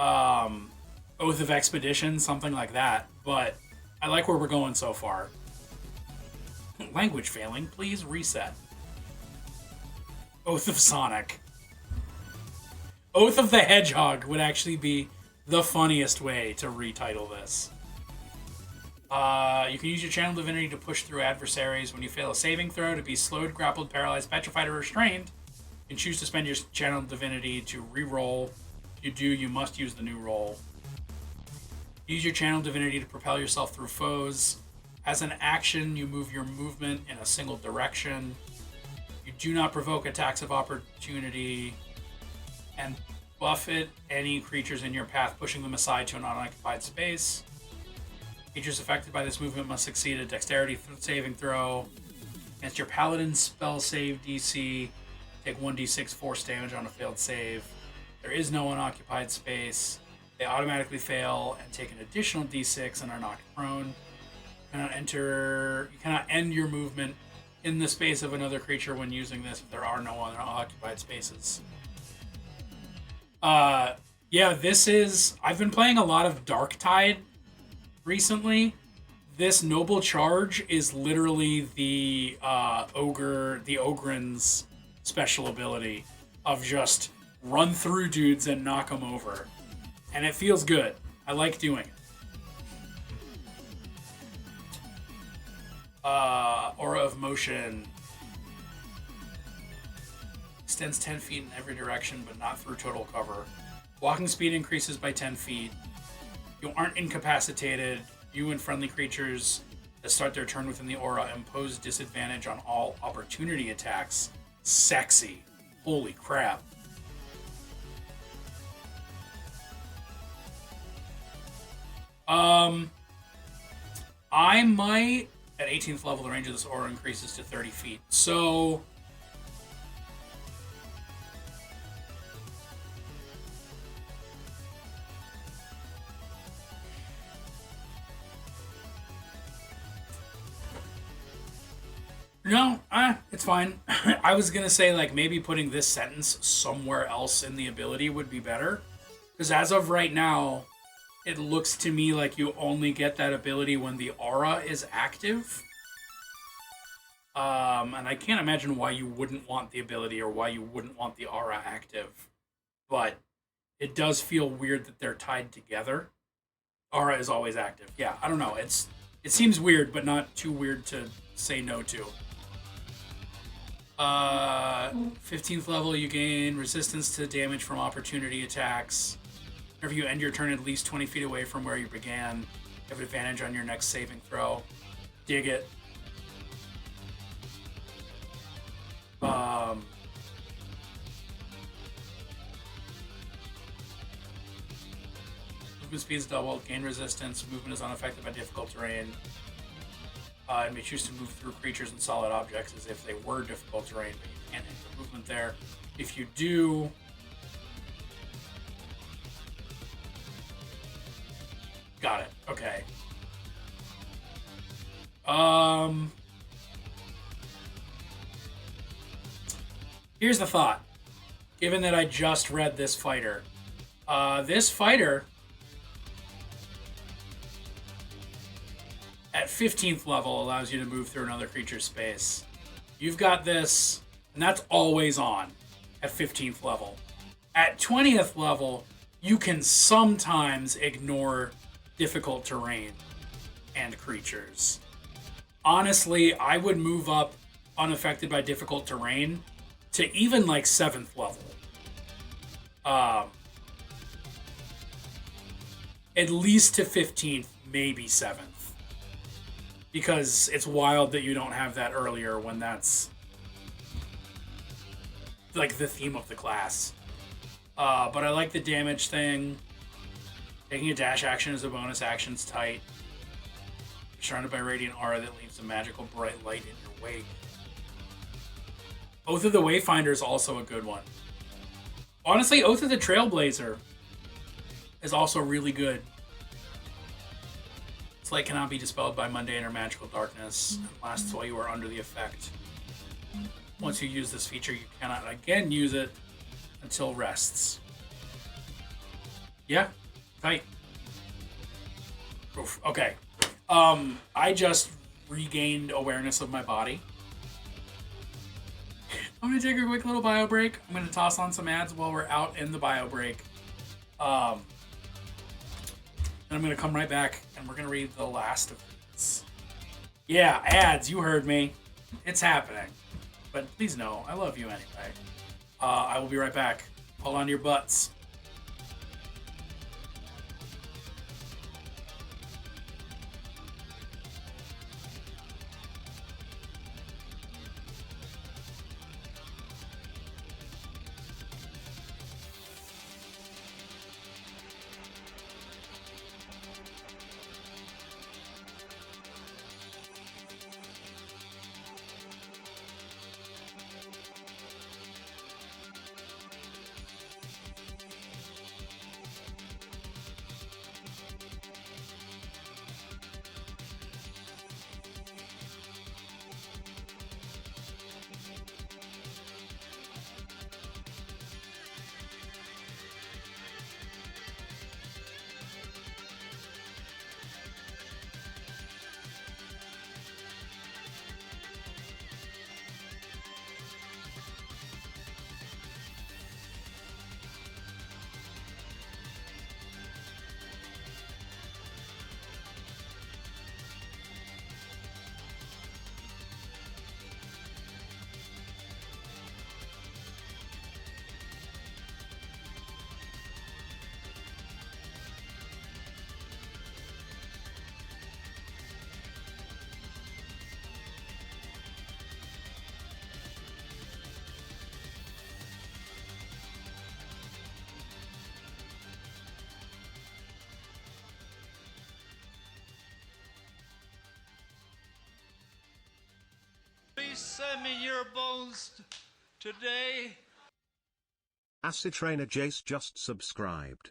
Oath of Expedition, something like that. But I like where we're going so far. Language failing, please reset. Oath of Sonic. Oath of the Hedgehog would actually be the funniest way to retitle this. You can use your channel divinity to push through adversaries. When you fail a saving throw, to be slowed, grappled, paralyzed, petrified, or restrained, you can choose to spend your channel divinity to re-roll. If you do, you must use the new roll. Use your channel divinity to propel yourself through foes. As an action, you move your movement in a single direction. You do not provoke attacks of opportunity. And buffet any creatures in your path, pushing them aside to an unoccupied space. Creatures affected by this movement must succeed a dexterity saving throw. Against your paladin spell save DC, take 1d6 force damage on a failed save. There is no unoccupied space. They automatically fail and take an additional d6 and are knocked prone. You cannot end your movement in the space of another creature when using this if there are no other occupied spaces. Yeah, I've been playing a lot of Darktide recently. This Noble Charge is literally the Ogren's special ability of just run through dudes and knock them over. And it feels good. I like doing it. Aura of Motion. extends 10 feet in every direction, but not through total cover. Walking speed increases by 10 feet. You aren't incapacitated. You and friendly creatures that start their turn within the aura impose disadvantage on all opportunity attacks. Sexy. Holy crap. I might... At 18th level, the range of this aura increases to 30 feet. So... No, it's fine. I was gonna say, like, maybe putting this sentence somewhere else in the ability would be better. Because as of right now, it looks to me like you only get that ability when the aura is active. And I can't imagine why you wouldn't want the ability or why you wouldn't want the aura active. But it does feel weird that they're tied together. Aura is always active. Yeah, I don't know. It seems weird, but not too weird to say no to. 15th level, you gain resistance to damage from opportunity attacks. Whenever you end your turn at least 20 feet away from where you began, you have advantage on your next saving throw. Dig it. Movement speed is doubled. Gain resistance. Movement is unaffected by difficult terrain. You may choose to move through creatures and solid objects as if they were difficult terrain, but you can't enter movement there. If you do... Got it. Okay. Here's the thought. Given that I just read this fighter. This fighter... at 15th level allows you to move through another creature's space. You've got this, and that's always on at 15th level. At 20th level, you can sometimes ignore difficult terrain and creatures. Honestly, I would move up unaffected by difficult terrain to even like 7th level. At least to 15th, maybe 7th. Because it's wild that you don't have that earlier when that's like the theme of the class. But I like the damage thing. Taking a dash action as a bonus action's tight. You're surrounded by radiant aura that leaves a magical bright light in your wake. Oath of the Wayfinder is also a good one. Honestly, Oath of the Trailblazer is also really good. This light cannot be dispelled by mundane or magical darkness and lasts while you are under the effect. Once you use this feature, you cannot again use it until rests. Yeah, tight. Oof. Okay. I just regained awareness of my body. I'm gonna take a quick little bio break. I'm gonna toss on some ads while we're out in the bio break. And I'm going to come right back, and we're going to read the last of these. Yeah, ads, you heard me. It's happening. But please know, I love you anyway. I will be right back. Hold on to your butts. send me your bones today. Acid Trainer Jace just subscribed.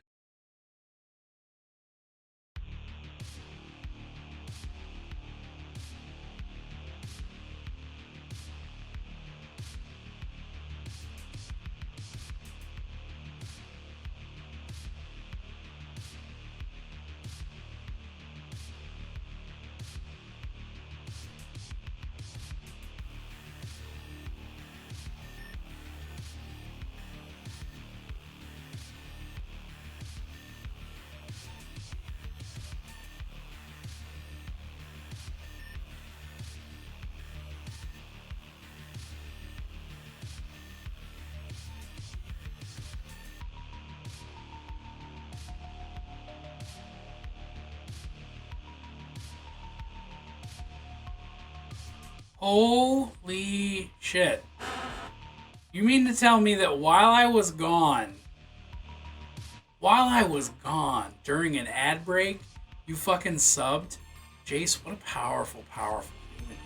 Holy shit. You mean to tell me that while I was gone, during an ad break, you fucking subbed? Jace, what a powerful, powerful human.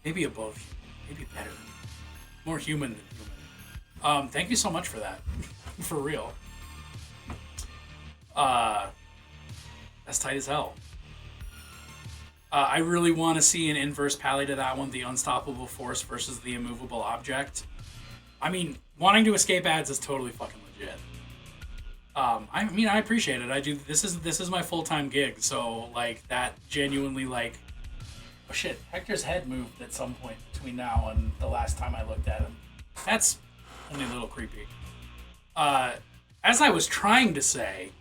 Maybe above you. Maybe better than you. More human than human. Thank you so much for that. For real. That's tight as hell. I really want to see an inverse pally to that one, the unstoppable force versus the immovable object. I mean, wanting to escape ads is totally fucking legit. I appreciate it. I do. This is my full-time gig, so like that genuinely like. Oh shit! Hector's head moved at some point between now and the last time I looked at him. That's only a little creepy. As I was trying to say.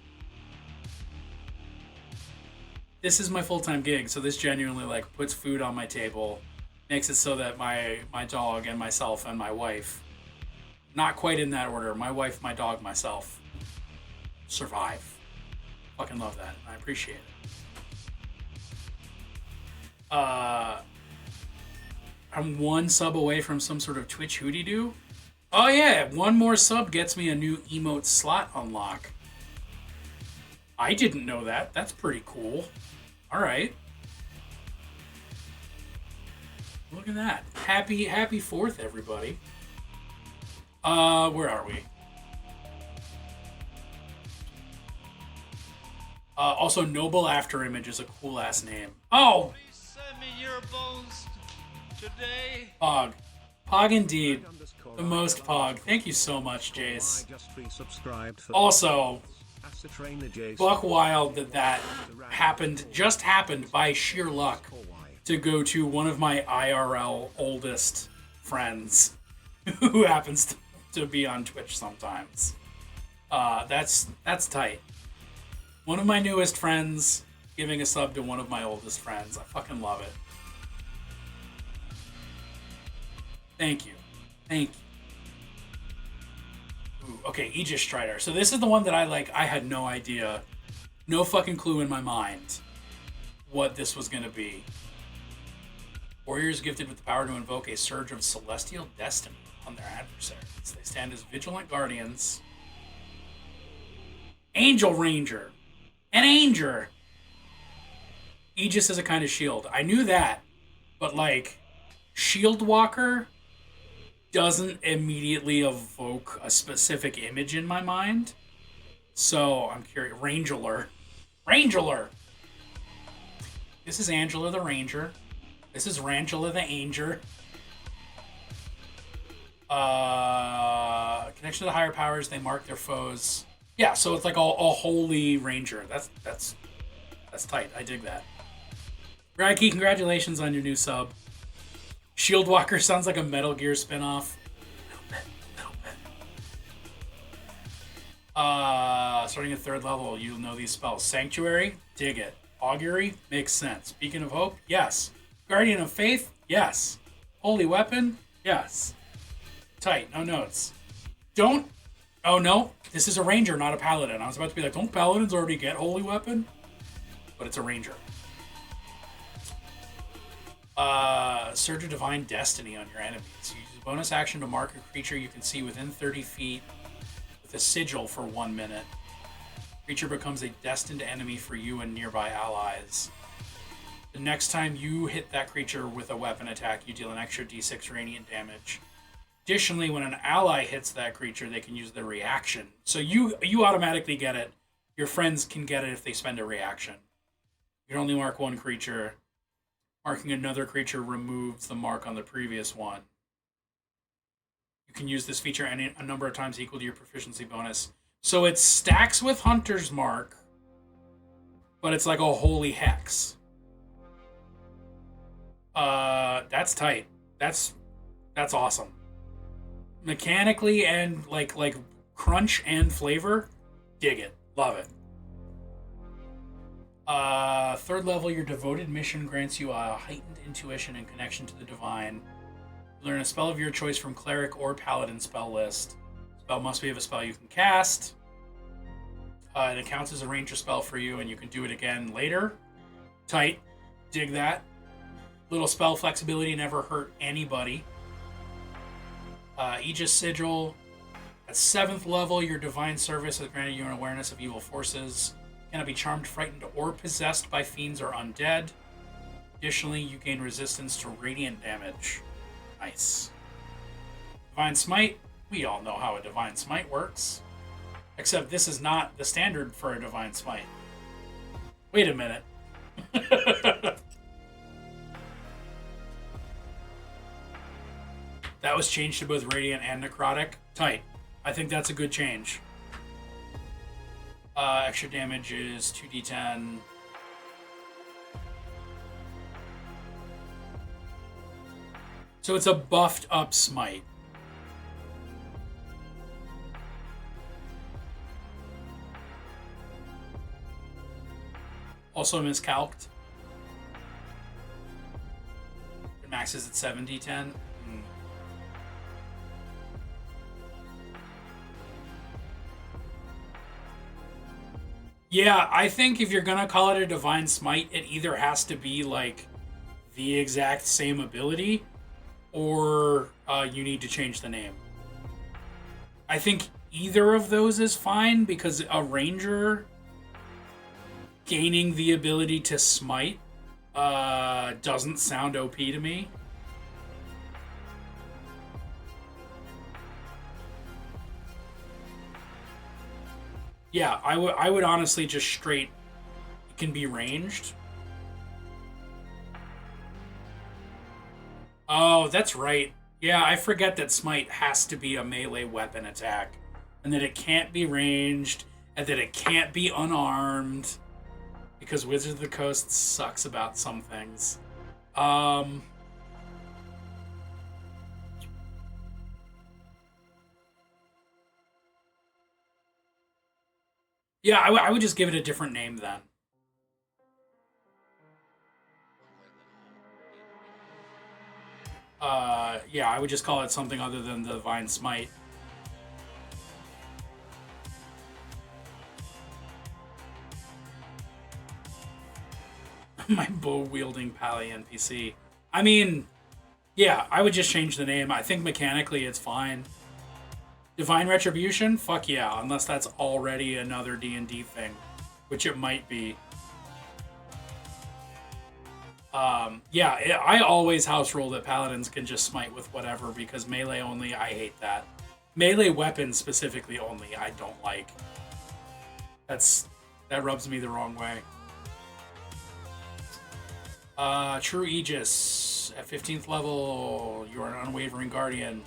This is my full-time gig, so this genuinely like puts food on my table, makes it so that my dog and myself and my wife, not quite in that order, my wife, my dog, myself, survive. Fucking love that. I appreciate it. I'm one sub away from some sort of Twitch hootie-doo. Oh yeah, one more sub gets me a new emote slot unlock. I didn't know that. That's pretty cool. Alright. Look at that. Happy 4th, everybody. Where are we? Also, Noble Afterimage is a cool-ass name. Oh! Send me your bones today. Pog. Pog indeed. The most Pog. Thank you so much, Jace. Also... Buck wild that just happened by sheer luck to go to one of my IRL oldest friends who happens to be on Twitch sometimes. That's tight. One of my newest friends giving a sub to one of my oldest friends. I fucking love it. Thank you. Thank you. Ooh, okay, Aegis Strider. So this is the one that I had no idea, no fucking clue in my mind what this was going to be. Warriors gifted with the power to invoke a surge of celestial destiny on their adversaries. They stand as vigilant guardians. Angel Ranger. An Anger. Aegis is a kind of shield. I knew that, but like, Shield Walker doesn't immediately evoke a specific image in my mind. So, I'm curious. Rangeler. This is Angela the Ranger. This is Rangela the Anger. Connection to the higher powers, they mark their foes. Yeah, so it's like a holy ranger. That's tight. I dig that. Raiki, congratulations on your new sub. Shieldwalker sounds like a Metal Gear spinoff. Little bit. Starting at 3rd level, you'll know these spells. Sanctuary, dig it. Augury, makes sense. Beacon of Hope, yes. Guardian of Faith, yes. Holy Weapon, yes. Tight, no notes. Oh no, this is a ranger, not a paladin. I was about to be like, don't paladins already get Holy Weapon? But it's a ranger. Surge of Divine Destiny on your enemies. Use a bonus action to mark a creature you can see within 30 feet with a sigil for 1 minute. Creature becomes a destined enemy for you and nearby allies. The next time you hit that creature with a weapon attack, you deal an extra d6 radiant damage. Additionally, when an ally hits that creature, they can use the reaction. So you automatically get it. Your friends can get it if they spend a reaction. You can only mark one creature. Marking another creature removes the mark on the previous one. You can use this feature a number of times equal to your proficiency bonus. So it stacks with Hunter's Mark, but it's like a holy hex. That's tight. That's awesome. Mechanically and like crunch and flavor, dig it. Love it. Third level, your devoted mission grants you a heightened intuition and connection to the divine. Learn a spell of your choice from cleric or paladin spell list. Spell must be of a spell you can cast. It counts as a ranger spell for you, and you can do it again later. Tight. Dig that. Little spell flexibility never hurt anybody. Aegis Sigil. At 7th level, your divine service has granted you an awareness of evil forces. Cannot be charmed, frightened, or possessed by fiends or undead. Additionally, you gain resistance to radiant damage. Nice. Divine Smite. We all know how a Divine Smite works. Except this is not the standard for a Divine Smite. Wait a minute. That was changed to both Radiant and Necrotic. Tight. I think that's a good change. Extra damage is 2d10. So it's a buffed up smite. Also miscalced. It maxes at 7d10. Yeah, I think if you're gonna call it a Divine Smite, it either has to be like the exact same ability, or you need to change the name. I think either of those is fine, because a ranger gaining the ability to smite doesn't sound OP to me. Yeah, I would honestly just straight, it can be ranged. Oh, that's right. Yeah, I forget that smite has to be a melee weapon attack, and that it can't be ranged, and that it can't be unarmed, because Wizards of the Coast sucks about some things. Yeah, I would just give it a different name then. Yeah, I would just call it something other than the Divine Smite. My bow-wielding pally NPC. I mean, yeah, I would just change the name. I think mechanically it's fine. Divine Retribution? Fuck yeah, unless that's already another D&D thing, which it might be. Yeah, I always house roll that paladins can just smite with whatever, because melee only, I hate that. Melee weapons specifically only, I don't like. That rubs me the wrong way. True Aegis. At 15th level, you are an unwavering guardian.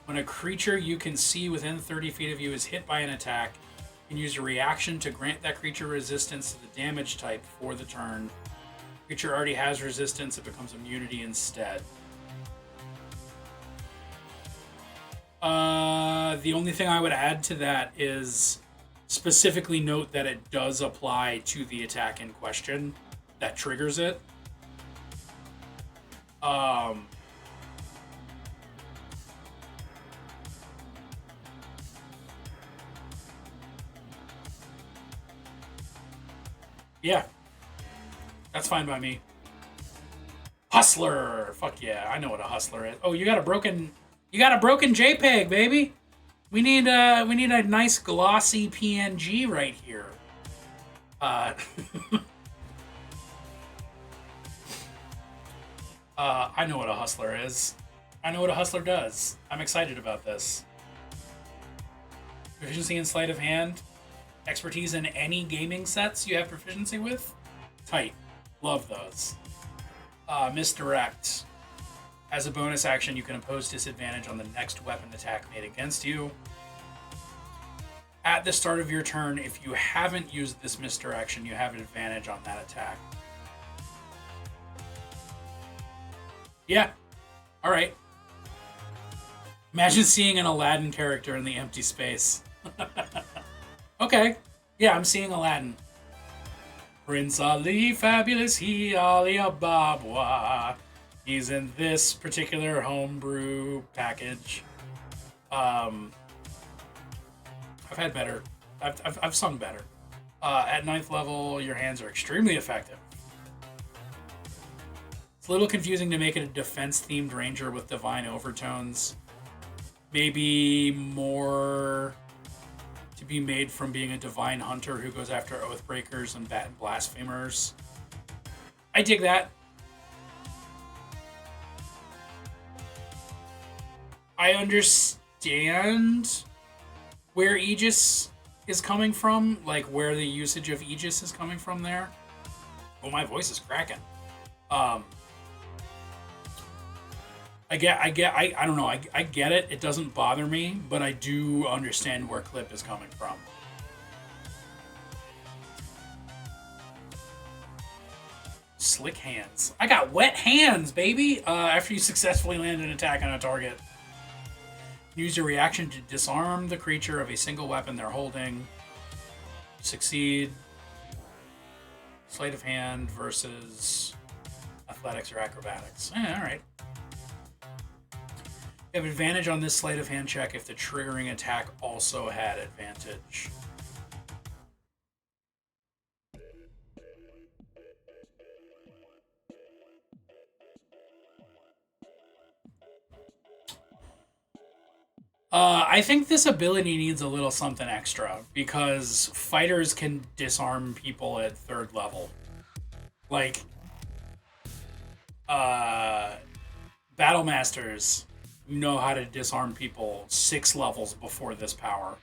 When a creature you can see within 30 feet of you is hit by an attack, you can use a reaction to grant that creature resistance to the damage type for the turn. Creature already has resistance, it becomes immunity instead. The only thing I would add to that is specifically note that it does apply to the attack in question that triggers it. Yeah, that's fine by me. Hustler, fuck yeah, I know what a hustler is. Oh, you got a broken JPEG, baby. We need a nice glossy PNG right here. I know what a hustler is. I know what a hustler does. I'm excited about this. Proficiency in sleight of hand. Expertise in any gaming sets you have proficiency with. Tight. Love those. Misdirect. As a bonus action, you can impose disadvantage on the next weapon attack made against you. At the start of your turn, if you haven't used this misdirection, you have an advantage on that attack. Yeah. Alright. Imagine seeing an Aladdin character in the empty space. Okay. Yeah, I'm seeing Aladdin. Prince Ali, fabulous he, Ali Ababwa. He's in this particular homebrew package. I've had better. I've sung better. At 9th level, your hands are extremely effective. It's a little confusing to make it a defense-themed ranger with divine overtones. Maybe more to be made from being a divine hunter who goes after oathbreakers and blasphemers. I dig that. I understand where Aegis is coming from, like where the usage of Aegis is coming from there. Oh, my voice is cracking. I don't know. I get it. It doesn't bother me, but I do understand where Clip is coming from. Slick hands. I got wet hands, baby! After you successfully land an attack on a target. Use your reaction to disarm the creature of a single weapon they're holding. Succeed. Sleight of hand versus athletics or acrobatics. Alright. You have advantage on this sleight of hand check if the triggering attack also had advantage. I think this ability needs a little something extra because fighters can disarm people at 3rd level. Like, Battle Masters know how to disarm people 6 levels before this power.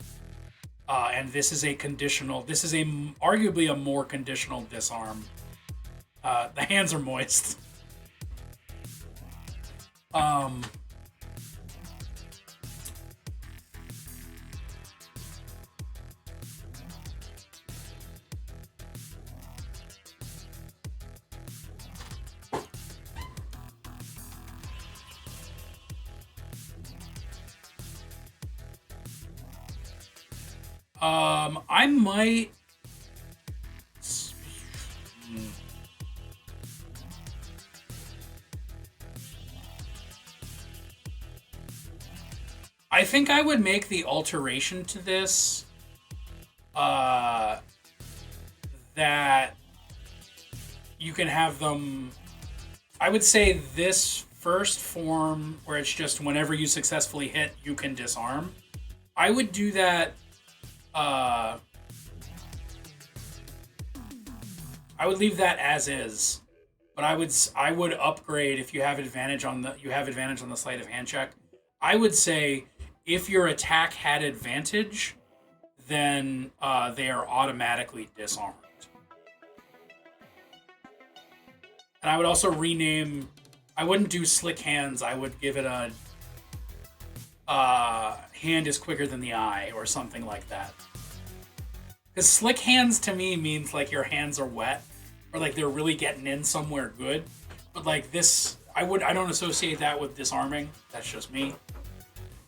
And this is a conditional, this is arguably a more conditional disarm. The hands are moist. I might... I think I would make the alteration to this that you can have them... I would say this first form, where it's just whenever you successfully hit, you can disarm. I would do that... I would leave that as is, but I would upgrade if you have advantage on the sleight of hand check. I would say if your attack had advantage, then they are automatically disarmed. And I would also rename. I wouldn't do slick hands. I would give it a hand is quicker than the eye or something like that. Because slick hands to me means like your hands are wet or like they're really getting in somewhere good. But like this, I don't associate that with disarming. That's just me.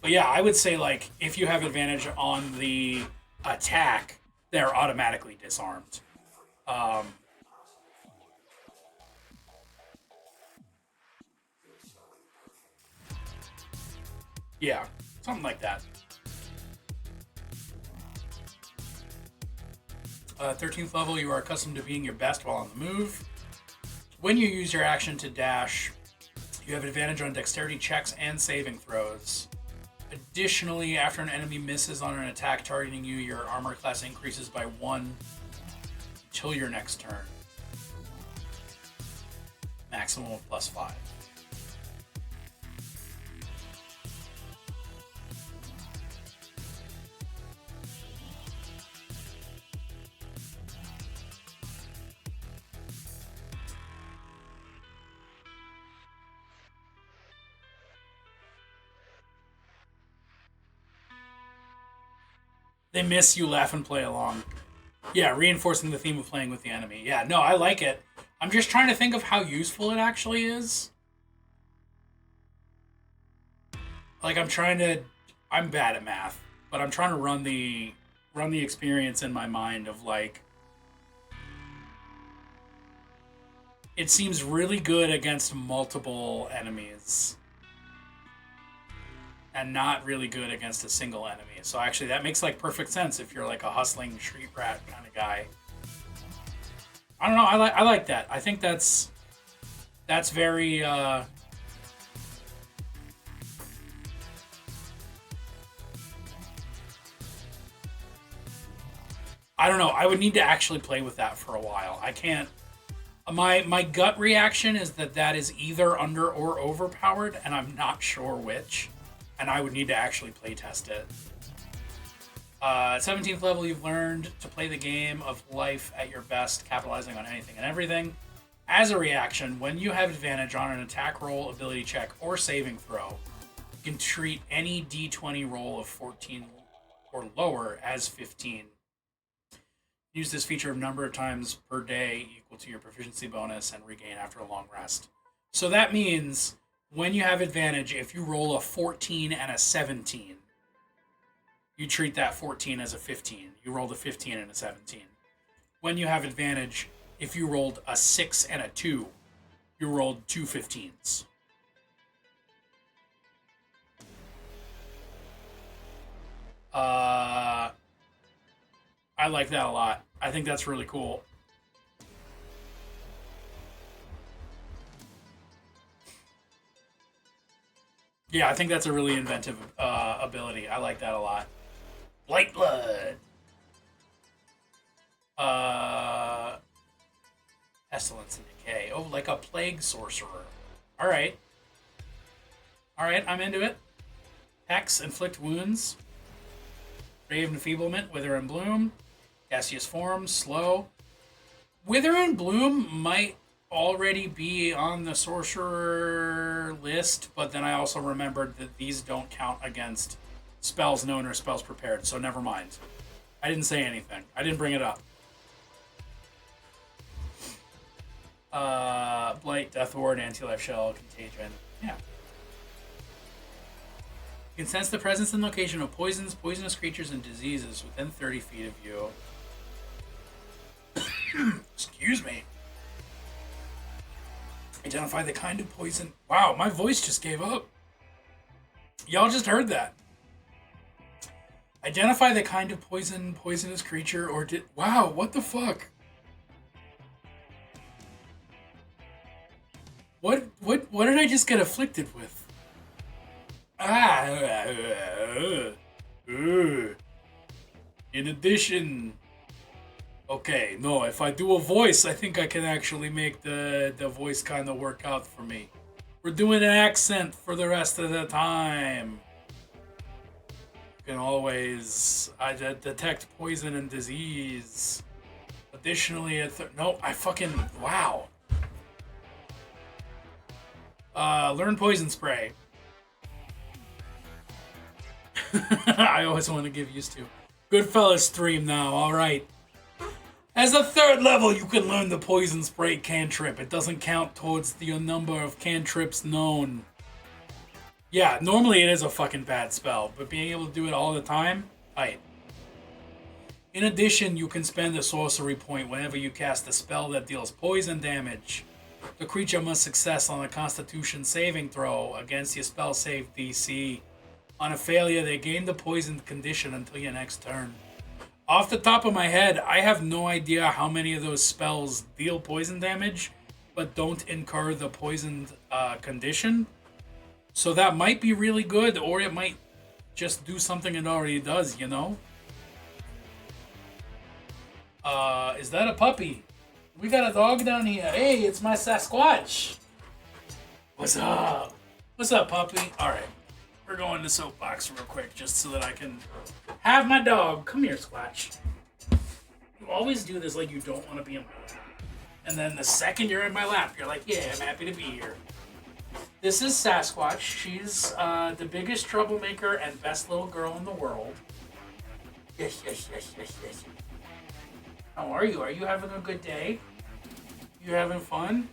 But yeah, I would say like if you have advantage on the attack, they're automatically disarmed. Yeah, something like that. 13th level, you are accustomed to being your best while on the move. When you use your action to dash, you have advantage on dexterity checks and saving throws. Additionally, after an enemy misses on an attack targeting you, your armor class increases by 1 until your next turn. Maximum of +5. They miss you, laugh, and play along. Yeah, reinforcing the theme of playing with the enemy. Yeah, no, I like it. I'm just trying to think of how useful it actually is. Like, I'm bad at math, but I'm trying to run the experience in my mind of, like, it seems really good against multiple enemies and not really good against a single enemy. So actually that makes like perfect sense if you're like a hustling street rat kind of guy. I don't know, I like that. I think that's very I don't know. I would need to actually play with that for a while. I can't. My gut reaction is that is either under or overpowered, and I'm not sure which. And I would need to actually play test it. 17th level, you've learned to play the game of life at your best, capitalizing on anything and everything. As a reaction, when you have advantage on an attack roll, ability check, or saving throw, you can treat any d20 roll of 14 or lower as 15. Use this feature a number of times per day equal to your proficiency bonus and regain after a long rest. So that means when you have advantage, if you roll a 14 and a 17, you treat that 14 as a 15. You rolled a 15 and a 17. When you have advantage, if you rolled a 6 and a 2, you rolled two 15s. I like that a lot. I think that's really cool. Yeah, I think that's a really inventive ability. I like that a lot. Blight Blood. Pestilence and Decay. Oh, like a plague sorcerer. Alright. Alright, I'm into it. Hex, inflict wounds. Ray of Enfeeblement, Wither and Bloom. Gaseous Form, slow. Wither and Bloom might already be on the sorcerer list, but then I also remembered that these don't count against spells known or spells prepared, so never mind. I didn't say anything. I didn't bring it up. Blight, Death Ward, Anti-Life Shell, Contagion. Yeah. You can sense the presence and location of poisons, poisonous creatures, and diseases within 30 feet of you. Excuse me. Identify the kind of poison. Wow, my voice just gave up. Y'all just heard that. Identify the kind of poison, poisonous creature, or did. Wow, what the fuck? What did I just get afflicted with? In addition. Okay, no, if I do a voice, I think I can actually make the voice kind of work out for me. We're doing an accent for the rest of the time. You can always detect poison and disease. Additionally, no, I fucking, wow. Learn poison spray. I always want to give used to. Goodfellas stream now, alright. As a third level, you can learn the poison spray cantrip. It doesn't count towards the number of cantrips known. Yeah, normally it is a fucking bad spell, but being able to do it all the time, aight. In addition, you can spend a sorcery point whenever you cast a spell that deals poison damage. The creature must success on a Constitution saving throw against your spell save DC. On a failure, they gain the poisoned condition until your next turn. Off the top of my head, I have no idea how many of those spells deal poison damage, but don't incur the poisoned condition. So that might be really good, or it might just do something it already does, you know? Is that a puppy? We got a dog down here. Hey, it's my Sasquatch. What's up? What's up, puppy? Alright. We're going to soapbox real quick just so that I can have my dog. Come here, Squatch. You always do this like you don't want to be in my lap. And then the second you're in my lap, you're like, yeah, I'm happy to be here. This is Sasquatch. She's the biggest troublemaker and best little girl in the world. Yes, yes, yes, yes, yes. How are you? Are you having a good day? You having fun?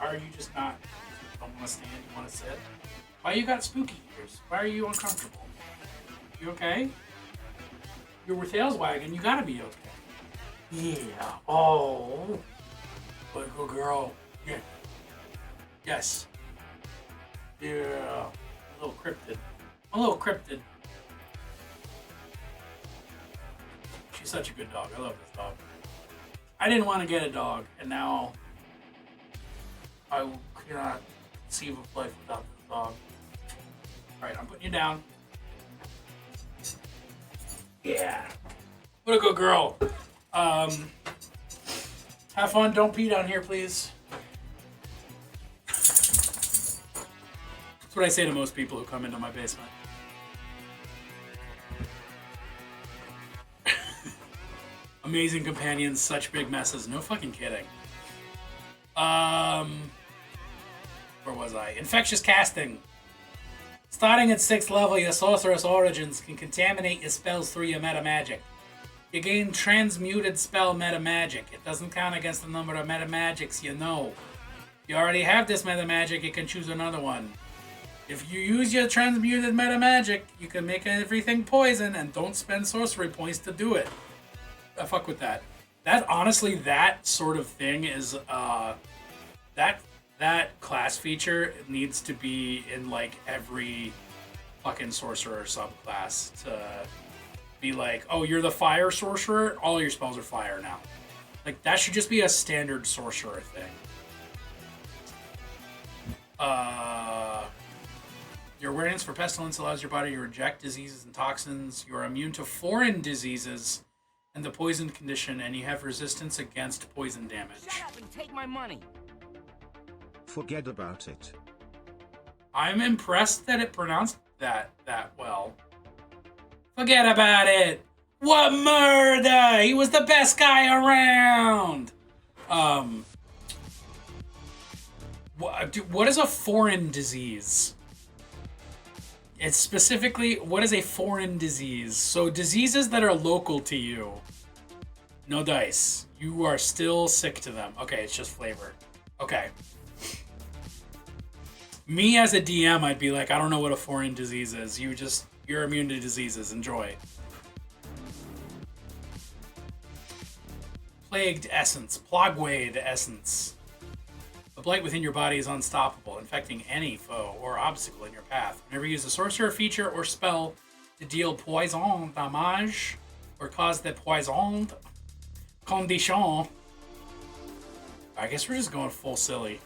Are you just not? You don't want to stand? You want to sit? Why you got spooky ears? Why are you uncomfortable? You okay? You're with tails wagging. You gotta be okay. Yeah. Oh. What a good girl. Yeah. Yes. Yeah. A little cryptid. A little cryptid. She's such a good dog. I love this dog. I didn't want to get a dog, and now I cannot conceive of life without this dog. Alright, I'm putting you down. Yeah. What a good girl. Have fun. Don't pee down here, please. That's what I say to most people who come into my basement. Amazing companions, such big messes. No fucking kidding. Where was I? Infectious casting. Starting at 6th level, your sorceress origins can contaminate your spells through your meta magic. You gain transmuted spell meta magic. It doesn't count against the number of meta magics you know. If you already have this meta magic, you can choose another one. If you use your transmuted meta magic, you can make everything poison and don't spend sorcery points to do it. I fuck with that. That honestly, that sort of thing is that class feature needs to be in like every fucking sorcerer subclass to be like, oh, you're the fire sorcerer, all your spells are fire now. Like that should just be a standard sorcerer thing. Your awareness for pestilence allows your body to reject diseases and toxins. You are immune to foreign diseases and the poison condition, and you have resistance against poison damage. Shut up and take my money. Forget about it. I'm impressed that it pronounced that well. Forget about it. What murder? He was the best guy around. What is a foreign disease? It's specifically, what is a foreign disease? So diseases that are local to you. No dice. You are still sick to them. Okay, it's just flavor. Okay. Me as a DM, I'd be like, I don't know what a foreign disease is. You're immune to diseases. Enjoy. Plagued essence. Plogwade essence. The blight within your body is unstoppable, infecting any foe or obstacle in your path. Whenever you use a sorcerer feature or spell to deal poison damage or cause the poison condition. I guess we're just going full silly.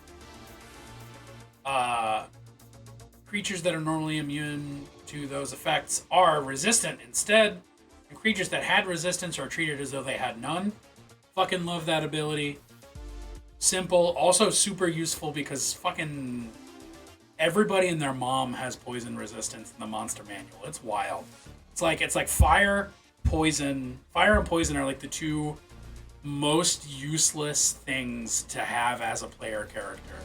Creatures that are normally immune to those effects are resistant instead, and creatures that had resistance are treated as though they had none. Fucking love that ability. Simple, also super useful because fucking everybody and their mom has poison resistance in the monster manual. It's wild. It's like fire, poison. Fire and poison are like the two most useless things to have as a player character.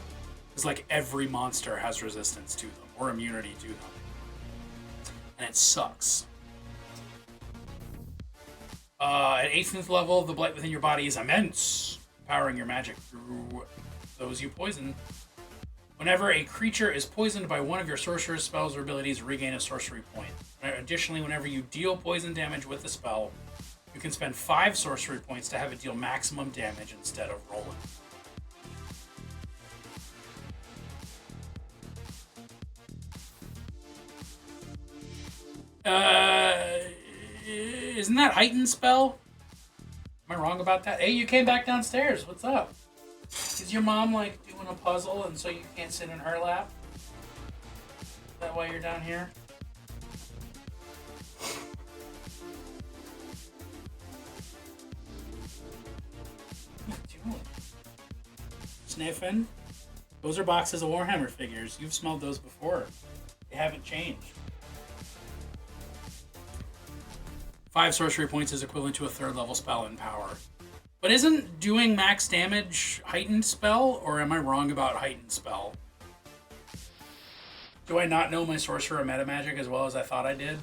It's like every monster has resistance to them or immunity to them. And it sucks. At 18th level, the blight within your body is immense, empowering your magic through those you poison. Whenever a creature is poisoned by one of your sorcerer's spells or abilities, regain a sorcery point. Additionally, whenever you deal poison damage with the spell, you can spend 5 sorcery points to have it deal maximum damage instead of rolling. Isn't that heightened spell? Am I wrong about that? Hey, you came back downstairs. What's up? Is your mom like doing a puzzle and so you can't sit in her lap? Is that why you're down here? What are you doing? Sniffing? Those are boxes of Warhammer figures. You've smelled those before. They haven't changed. 5 sorcery points is equivalent to a 3rd level spell in power. But isn't doing max damage heightened spell, or am I wrong about heightened spell? Do I not know my sorcerer meta magic as well as I thought I did?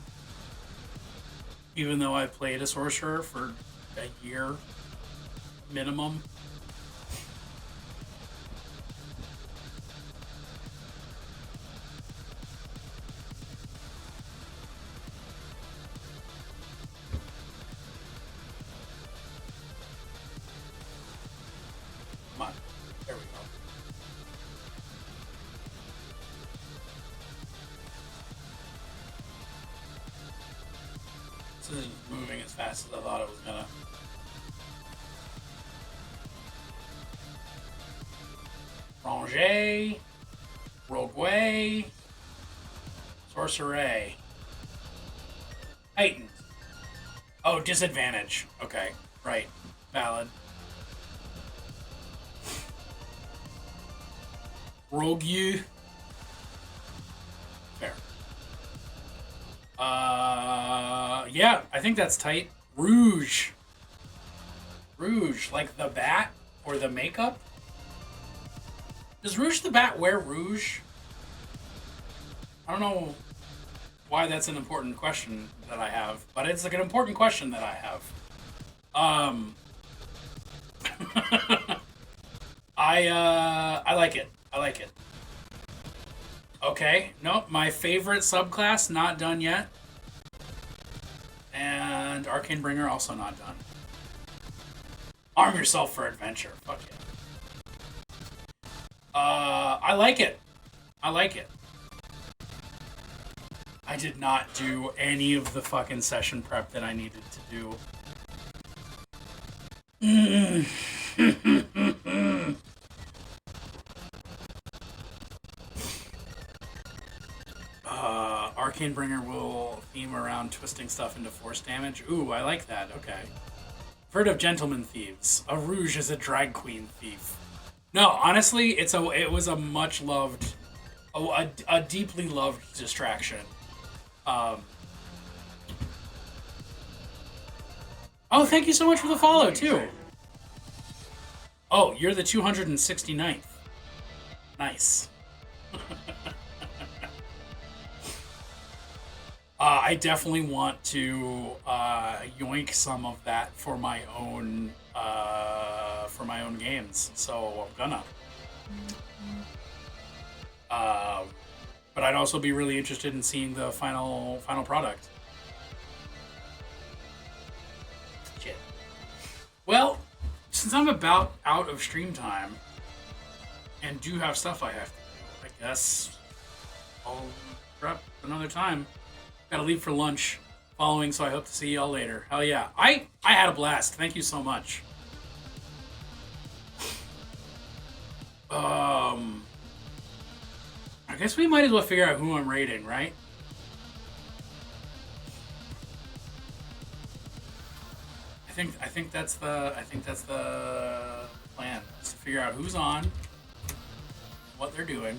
even though I played a sorcerer for a year minimum. Come on. There we go. This isn't moving as fast as I thought it was gonna. Ranger, Rogueway, Sorcerer, Heightened. Oh, disadvantage. Okay, right. Valid. Rogue you. Fair. Yeah, I think that's tight. Rouge. Rouge, like the bat or the makeup? Does Rouge the Bat wear rouge? I don't know why that's an important question that I have, but it's like an important question that I have. I like it. I like it. Okay, nope, my favorite subclass not done yet. And Arcane Bringer also not done. Arm yourself for adventure. Fuck yeah. I like it. I like it. I did not do any of the fucking session prep that I needed to do. Arcane Bringer will theme around twisting stuff into force damage. Ooh, I like that. Okay. I've heard of Gentleman Thieves. A Rouge is a drag queen thief. No, honestly, it was a much loved, a deeply loved distraction. Oh, thank you so much for the follow too. Oh, you're the 269th. Nice. I definitely want to yoink some of that for my own games, so I'm gonna. But I'd also be really interested in seeing the final product. Shit. Well, since I'm about out of stream time and do have stuff I have to do, I guess I'll prep another time. Gotta leave for lunch following, so I hope to see y'all later. Hell yeah. I had a blast. Thank you so much. I guess we might as well figure out who I'm raiding, right? I think that's the plan. Is to figure out who's on, what they're doing.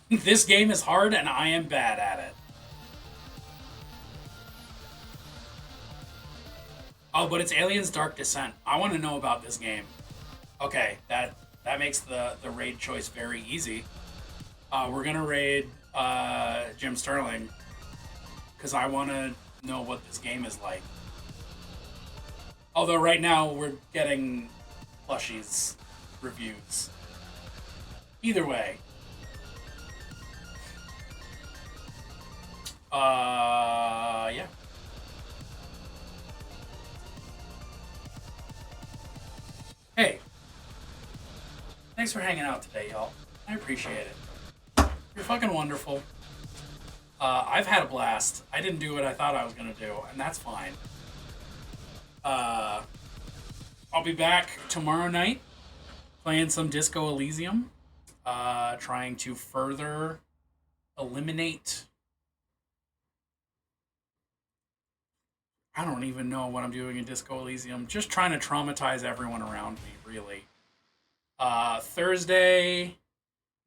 This game is hard and I am bad at it. Oh, but it's Aliens Dark Descent. I want to know about this game. Okay, that makes the raid choice very easy. We're gonna raid Jim Sterling because I want to know what this game is like. Although right now we're getting plushies reviews. Either way. Yeah. Hey. Thanks for hanging out today, y'all. I appreciate it. You're fucking wonderful. I've had a blast. I didn't do what I thought I was gonna do, and that's fine. I'll be back tomorrow night playing some Disco Elysium, trying to further eliminate. I don't even know what I'm doing in Disco Elysium. Just trying to traumatize everyone around me, really. Thursday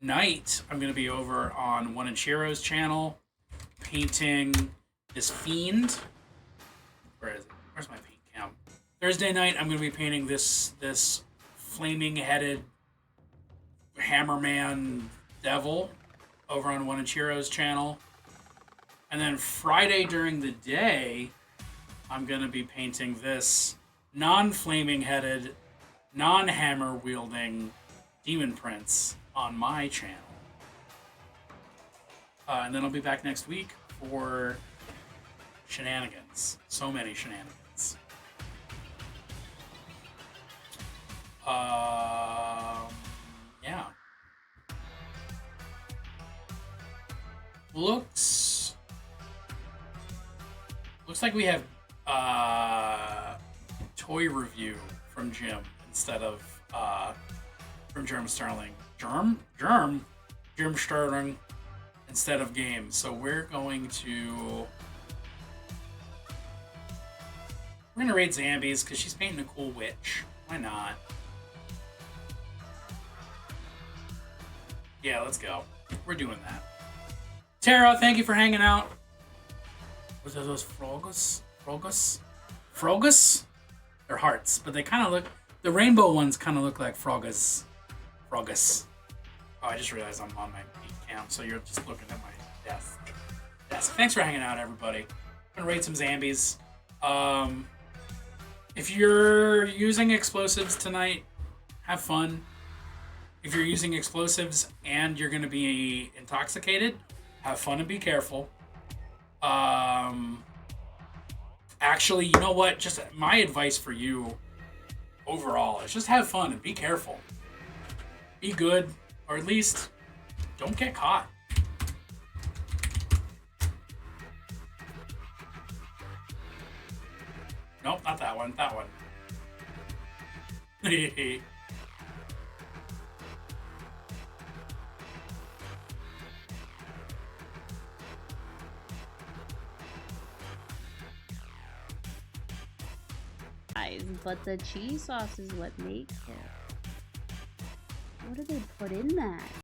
night, I'm going to be over on One Inchiro's channel, painting this fiend. Where is it? Where's my paint cam? Thursday night, I'm going to be painting this flaming-headed, Hammerman Devil over on one of Chiro's channel. And then Friday during the day, I'm going to be painting this non-flaming headed, non-hammer wielding Demon Prince on my channel. And then I'll be back next week for shenanigans. So many shenanigans. Yeah. Looks like we have toy review from Jim instead of from Germ Sterling. Germ Sterling instead of games. So we're gonna raid Zambies because she's painting a cool witch. Why not? Yeah, let's go. We're doing that. Tara, thank you for hanging out. What are those frogus? Frogus? They're hearts, but they kind of look... The rainbow ones kind of look like frogus. Frogus. Oh, I just realized I'm on my cam, so you're just looking at my desk. Thanks for hanging out, everybody. I'm gonna raid some Zambies. If you're using explosives tonight, have fun. If you're using explosives and you're going to be intoxicated, have fun and be careful. Actually, you know what? Just my advice for you overall is just have fun and be careful. Be good, or at least don't get caught. Nope, not that one. That one. But the cheese sauce is what makes it. What do they put in that?